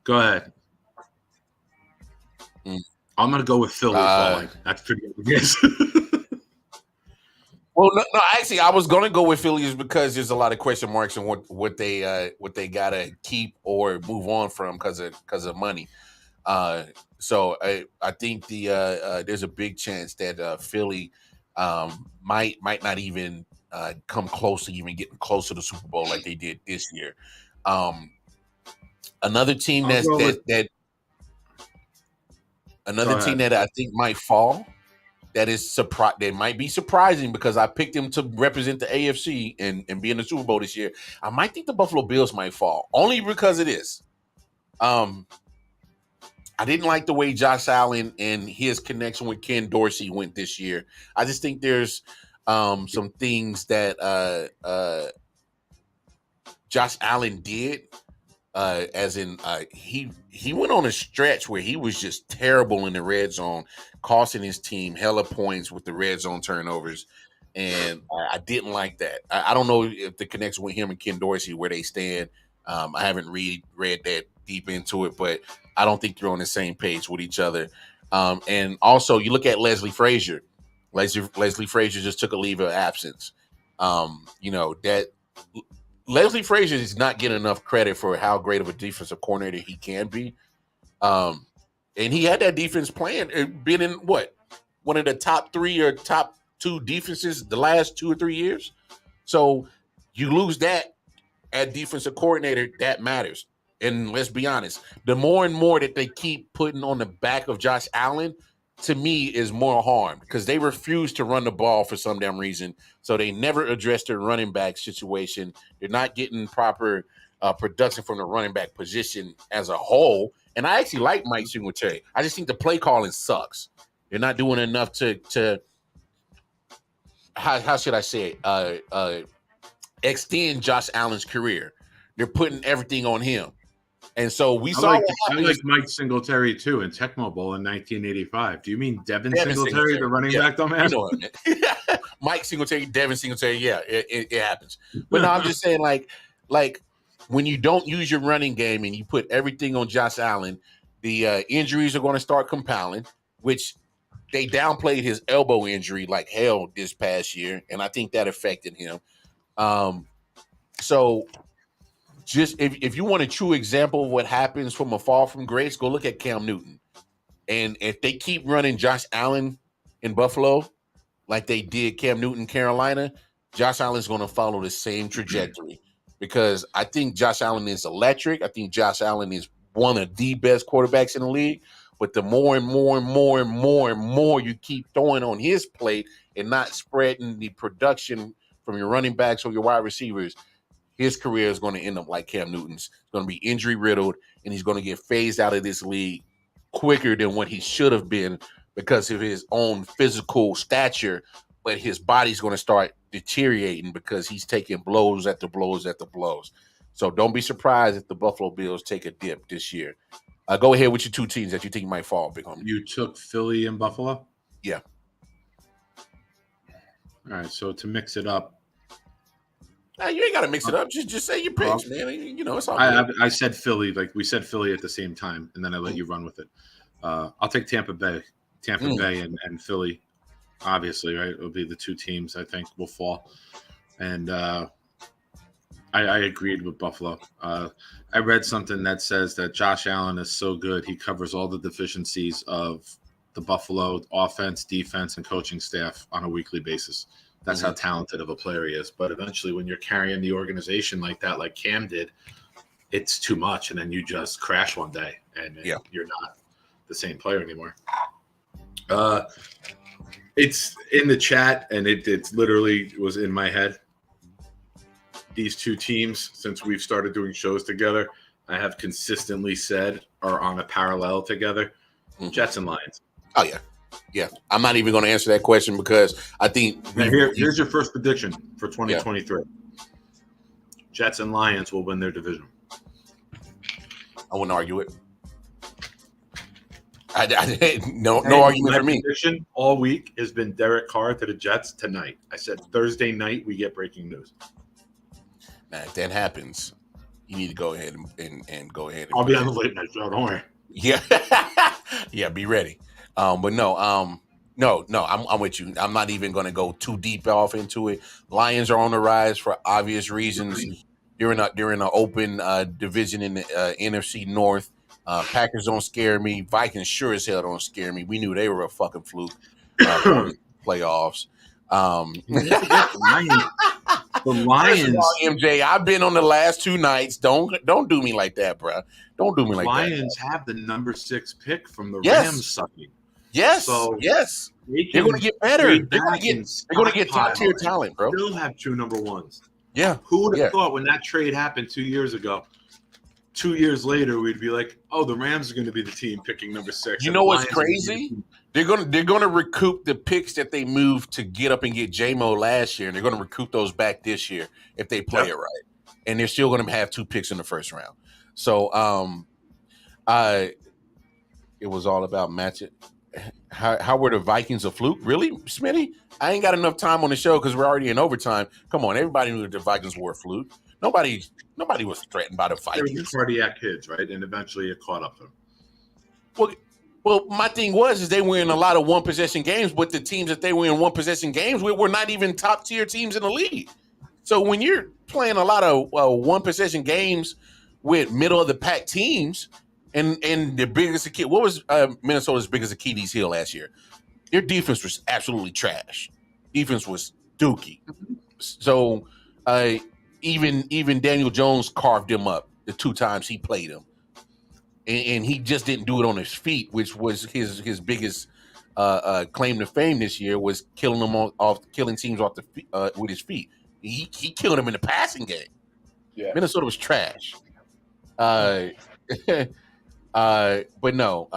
Go ahead. I'm going to go with Philly falling. That's pretty obvious. Well, no, actually, I was going to go with Philly just because there's a lot of question marks on what they got to keep or move on from because of money. So I think there's a big chance that Philly might not even come close to even getting close to the Super Bowl like they did this year. Another team that I think might fall. That is that might be surprising because I picked them to represent the AFC and be in the Super Bowl this year. I might think the Buffalo Bills might fall only because of this. I didn't like the way Josh Allen and his connection with Ken Dorsey went this year. I just think there's some things that Josh Allen did as in he went on a stretch where he was just terrible in the red zone, costing his team hella points with the red zone turnovers, and I didn't like that. I don't know if the connection with him and Ken Dorsey where they stand. I haven't read that deep into it, but I don't think they're on the same page with each other. And also, you look at Leslie Frazier. Leslie Frazier just took a leave of absence. That Leslie Frazier is not getting enough credit for how great of a defensive coordinator he can be. And he had that defense playing, been in one of the top 3 or top 2 defenses the last 2 or 3 years. So you lose that at defensive coordinator, that matters. And let's be honest, the more and more that they keep putting on the back of Josh Allen, to me, is more harm because they refuse to run the ball for some damn reason. So they never address their running back situation. They're not getting proper production from the running back position as a whole. And I actually like Mike Singletary. I just think the play calling sucks. They're not doing enough to how should I say it? Extend Josh Allen's career. They're putting everything on him. And so we saw I like Mike Singletary too in Tecmo Bowl in 1985. Do you mean Devin Singletary, the running back dumbass? You know it, Mike Singletary, Devin Singletary, yeah, it happens. But no, I'm just saying, like when you don't use your running game and you put everything on Josh Allen, the injuries are going to start compiling, which they downplayed his elbow injury like hell this past year, and I think that affected him. So just if you want a true example of what happens from a fall from grace, go look at Cam Newton. And if they keep running Josh Allen in Buffalo like they did Cam Newton, Carolina, Josh Allen's going to follow the same trajectory because I think Josh Allen is electric. I think Josh Allen is one of the best quarterbacks in the league. But the more and more and more and more and more you keep throwing on his plate and not spreading the production from your running backs or your wide receivers, his career is going to end up like Cam Newton's. It's going to be injury riddled, and he's going to get phased out of this league quicker than what he should have been because of his own physical stature. But his body's going to start deteriorating because he's taking blows after blows after blows. So don't be surprised if the Buffalo Bills take a dip this year. Go ahead with your 2 teams that you think might fall, big homie. You took Philly and Buffalo? Yeah. All right, so to mix it up. You ain't got to mix it up. Just say your picks, man. You know, it's all good. I said Philly, like we said Philly at the same time, and then I let you run with it. I'll take Tampa Bay and Philly, obviously, right? It'll be the 2 teams I think will fall. And I agreed with Buffalo. I read something that says that Josh Allen is so good, he covers all the deficiencies of the Buffalo offense, defense, and coaching staff on a weekly basis. That's how talented of a player he is. But eventually when you're carrying the organization like that, like Cam did, it's too much. And then you just crash one day and you're not the same player anymore. It's in the chat and it literally was in my head. These 2 teams, since we've started doing shows together, I have consistently said are on a parallel together. Jets and Lions. Oh, yeah. Yeah, I'm not even going to answer that question because I think here's your first prediction for 2023. Yeah. Jets and Lions will win their division. I wouldn't argue it. No argument for me. Prediction all week has been Derek Carr to the Jets tonight. I said Thursday night we get breaking news. Now, if that happens, you need to go ahead and go ahead. I'll be on the late night show. Don't worry. Yeah, yeah, be ready. But no, I'm with you. I'm not even going to go too deep off into it. Lions are on the rise for obvious reasons. They're in an open division in the NFC North. Packers don't scare me. Vikings sure as hell don't scare me. We knew they were a fucking fluke for playoffs. The Lions, MJ. I've been on the last 2 nights. Don't do me like that, bro. Don't do me like that. Lions have the number 6 pick from the Rams sucking. Yes, so yes. They're going to get better. They're going to get top tier talent, bro. Still have 2 number 1s. Yeah. Who would have thought when that trade happened 2 years ago? 2 years later, we'd be like, "Oh, the Rams are going to be the team picking number 6." You know what's crazy? They're gonna recoup the picks that they moved to get up and get J-Mo last year, and they're gonna recoup those back this year if they play it right. and they're still going to have 2 picks in the first round. So it was all about matching. How were the Vikings a fluke? Really, Smitty? I ain't got enough time on the show because we're already in overtime. Come on, everybody knew that the Vikings were a fluke. Nobody was threatened by the They were Vikings. just cardiac kids, right? And eventually it caught up to them. Well, my thing is they were in a lot of one possession games, but the teams that they were in one possession games with were not even top tier teams in the league. So when you're playing a lot of one possession games with middle of the pack teams, and the biggest kid, what was Minnesota's biggest Achilles heel last year? Their defense was absolutely trash. Defense was dookie. So even Daniel Jones carved him up the 2 times he played him, and he just didn't do it on his feet, which was his biggest claim to fame this year, was killing them killing teams off the with his feet. He killed him in the passing game. Yeah. Minnesota was trash. But no,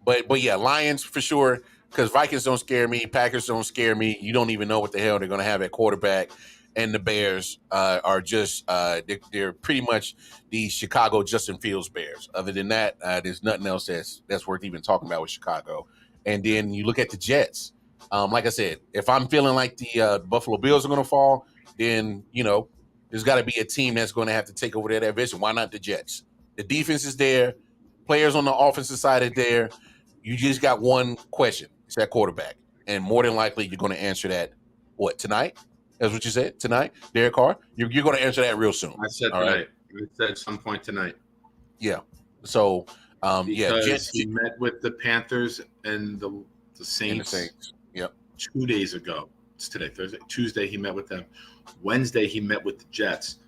but yeah, Lions for sure, because Vikings don't scare me, Packers don't scare me. You don't even know what the hell they're going to have at quarterback, and the Bears are just they're pretty much the Chicago Justin Fields Bears. Other than that, there's nothing else that's worth even talking about with Chicago. And then you look at the Jets. Like I said, if I'm feeling like the Buffalo Bills are going to fall, then there's got to be a team that's going to have to take over that division. Why not the Jets? The defense is there. Players on the offensive side are there. You just got one question. It's that quarterback. And more than likely, you're going to answer that, tonight? That's what you said? Tonight? Derek Carr? You're going to answer that real soon. I said tonight. I said at some point tonight. Yeah. So, Jets. He met with the Panthers and the Saints. And the Saints. Yep. 2 days ago. It's today, Thursday. Tuesday, he met with them. Wednesday, he met with the Jets.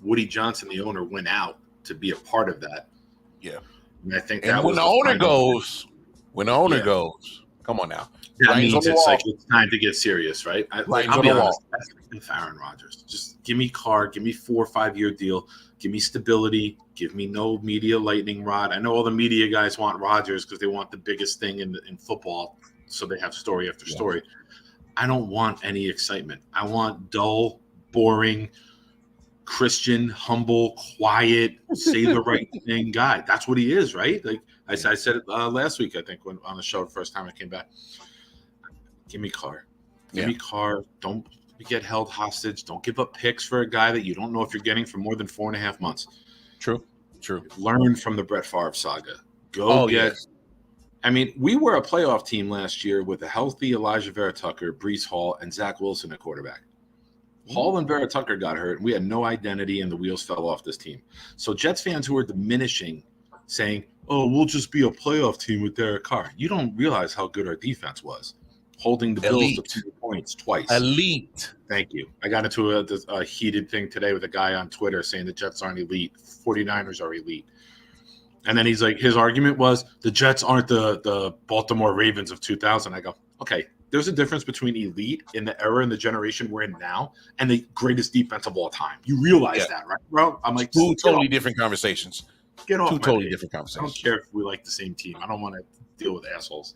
Woody Johnson, the owner, went out to be a part of that. Yeah. And I think that when the owner goes, come on now. That means it's time to get serious, right? I'll be honest. That's Aaron Rodgers. Just give me Carr, give me 4 or 5 year deal, give me stability, give me no media lightning rod. I know all the media guys want Rodgers because they want the biggest thing in football, so they have story after story. I don't want any excitement. I want dull, boring, Christian, humble, quiet, say the right thing guy. That's what he is, right? Like I said it last week, I think, when on the show the first time I came back. Give me Carr. Give me Carr. Don't get held hostage. Don't give up picks for a guy that you don't know if you're getting for more than 4.5 months. True. Learn from the Brett Favre saga. I mean, we were a playoff team last year with a healthy Elijah Vera Tucker, Breece Hall, and Zach Wilson at quarterback. Hall and Vera Tucker got hurt, and we had no identity, and the wheels fell off this team. So Jets fans who are diminishing, saying, oh, we'll just be a playoff team with Derek Carr. You don't realize how good our defense was, holding the Bills to 2 points twice. Elite. Thank you. I got into a heated thing today with a guy on Twitter saying the Jets aren't elite. 49ers are elite. And then he's like, his argument was the Jets aren't the Baltimore Ravens of 2000. I go, okay, there's a difference between elite in the era and the generation we're in now and the greatest defense of all time. You realize that, right, bro? I'm like, 2 totally different conversations. Get off 2 my totally page. different conversations. I don't care if we like the same team. I don't want to deal with assholes.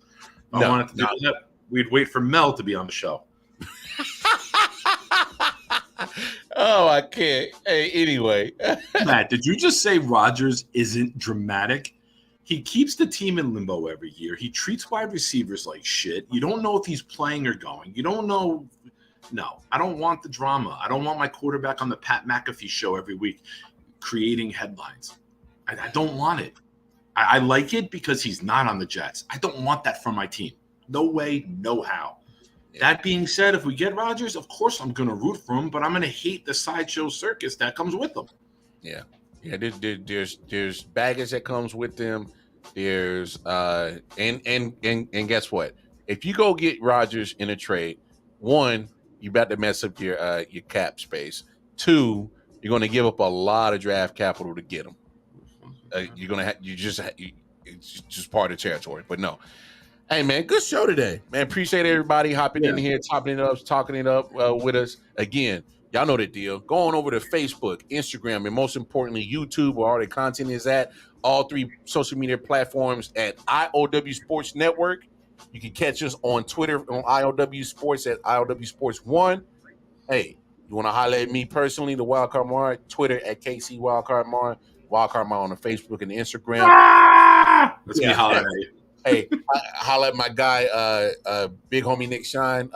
I wanted to do that. We'd wait for Mel to be on the show. Oh, I can't. Hey, anyway. Matt, did you just say Rodgers isn't dramatic? He keeps the team in limbo every year. He treats wide receivers like shit. You don't know if he's playing or going. You don't know. No, I don't want the drama. I don't want my quarterback on the Pat McAfee show every week creating headlines. I don't want it. I like it because he's not on the Jets. I don't want that from my team. No way, no how. Yeah. That being said, if we get Rodgers, of course I'm going to root for him, but I'm going to hate the sideshow circus that comes with him. Yeah. There's baggage that comes with them. There's and guess what? If you go get Rodgers in a trade, 1, you about to mess up your cap space. 2, you're going to give up a lot of draft capital to get him. It's just part of the territory. But no. Hey man, good show today, man. Appreciate everybody hopping in here, topping it up, talking it up with us. Again, y'all know the deal. Go on over to Facebook, Instagram, and most importantly, YouTube, where all the content is at. All 3 social media platforms at I.O.W Sports Network. You can catch us on Twitter on I.O.W Sports at I.O.W Sports 1. Hey, You want to holler at me personally, the Wildcard Mar, Twitter at KC Wildcard Mar, Wildcard Mar on the Facebook and the Instagram. That's me hollering at you. Hey, holler at my guy, big homie Nick Shine,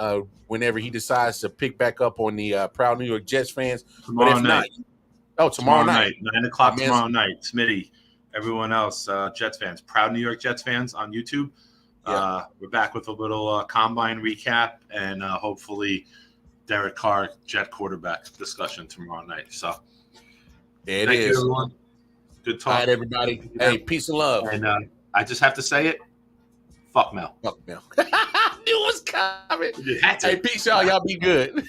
whenever he decides to pick back up on the Proud New York Jets fans. Tomorrow night. Tomorrow night. 9 o'clock tomorrow night. Smitty, everyone else, Jets fans, Proud New York Jets fans on YouTube. Yeah. We're back with a little combine recap and hopefully Derek Carr, Jet quarterback discussion tomorrow night. So There it thank is. you, everyone. Good talk. All right, everybody. Hey, peace and love. And I just have to say it. Fuck Mel. Fuck Mel. I knew it was coming. You had to. Hey, peace, y'all. Y'all be good.